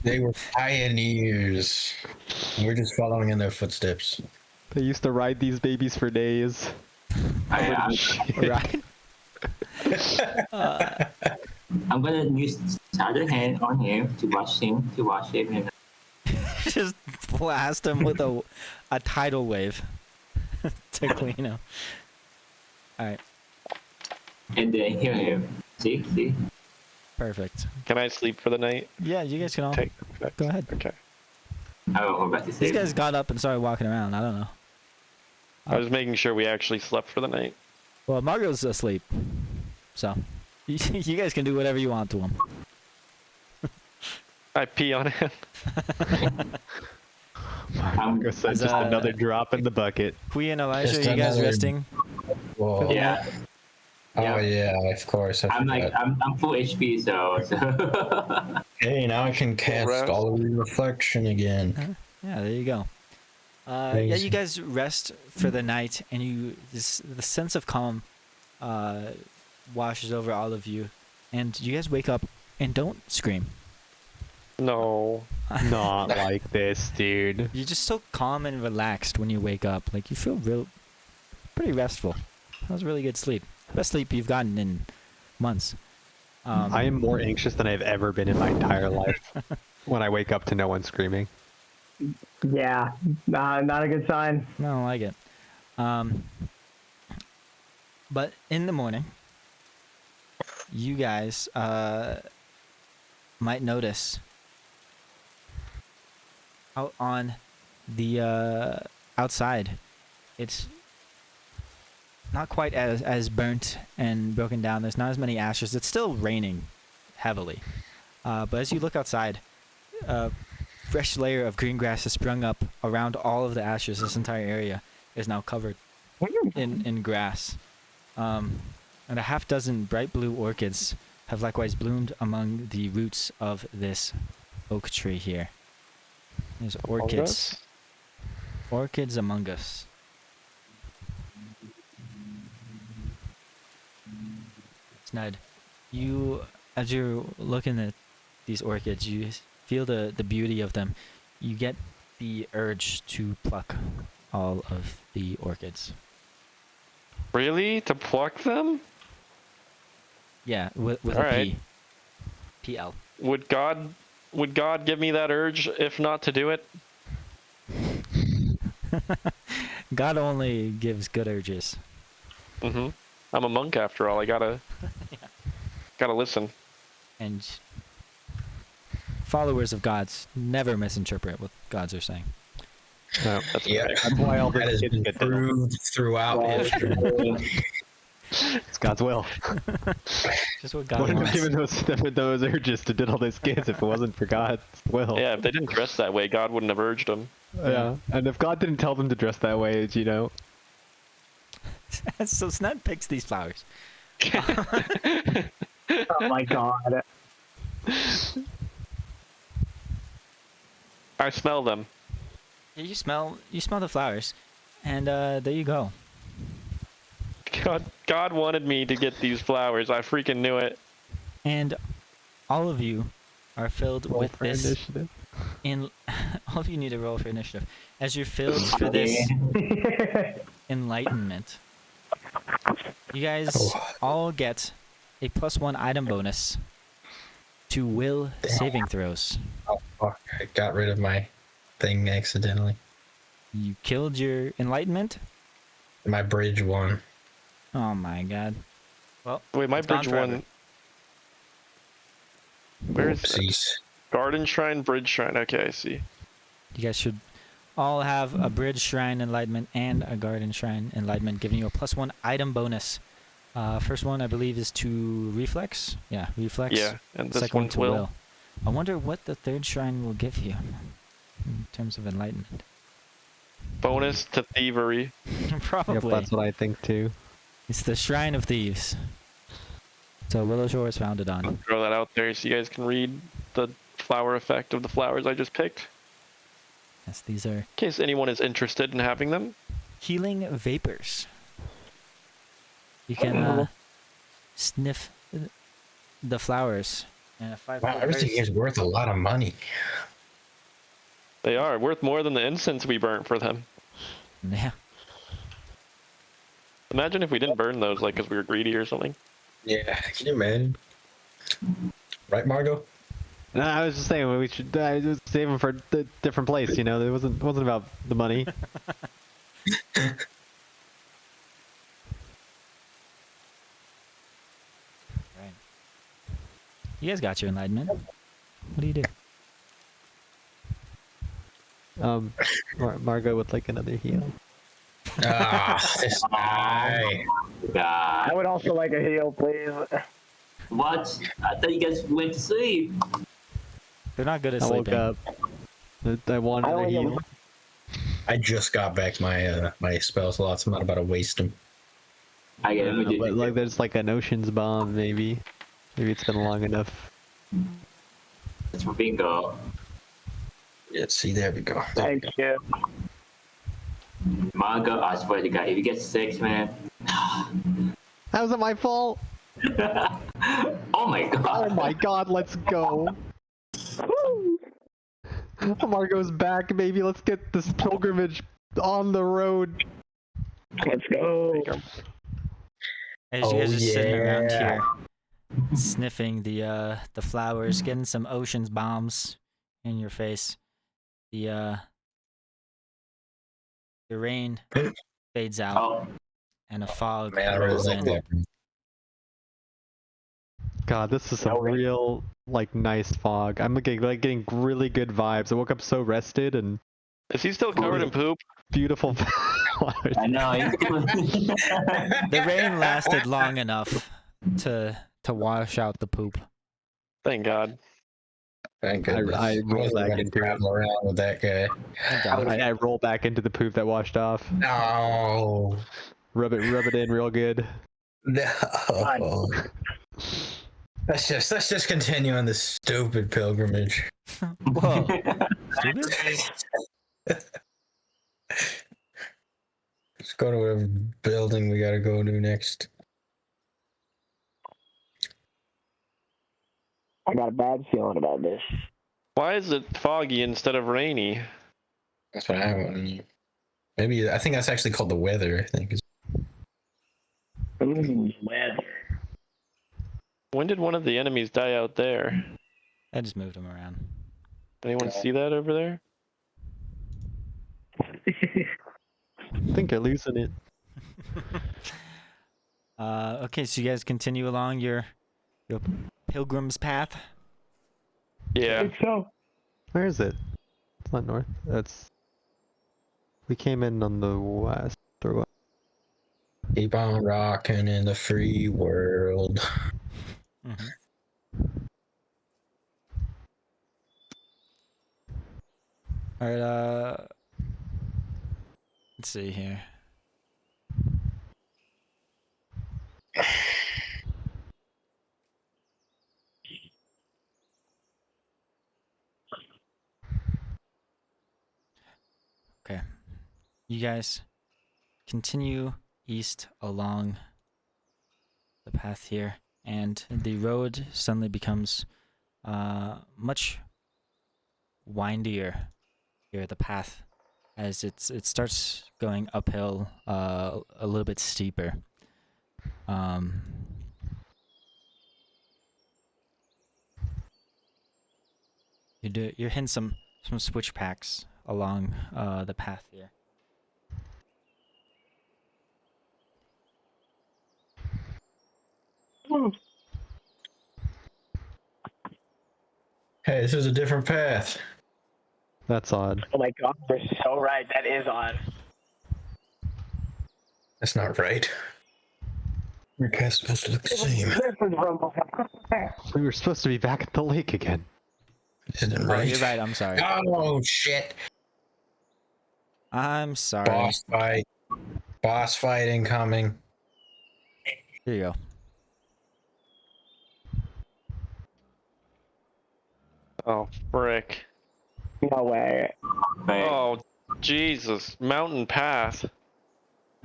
They were pioneers. We're just following in their footsteps. They used to ride these babies for days. I'm Right? I'm gonna use the other hand on him to wash him, and Just blast him with a tidal wave to clean him. Alright, then heal him. See? perfect. Can I sleep for the night? Yeah, you guys can all Take. go ahead. Okay. I will go back to These sleep. guys got up and started walking around. I don't know. I was making sure we actually slept for the night. Well, Margot's asleep, so you guys can do whatever you want to him. I pee on him. Margot said Is, just uh, another drop in the bucket. Queen and Elijah, Just you guys another- resting? Whoa. Yeah, Oh yeah, of course. I I'm forgot. I'm full HP, so. Hey, now I can cast Rest. all of reflection again. Yeah, there you go. Yeah, Amazing. you guys rest for the night, and the sense of calm washes over all of you and you guys wake up and don't scream. No. Not like this, dude. You're just so calm and relaxed when you wake up. Like you feel pretty restful. That was really good sleep. Best sleep you've gotten in months. I am more anxious than I've ever been in my entire life when I wake up to no one screaming. Yeah, not a good sign. I don't like it. But in the morning, you guys might notice out on the outside, it's not quite as burnt and broken down. There's not as many ashes. It's still raining heavily. But as you look outside, a fresh layer of green grass has sprung up around all of the ashes. This entire area is now covered in grass. And a half dozen bright blue orchids have likewise bloomed among the roots of this oak tree here. There's orchids. Orchids among us. Snud, as you're looking at these orchids, you feel the beauty of them. You get the urge to pluck all of the orchids. Really? To pluck them? Yeah, with a Alright. P. PL. Would God give me that urge if not to do it? God only gives good urges. Mm-hmm. I'm a monk after all. I gotta listen. And followers of gods never misinterpret what gods are saying. No, Yeah, that's why all the that has kids been get them. proved throughout history. It's God's will. Just what God Wouldn't have wants. given those urges to diddle those kids if it wasn't for God's will. Yeah, if they didn't dress that way, God wouldn't have urged them. Yeah. And if God didn't tell them to dress that way, you know. So Snud picks these flowers. Oh my god. I smell them. You smell the flowers, and there you go. God wanted me to get these flowers. I freaking knew it. And all of you are filled Roll with for this. initiative. All of you need to roll for initiative, as you're filled for this enlightenment. You guys all get a +1 item bonus to will saving throws. Oh, fuck. I got rid of my thing accidentally. You killed your enlightenment. My bridge won. Oh my god. Well, Wait, my it's gone bridge forever. one. Where is it? Oopsies. Garden Shrine, Bridge Shrine. Okay, I see. You guys should all have a bridge shrine enlightenment and a garden shrine enlightenment, giving you a +1 item bonus. First one I believe is to reflex. Yeah, reflex. Yeah, and this Second one one's to will. I wonder what the third shrine will give you in terms of enlightenment. Bonus to thievery. Probably. Yep, that's what I think too. It's the Shrine of Thieves. So Willow Shore is founded on. Throw that out there so you guys can read the flower effect of the flowers I just picked. Yes, these are In case anyone is interested in having them. healing vapors. You can sniff the flowers. And if I Wow, everything is worth a lot of money. They are worth more than the incense we burnt for them. Yeah. Imagine if we didn't burn those, like, because we were greedy or something. Yeah, can you imagine? Right, Margot? No, I was just saying we should just save them for a different place. You know, it wasn't about the money. Right. You guys got your enlightenment. What do you do? Margot would like another heal. This guy. I God. would also like a heal, please. What? I thought you guys went to sleep. They're not good at I woke sleeping. up. I wanted I a only have- heal. I just got back my my spell slots. I'm not about to waste them. I get it. But like, there's like an ocean's bomb, maybe. Maybe it's been long enough. It's for bingo. Yeah, see, there we go. Thank you. Manga, I swear to God, if you get 6, man. How's it my fault? Oh my god. Oh my god, let's go. Margot's back, baby. Let's get this pilgrimage on the road. Let's go. As you guys are sitting around yeah. here, sniffing the flowers, getting some ocean's bombs in your face. The rain fades out Oh, and a fog Man, I really rolls like in. that. God, this is some real like nice fog. I'm getting really good vibes. I woke up so rested and Is he still covered in poop? beautiful flowers. I know. The rain lasted long enough to wash out the poop. Thank God. Thank goodness. I roll wasn't back gonna into it. travel around with that guy. Thank God. I roll back into the poop that washed off. No. Rub it in real good. No. Let's just continue on this stupid pilgrimage. Whoa. Stupid? Let's go to whatever building we gotta go to next. I got a bad feeling about this. Why is it foggy instead of rainy? That's what I want to know. Maybe I think that's actually called the weather. I think. Weather. When did one of the enemies die out there? I just moved him around. Anyone see that over there? I think you're losing it. Okay, so you guys continue along your pilgrim's path. Yeah. So. Where is it? It's not north. We came in on the west or what? Keep on rocking in the free world. Mm-hmm. All right. Let's see here. Okay. You guys continue east along the path here, and the road suddenly becomes much windier here, the path, as it starts going uphill a little bit steeper. You're hitting some switch packs along the path here. Hey, this is a different path. That's odd. Oh my god, you're so right. That is odd. That's not right. Your path's supposed to look the same. We were supposed to be back at the lake again. This isn't Oh, right. you're right. I'm sorry. Oh shit! I'm sorry. Boss fight. Boss fight incoming. Here you go. Oh, frick. No way. Oh, Jesus. Mountain path.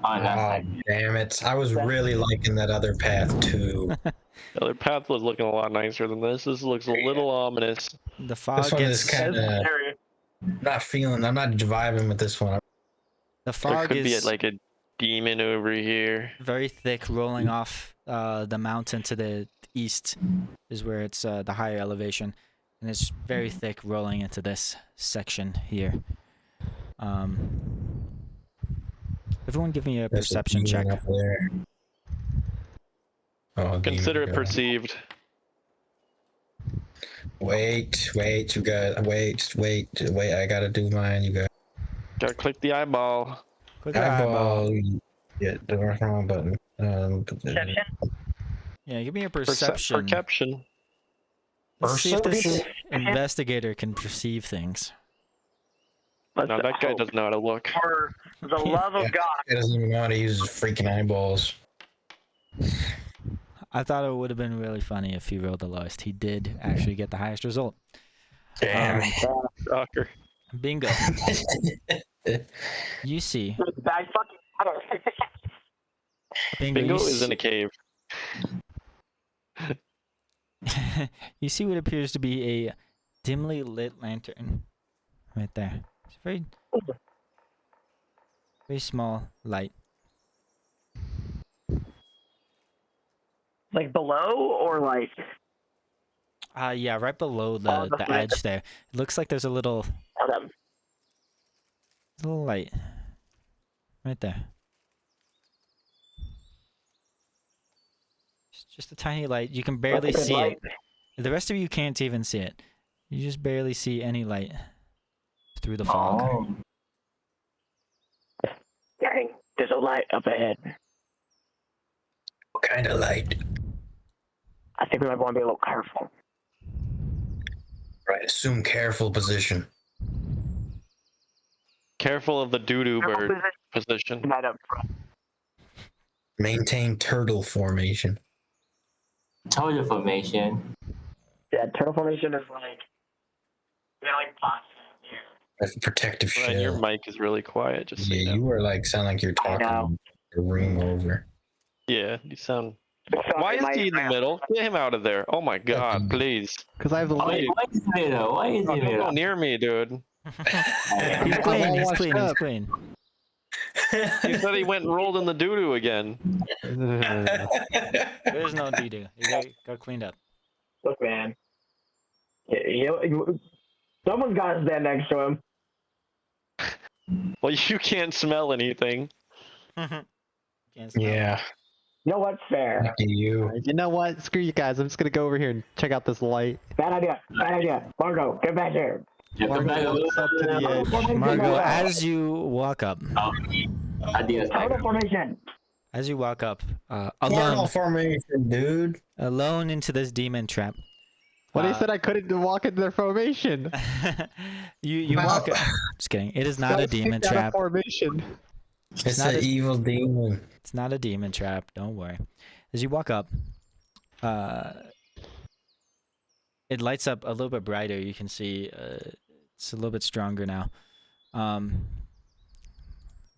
Oh, that's Oh, damn it. I was really liking that other path too. The other path was looking a lot nicer than this. This looks a little ominous. The fog This one is gets kind of I'm not vibing with this one. the There fog could be is like a demon over here. very thick, rolling off the mountain to the east is where it's the higher elevation, and it's very thick rolling into this section here. Everyone give me a There's perception check. demon up there. Oh, Consider it demon. perceived. Wait, you guys. Wait. I gotta do mine. You guys. Gotta click the eyeball. Click your eyeball. Yeah, the wrong button. Yeah, give me a perception. Perception. Let's see if this Perception. investigator can perceive things. No, that guy doesn't know how to look. For the love of God. He doesn't even know how to use his freaking eyeballs. I thought it would have been really funny if he rolled the lowest. He did actually get the highest result. Damn. Shocker. Bingo. You see, I fucking Bingo, Bingo you is see- in a cave. You see what appears to be a dimly lit lantern right there. It's a very, very small light. Like below or like? Yeah, right below Oh, the that's right. edge there. It looks like there's a little light right there. It's just a tiny light. You can barely see it. The rest of you can't even see it. You just barely see any light through the fog. Oh. Dang, there's a light up ahead. What kind of light? I think we might want to be a little careful. Right, assume careful position. Careful of the doo-doo bird position. Right up front. Maintain turtle formation. Total formation. Yeah, turtle formation is like, boxes. That's a protective Ryan, your shell. mic is really quiet. Just so Yeah, you know. you are like sound like you're I know. talking a room over. Yeah, you sound. Sorry, Why is my- he in the middle? Get him out of there. Oh my god, please. Because I have the Why light. is he there? Why is he Don't go there? near me, dude. He's I'm clean, all he's washed clean, he's up. clean. He said he went and rolled in the doo-doo again. There's no doo-doo. He got cleaned up. Look, man. Someone's got to stand next to him. Well, you can't smell anything. Can't smell. Yeah, You know what's fair? lucky you. You know what? Screw you guys. I'm just gonna go over here and check out this light. Bad idea. Bad idea. Margo, get back here. Yeah, come back. Margo walks up to the edge. Margo, as you walk up, Adios, Turtle tiger. formation. as you walk up, Turtle alone, formation, dude. alone into this demon trap. Well, they said I couldn't walk into their formation. you walk. Just kidding. It is not a Guys demon kicked out of trap. Formation. It's not an as- evil demon. It's not a demon trap. Don't worry. As you walk up, it lights up a little bit brighter. You can see it's a little bit stronger now. In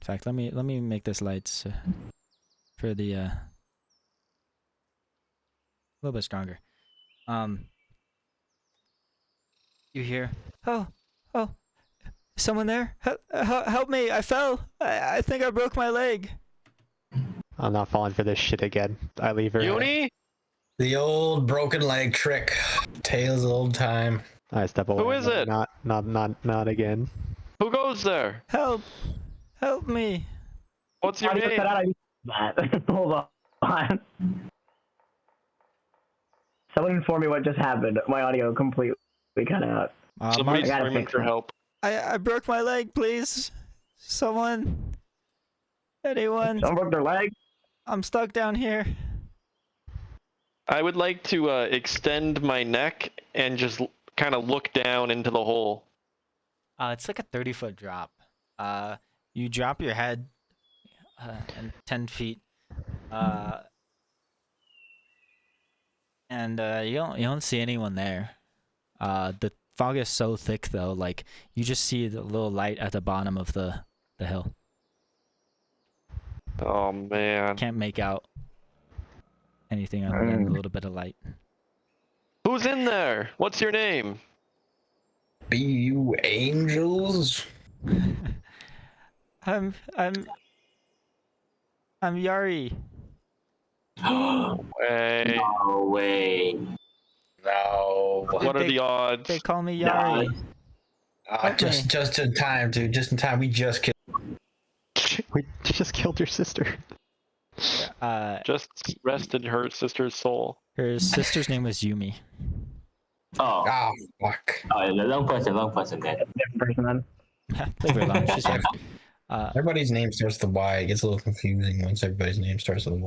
fact, let me make this lights for the a little bit stronger. You hear? Oh, someone there? Help me! I fell. I think I broke my leg. I'm not falling for this shit again. I leave her. Uni? The old broken leg trick. Tales of old time. I step away. Who is it? Not again. Who goes there? Help me! What's your Audio name? cut out. I missed that. Hold on. Someone inform me what just happened. My audio completely cut out. Somebody's I gotta screaming fix for that. help. I broke my leg, please. Someone. Anyone. Someone broke their leg. I'm stuck down here. I would like to extend my neck and just kind of look down into the hole. It's like a 30-foot drop. You drop your head and 10 feet. And you don't see anyone there. The fog is so thick though, like you just see the little light at the bottom of the hill. Oh man. Can't make out anything other than a little bit of light. Who's in there? What's your name? Be you angels? I'm Yari. Hey, No way. No. what are They- the odds? They call me Nah. Yari. Just in time, dude. Just in time. We just killed. We just killed your sister. Just rested her sister's soul. Her sister's name was Yumi. Oh, Oh, fuck. wrong person then. Different person then. Leave her alone. She's here. Everybody's name starts with Y. It gets a little confusing once everybody's name starts with Y.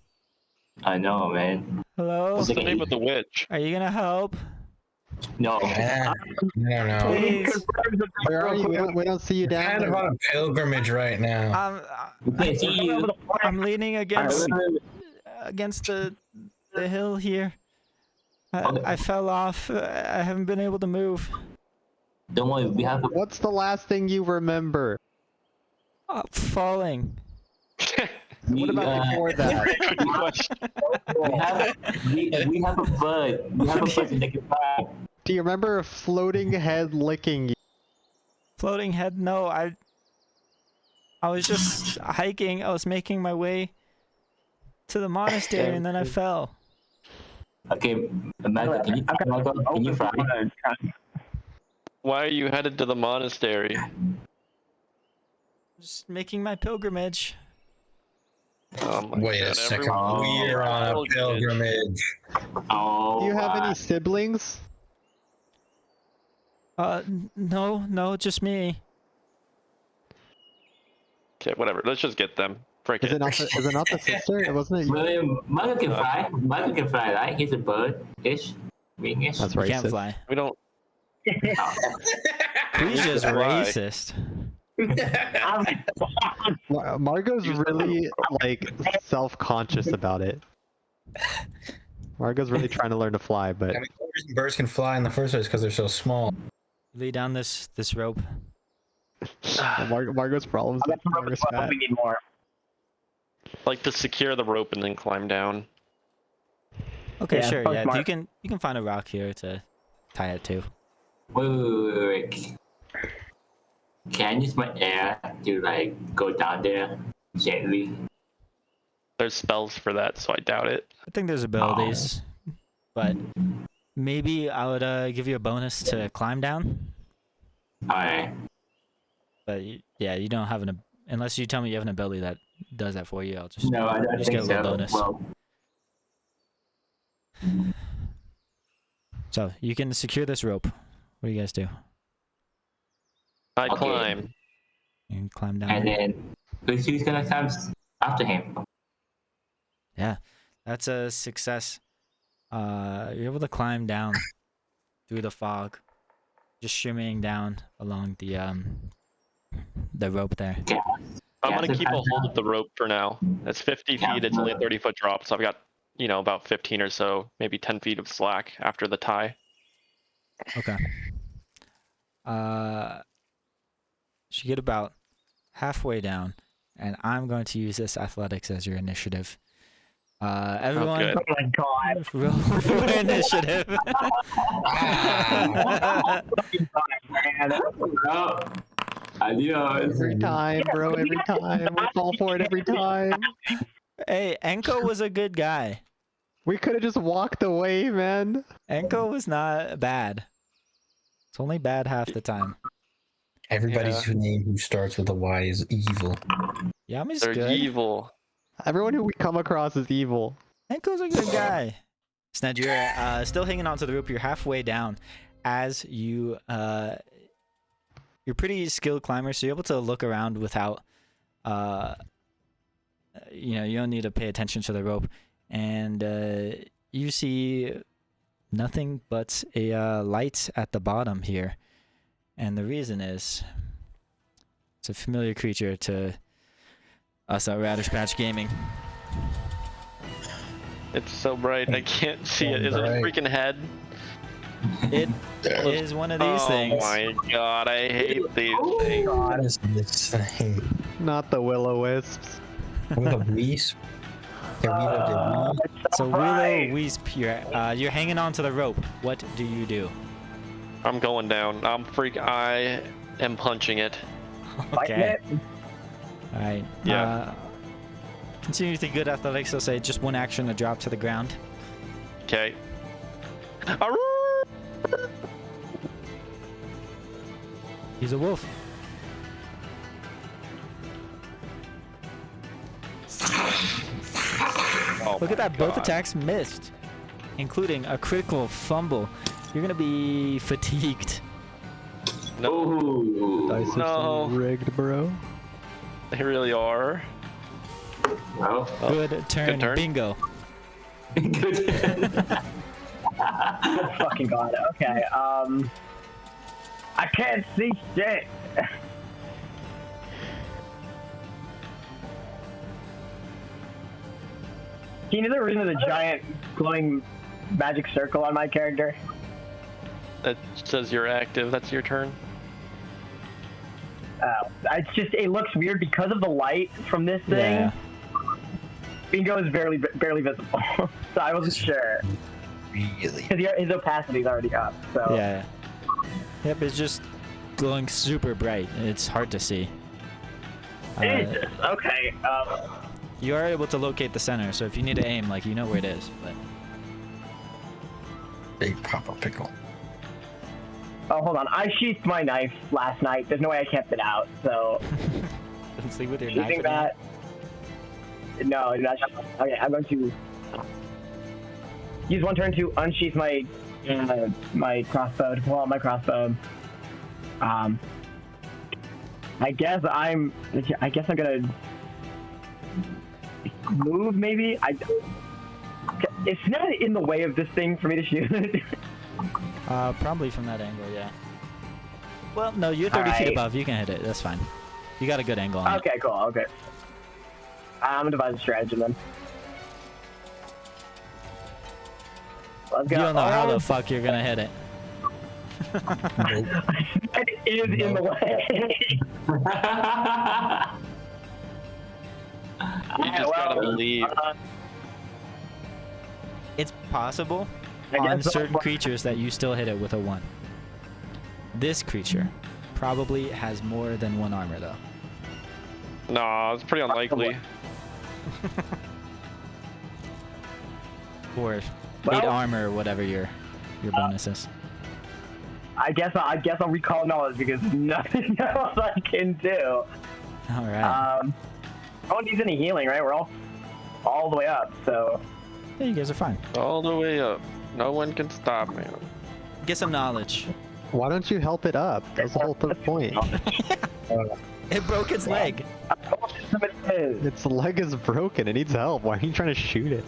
I know, man. Hello? What's the name of the witch? Are you gonna help? No. I don't know. Please. Where are you? We don't see you We're down kind of there. on a pilgrimage right now. We can't see you. I'm leaning against the hill here. I fell off. I haven't been able to move. Don't worry, we have to. What's the last thing you remember? Falling. What about before that? Good question. We have a bird. We have a bird that can fly. Do you remember a floating head licking you? Floating head? No, I was just hiking. I was making my way to the monastery and then I fell. Okay, Michael, can you fly? Why are you headed to the monastery? Just making my pilgrimage. Oh my Wait God, a second. everyone- We're on a pilgrimage. Oh. Do you have any siblings? No, just me. Okay, whatever. Let's just get them. Frick Is it not the sister? Wasn't it? William, Michael can fly. Michael can fly, right? He's a bird-ish, wing-ish. That's You racist. can't fly. We don't. He's just Why? racist. Margot's really like self-conscious about it. Margot's really trying to learn to fly, but I mean, the reason birds can fly in the first place because they're so small. Lay down this rope. Margot's problems. That's with what Margot's we fat. need more. Like to secure the rope and then climb down. Okay, Yeah, sure. sounds Yeah, smart. you can find a rock here to tie it to. Wait. Can I use my air to like go down there gently? There's spells for that, so I doubt it. I think there's abilities, but maybe I would give you a bonus to climb down. Alright. But yeah, you don't have unless you tell me you have an ability that does that for you. I'll just No, I don't just think get a little so. bonus. Well, So you can secure this rope. What do you guys do? I Okay. climb. You can climb down. and here. then who's gonna climb after him? Yeah, that's a success. You're able to climb down through the fog, just shimmying down along the rope there. Yeah. I'm Yeah, gonna so keep a climb hold down. of the rope for now. It's 50 Yeah. feet. It's only a 30-foot drop, so I've got, about 15 or so, maybe 10 feet of slack after the tie. Okay. You get about halfway down, and I'm going to use this athletics as your initiative. Everyone, good. Oh my god. roll for initiative. Man. Well, adios. Every time, bro. Every time. We fall for it every time. Hey, Enko was a good guy. We could have just walked away, man. Enko was not bad. It's only bad half the time. Everybody's name who starts with a Y is evil. Yami's They're good. evil. Everyone who we come across is evil. Enko's a good guy. Sned, you're still hanging onto the rope. You're halfway down as you're pretty skilled climber, so you're able to look around without, you don't need to pay attention to the rope. And you see nothing but a light at the bottom here. And the reason is it's a familiar creature to us at Radish Patch Gaming. It's so bright, I can't see it. Is it a Bright. freaking head? It is one of these things. Oh my god, I hate these things. What is this thing? Not the will-o-wisps. With a wisp? Can we have the wisp? So Willow Wisp, you're hanging on to the rope. What do you do? I'm going down. I am punching it. Okay. All right. Yeah. Continue with the good athletics. I'll say just one action to drop to the ground. Okay. He's a wolf. Oh Look at my that. Both God. attacks missed, including a critical fumble. You're gonna be fatigued. No, Ooh. Dice are No. so rigged, bro. they really are. Well, Oh, Good turn. turn. Bingo. good. Oh, fucking god. Okay. I can't see shit. Do you know the reason of the giant glowing magic circle on my character? That says you're active. That's your turn. It's just, it looks weird because of the light from this thing. Yeah. Bingo is barely visible, so I wasn't sure. Really? Because his opacity is already up, so... Yeah. Yep, it's just glowing super bright. It's hard to see. Jesus, okay. You are able to locate the center, so if you need to aim, like, you know where it is, but... Big Papa Pickle. Oh, hold on. I sheathed my knife last night. There's no way I kept it out, so... Sleep with your Do you knife think in hand? that... No, not... Okay, I'm going to... use one turn to unsheath my my crossbow, to pull out my crossbow. I guess I'm gonna move, maybe? It's not in the way of this thing for me to shoot. Probably from that angle, yeah. Well, no, you're 30 feet Alright. above. You can hit it. That's fine. You got a good angle on it. Okay, cool, okay. I'm gonna devise a stratagem then. Let's go. You don't know how the fuck you're gonna hit it. It is in the way. You just gotta believe. It's possible I on guess- certain creatures that you still hit it with a 1. This creature probably has more than 1 armor, though. Nah, it's pretty unlikely. Or 8 Well- armor, or whatever your bonus is. I guess I'll recall knowledge because there's nothing else I can do. All right. No one needs any healing, right? We're all the way up, so Yeah, you guys are fine. All the way up. No one can stop me. Get some knowledge. Why don't you help it up? That's the whole point. It broke its leg. Its leg is broken. It needs help. Why are you trying to shoot it?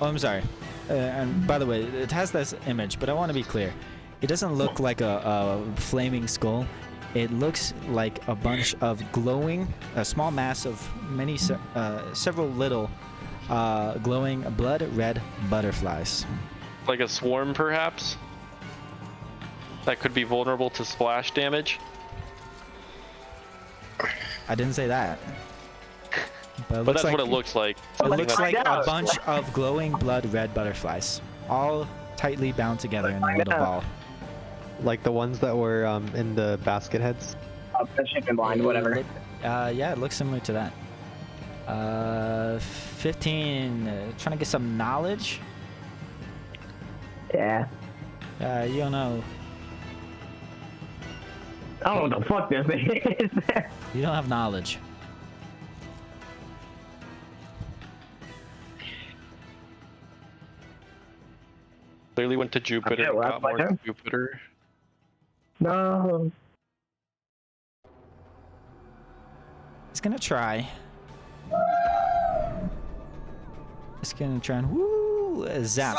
Oh, I'm sorry. And by the way, it has this image, but I want to be clear. It doesn't look like a flaming skull. It looks like a bunch of glowing, a small mass of several little glowing blood red butterflies. Like a swarm, perhaps? That could be vulnerable to splash damage? I didn't say that. But, But that's what it looks like. It Something looks that- like a out. bunch of glowing blood red butterflies, all tightly bound together in a little ball. Like the ones that were in the basket heads? that ship in blind, whatever. Yeah, it looks similar to that. 15. Trying to get some knowledge. Yeah. You don't know. I don't know what the fuck this thing is. You don't have knowledge. Clearly went to Jupiter. Okay, well, got that's my more turn. Jupiter. No. It's gonna try. It's gonna try and zap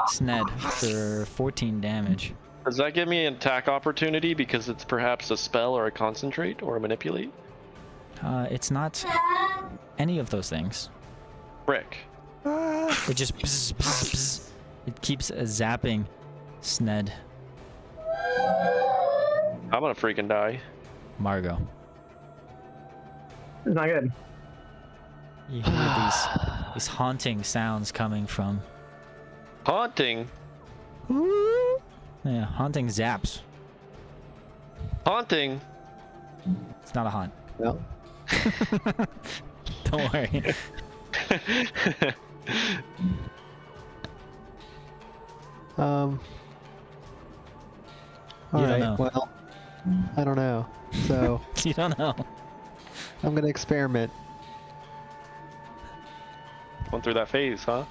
Sned for 14 damage. Does that give me an attack opportunity because it's perhaps a spell or a concentrate or a manipulate? It's not any of those things. Frick. It just bzz, bzz, bzz. It keeps zapping Sned. I'm gonna freaking die. Margot. It's not good. You hear these haunting sounds coming from. Haunting? Yeah, haunting zaps. Haunting? It's not a haunt. No. Don't worry. All You don't right. know. Well, I don't know. So You don't know. I'm gonna experiment. Went through that phase, huh?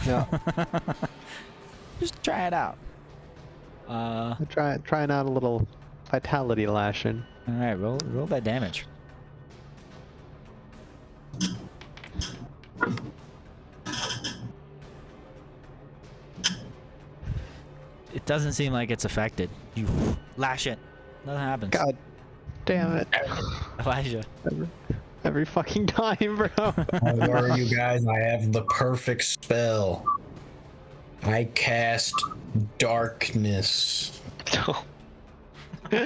Yeah. Just try it out. I'm trying out a little vitality lashing. All right, roll that damage. It doesn't seem like it's affected. You lash it. Nothing happens. God damn it. Elijah. Every fucking time, bro. Don't worry, you guys. I have the perfect spell. I cast darkness. No. Oh,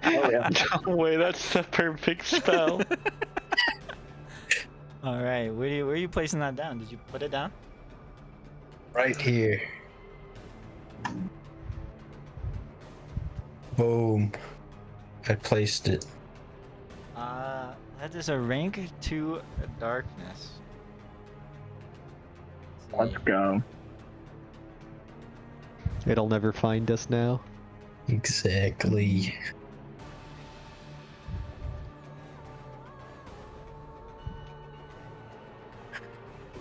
yeah. No way, that's the perfect spell. All right, where are you placing that down? Did you put it down? Right here. Boom. I placed it. That is a rank 2 darkness. Let's go. It'll never find us now. Exactly.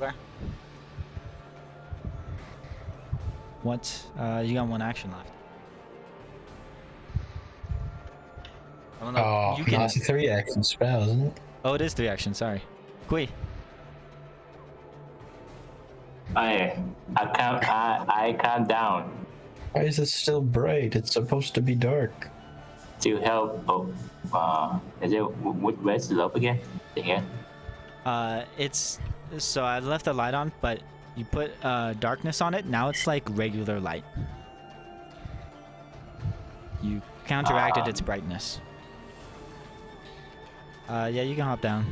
Okay. What? You got one action left. I don't know. Oh, You can. that's a 3-action spell, isn't it? Oh, it is 3 actions. Sorry. Kui. I count down Why is it still bright? It's supposed to be dark. to help. Is it where's the slope again? Here. It's so I left the light on, but you put darkness on it. Now it's like regular light. You counteracted its brightness. Yeah, you can hop down.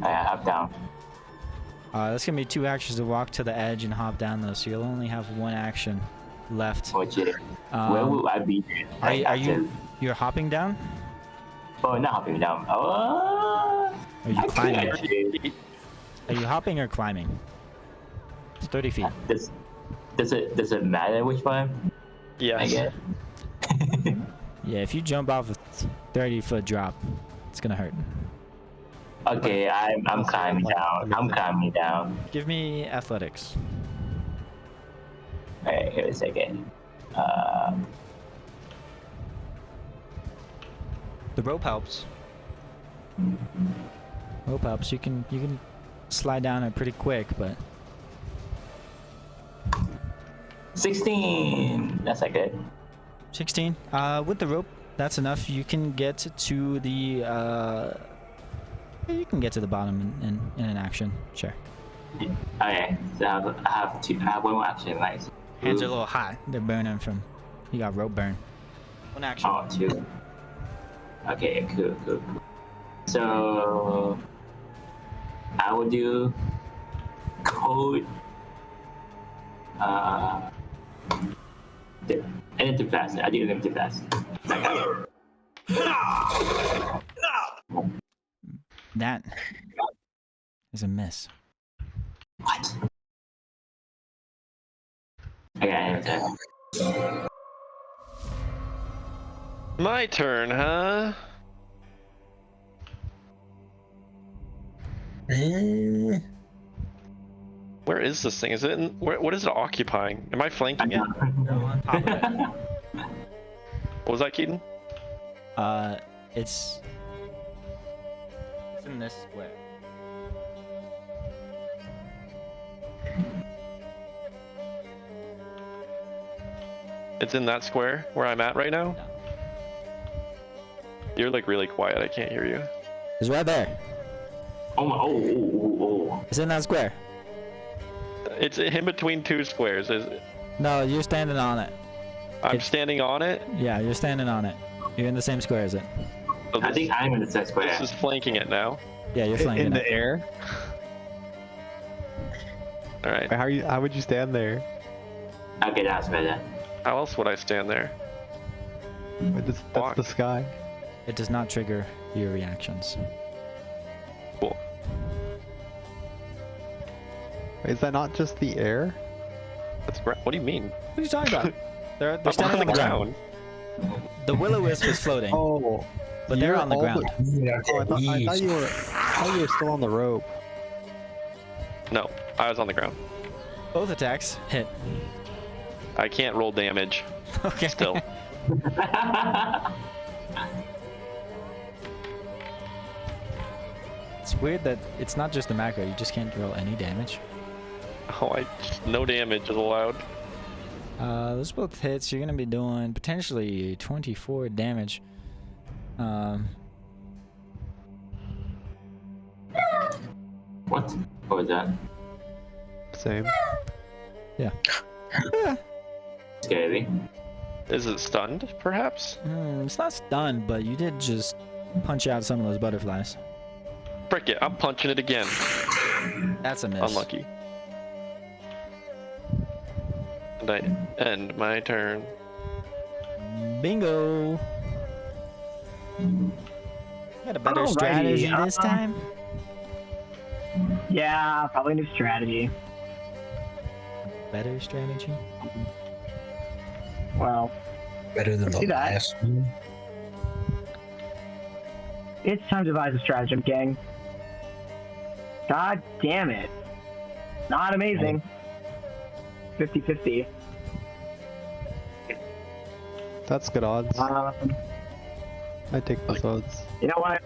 I hop down. That's gonna be 2 actions to walk to the edge and hop down though, so you'll only have 1 action left. Which is, where will I be? Are you you're hopping down? Oh, not hopping down. Oh. Are you I climbing? could actually- Are you hopping or climbing? It's 30 feet. Does it matter which one? I Yes. guess. Yeah, if you jump off a 30-foot drop, it's gonna hurt. Okay, I'm climbing down. I'm climbing down. Give me athletics. Alright, here a second. The rope helps. Rope helps. You can slide down it pretty quick, but 16. That's not good. 16. With the rope, that's enough. You can get to the you can get to the bottom in an action. Sure. Okay, so I have one more action, right? Hands are a little hot. They're burning from. You got rope burn. One action. Oh, 2. Okay, cool. So I will do code. Anything fast. I do anything fast. That is a miss. What? Okay. My turn, huh? Where is this thing? Is it in, what is it occupying? Am I flanking it? Top of it. What was that, Keaton? It's in this square. It's in that square where I'm at right now? No. You're like really quiet, I can't hear you. It's right there. Oh my! Oh! It's in that square. It's in between 2 squares. No, you're standing on it. I'm standing on it? Yeah, you're standing on it. You're in the same square as it. So I think I'm in the set square. this is flanking it now. Yeah, you're flanking In it. the air? Alright. How would you stand there? Okay, that's better. How else would I stand there? That's Walk. the sky. It does not trigger your reactions. Cool. Is that not just the air? That's what do you mean? What are you talking about? They're I'm standing on the ground. The will-o-wisp is floating, Oh, but they're you're on the all ground. Oh, I thought you were still on the rope. No, I was on the ground. Both attacks hit. I can't roll damage Okay. still. It's weird that it's not just the macro. You just can't roll any damage. Oh, no damage is allowed. Those both hits. You're gonna be doing potentially 24 damage. What? What was that? Same. Yeah. Scary. Is it stunned, perhaps? It's not stunned, but you did just punch out some of those butterflies. Frick it, I'm punching it again. That's a miss. Unlucky. And I end my turn. Bingo. Got a better Alrighty, strategy this time? Yeah, probably new strategy. Better strategy? Well, Better than the See that? last one. it's time to devise a stratagem, gang. God damn it. Not amazing. 50-50. That's good odds. I take those odds. You know what?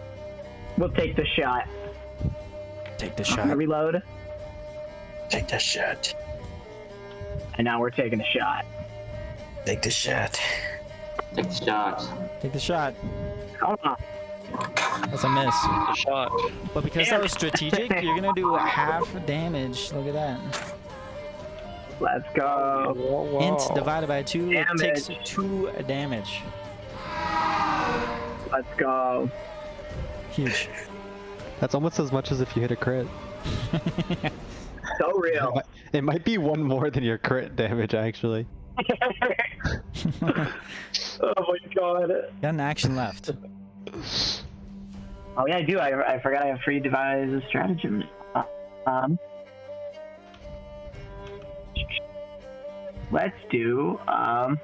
We'll take the shot. Take the I'm gonna shot. reload, Take the shot. and now we're taking a shot. Take the shot. Take the shot. Take the shot. Hold on. That's a miss. The shot. But because that was strategic, you're gonna do half damage. Look at that. Let's go. Whoa, Int whoa. divided by 2 it takes Damage. 2 damage. Let's go. Huge. That's almost as much as if you hit a crit. So real. It might be one more than your crit damage, actually. Oh my god. Got an action left. Oh yeah, I do. I forgot I have free devise a stratagem. Let's do I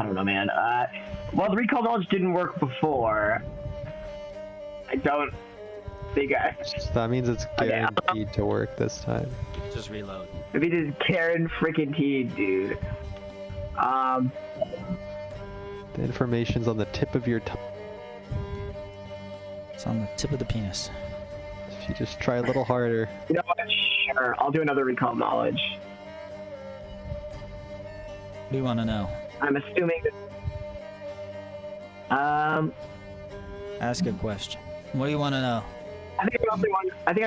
don't know, man. Well, the recall knowledge didn't work before. I don't think I. So that means it's Okay, guaranteed to work this time. Just reload. Maybe it is Karen freaking T, dude. The information's on the tip of your tongue. It's on the tip of the penis. If you just try a little harder. You know what? Sure, I'll do another recall knowledge. What do you want to know? I'm assuming. Ask a question. What do you want to know? I think I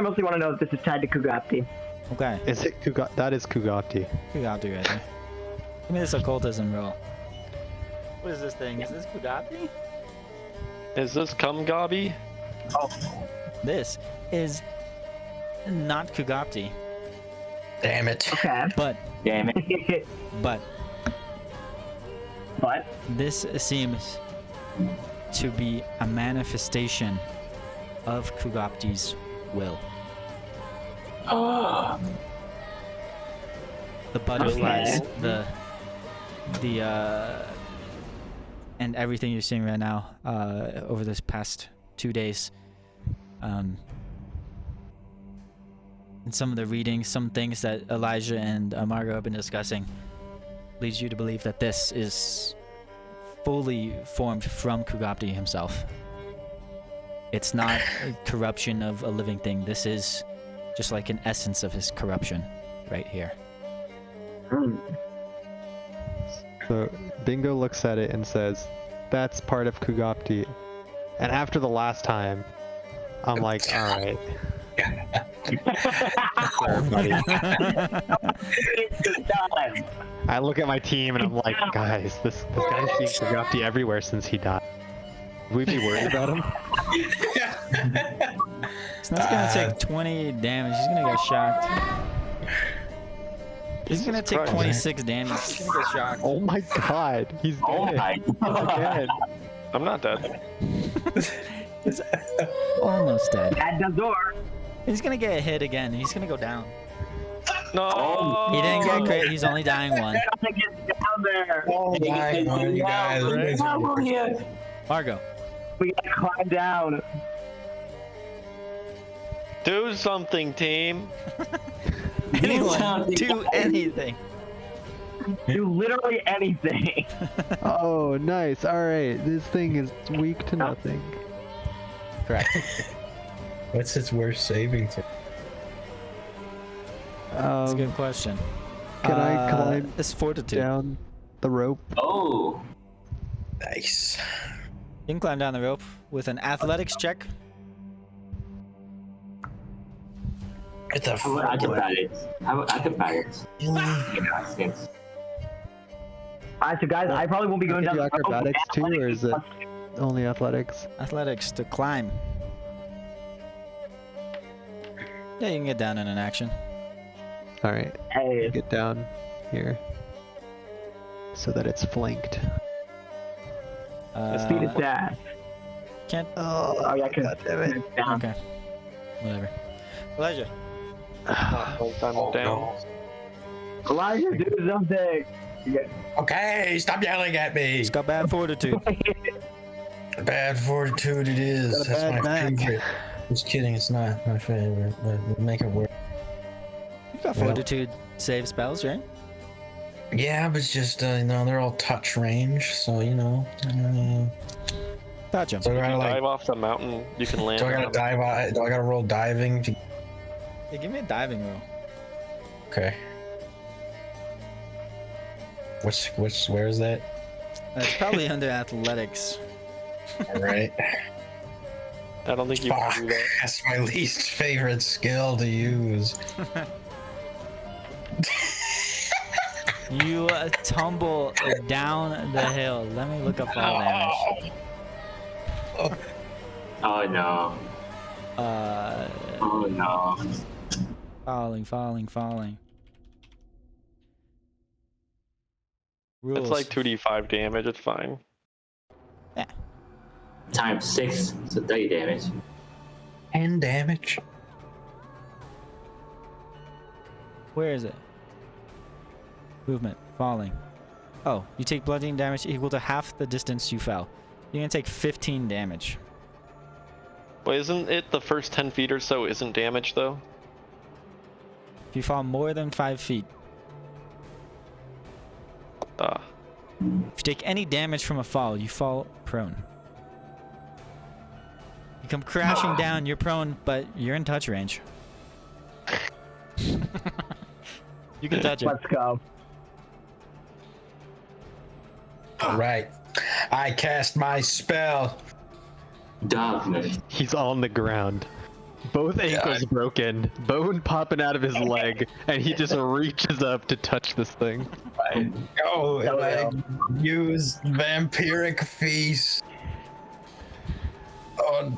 mostly want to know if this is tied to Kugapti. Okay. Is it that is Kugapti. Kugapti right there. Give me this occultism roll. What is this thing? Is this Kugapti? Is this cum gobby? This is not Kugapti, Damn it. Okay. but Damn it. but But this seems to be a manifestation of Kugapti's will. The butterflies, Okay. the and everything you're seeing right now over this past 2 days, and some of the readings, some things that Elijah and Margot have been discussing, leads you to believe that this is fully formed from Kugapti himself. It's not a corruption of a living thing. This is just like an essence of his corruption right here. So Bingo looks at it and says, "That's part of Kugapti." And after the last time, I'm like, "All right." Sure, buddy. I look at my team and I'm like, "Guys, this guy's seen Kugapti everywhere since he died. Would we be worried about him?" It's not gonna take 20 damage. He's gonna get shocked. He's gonna take Christ. 26 damage. He's gonna get shocked. Oh my god, he's dead. Oh my Again. I'm not dead. He's almost dead. At the door. He's gonna get hit again. He's gonna go down. No. He didn't get crit. He's only dying one. I gotta get down there. Oh my god, you guys. Margot. We gotta climb down. Do something, team. Anyone do anything. Do literally anything. Oh, nice. All right, this thing is weak to nothing. Correct. What's its worst saving throw? That's a good question. Can I climb It's fortitude. down the rope? Oh. Nice. You can climb down the rope with an athletics check. Get the How about acrobatics? How about acrobatics? Alright, Alright, so guys, I probably won't be going Can down you the do rope. acrobatics too, or is it? Only athletics. Athletics to climb. Yeah, you can get down in an action. All right. Hey, Get down here so that it's flanked. speed is dash. Can't. Oh yeah, cause it's down. Okay. Whatever. Elijah. I'm down. Elijah, do something. Okay, stop yelling at me. He's got bad fortitude. Bad fortitude it is. Got a That's bad my back. favorite. Just kidding, it's not my favorite, but we'll make it work. You got Well. fortitude save spells, right? Yeah, but it's just, they're all touch range, so, Gotcha. So do I, Dive off the mountain, you can land. do I on gotta them. dive? Do I gotta roll diving? Hey, give me a diving roll. Okay. Where is that? It's probably under athletics. All right. I don't think you Fuck, can do that. that's my least favorite skill to use. You tumble down the hill. Let me look up fall damage. Oh no. Oh no. Falling. Rules. It's like 2d5 damage, it's fine. Times 6, so 30 damage. And damage. Where is it? Movement. Falling. Oh, you take bludgeoning damage equal to half the distance you fell. You're gonna take 15 damage. But isn't it the first 10 feet or so isn't damage though? If you fall more than 5 feet. If you take any damage from a fall, you fall prone. You come crashing down, you're prone, but you're in touch range. You can touch it. Let's go. All right. I cast my spell. Darkness. He's on the ground. Both ankles broken, bone popping out of his leg, and he just reaches up to touch this thing. Go and I use vampiric feast on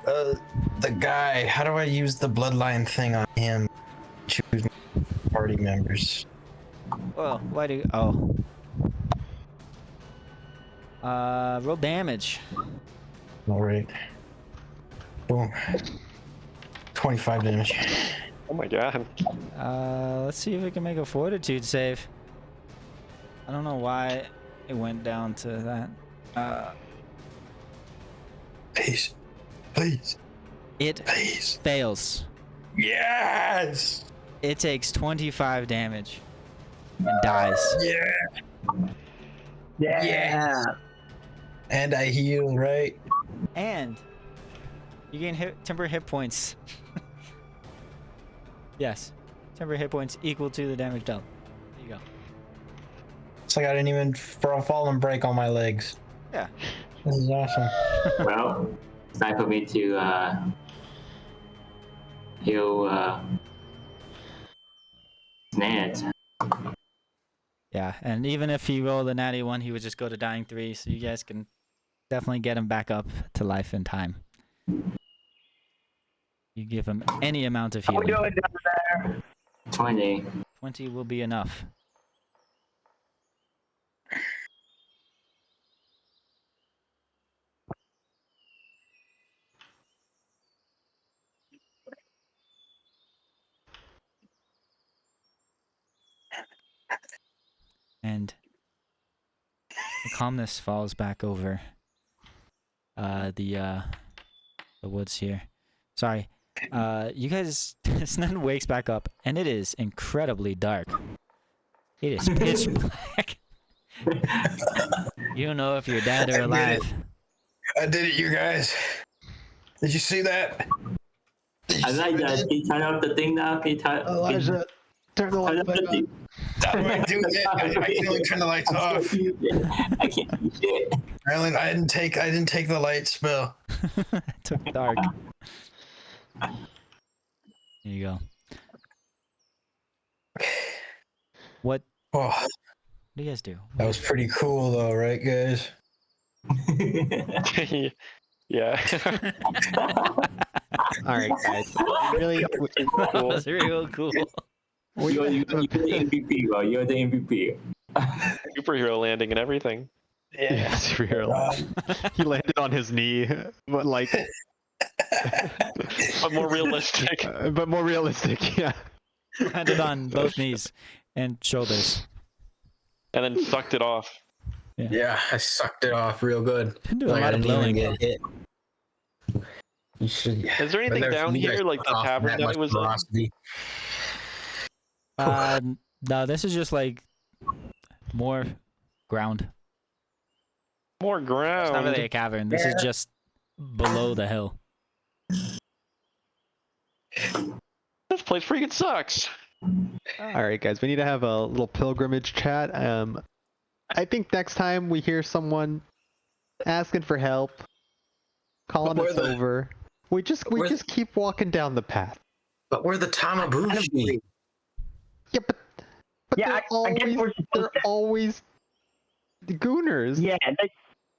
the guy. How do I use the bloodline thing on him? Choose party members. Well, why do you... Oh. Roll damage. All right. Boom. 25 damage. Oh my god. Let's see if we can make a fortitude save. I don't know why it went down to that. Please. Please. It Please. fails. Yes. It takes 25 damage and dies. Yeah. Yeah. And I heal, right? And you gain temporary hit points. Yes. Temporary hit points equal to the damage dealt. There you go. It's like I didn't even fall and break on my legs. Yeah. This is awesome. Well, it's time for me to heal Ned. Yeah, and even if he rolled a natty 1, he would just go to dying 3, so you guys can definitely get him back up to life in time. You give him any amount of How we healing. doing down there? 20. 20 will be enough. And the calmness falls back over the woods here. Sorry. You guys, Snen wakes back up, and it is incredibly dark. It is pitch black. You don't know if you're dead or alive. I did it, you guys. Did you see that? I like that. Can you turn off the thing now? Can you turn Elijah, turn the turn light off back the on. thing? How do I do that? I can only turn the lights off. I can't do shit. Rylan, I didn't take the light spell. It took dark. Here you go. What Oh, do you guys do? that was pretty cool though, right guys? Yeah. All right, guys. Really, That was real cool. You're the MVP, bro. You're the MVP. Superhero landing and everything. yeah, superhero. He landed on his knee, but like, But more realistic. but more realistic. Yeah. Landed on both knees and shoulders. And then sucked it off. Yeah, I sucked it off real good. Been doing a Like, I lot of didn't even blowing. get hit. You should. Is there anything down here, like the tavern that it was in? No, this is just like more ground. More It's not really ground. a cavern. This is just below the hill. This place freaking sucks. All right, guys. We need to have a little pilgrimage chat. I think next time we hear someone asking for help, calling But us we're the- over, we just keep walking down the path. But we're the Tamabushi. Yeah, but Yeah, I guess we're supposed they're to. always the gooners. Yeah,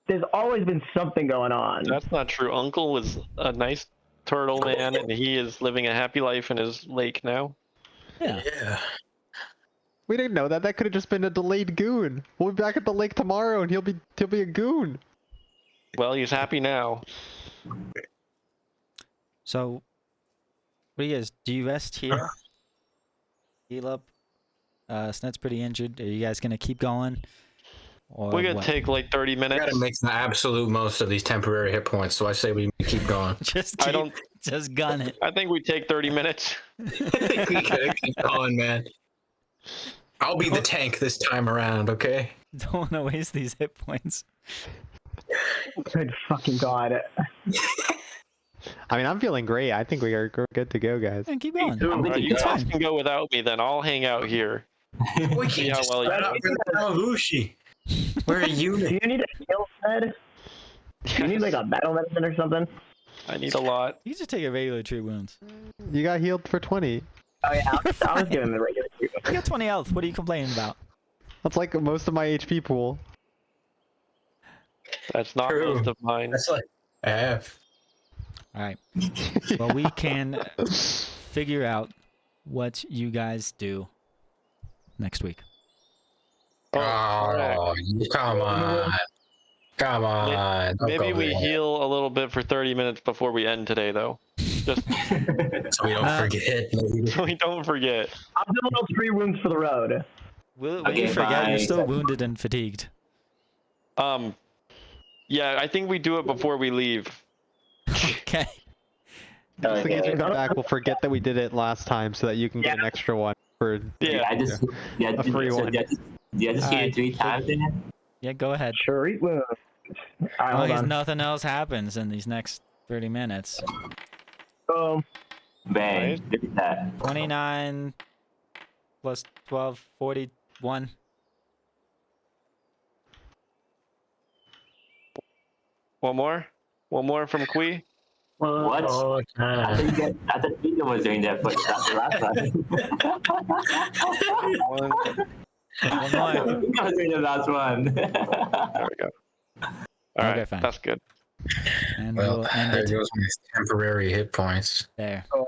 there's always been something going on. That's not true. Uncle was a nice turtle man, and he is living a happy life in his lake now. Yeah. Yeah. We didn't know that. That could have just been a delayed goon. We'll be back at the lake tomorrow, and he'll be a goon. Well, he's happy now. So, what do you guys? Do you rest here? Heal up. Snet's pretty injured. Are you guys gonna keep going? Or We're gonna what? take like 30 We minutes. gotta make the absolute most of these temporary hit points, so I say we keep going. Just I keep, don't. just gun it. I think we take 30 minutes. I think we gotta keep going, man. I'll be the tank this time around, okay? Don't want to waste these hit points. Good fucking god. I mean, I'm feeling great. I think we are good to go, guys. And keep going. too. You It's guys fine. can go without me, then I'll hang out here. We See can't how just well you spread out do. for the Tamabushi. We're a Do unit. you need a skill set? Do you need like a battle medicine or something? I need a lot. You just take a regular tree wounds. You got healed for 20. Oh yeah, I was doing the regular treatment. You got 20 health. What are you complaining about? That's like most of my HP pool. That's not True. most of mine. That's like F. All right. Well, we can figure out what you guys do next week. alright. Oh, come on. Come on. Don't Maybe go we there. heal a little bit for 30 minutes before we end today, though. Just So we don't forget. so we don't forget. I'm doing those 3 wounds for the road. Will Okay, you forget you're bye. still wounded and fatigued? Yeah, I think we do it before we leave. Okay. Just in case we Okay. come back, we'll forget that we did it last time so that you can get an extra one for. Yeah. I just A free one. I just hit Alright. it 3 times then? Yeah, go ahead. Treat wounds. As Alright, long hold as on. nothing else happens in these next 30 minutes. Boom. Bang. Nice. Look at that. 29 plus 12, 41. One more? One more from Kui? What? Oh, I thought Peter was doing that for the last one. One. One more. Peter was doing the last one. There we go. Alright, Okay, fine. that's good. And well, we'll end there it goes my temporary hit points. there. Oh.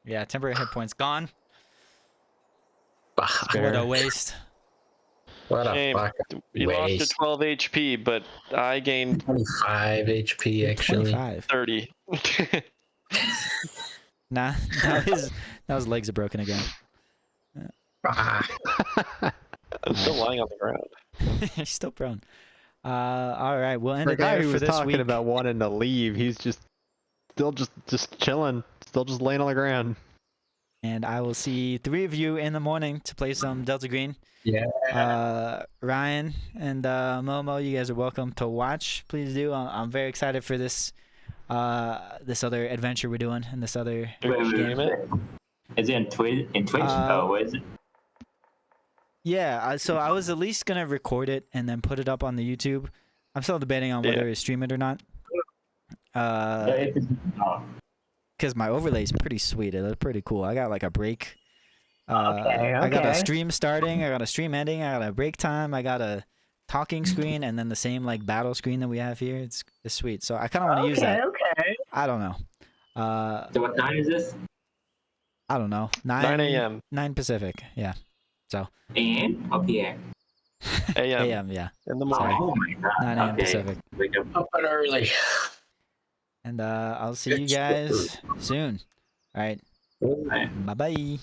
Yeah, temporary hit points gone. What a waste. What a Shame. fuck. You lost to Waste. 12 HP, but I gained 25 HP actually. 25. 30. Nah, now his legs are broken again. Ah, I'm still lying on the ground. He's still prone. All right, we'll end The it guy there who for was this talking week. about wanting to leave, he's still just chilling, still just laying on the ground. And I will see 3 of you in the morning to play some Delta Green. yeah. Ryan and Momo, you guys are welcome to watch. Please do. I'm very excited for this this other adventure we're doing and this other Stream it. Is it in Twitch? Oh, where is it? Yeah, so I was at least gonna record it and then put it up on the YouTube. I'm still debating on whether Yeah. to stream it or not. Oh. Because my overlay is pretty sweet. It looks pretty cool. I got like a break. Okay, I got a okay. stream starting. I got a stream ending. I got a break time. I got a talking screen and then the same like battle screen that we have here. It's sweet. So I kind of want to use that. Okay. I don't know. So what time is this? I don't know. 9 a.m. 9 Pacific. Yeah. So AM or PM? a.m. AM. Yeah. in the Sorry. morning. Oh my god. 9 a.m. Okay. Pacific. Wake up. Up and early. And I'll see you guys soon. All right. Right. Bye bye.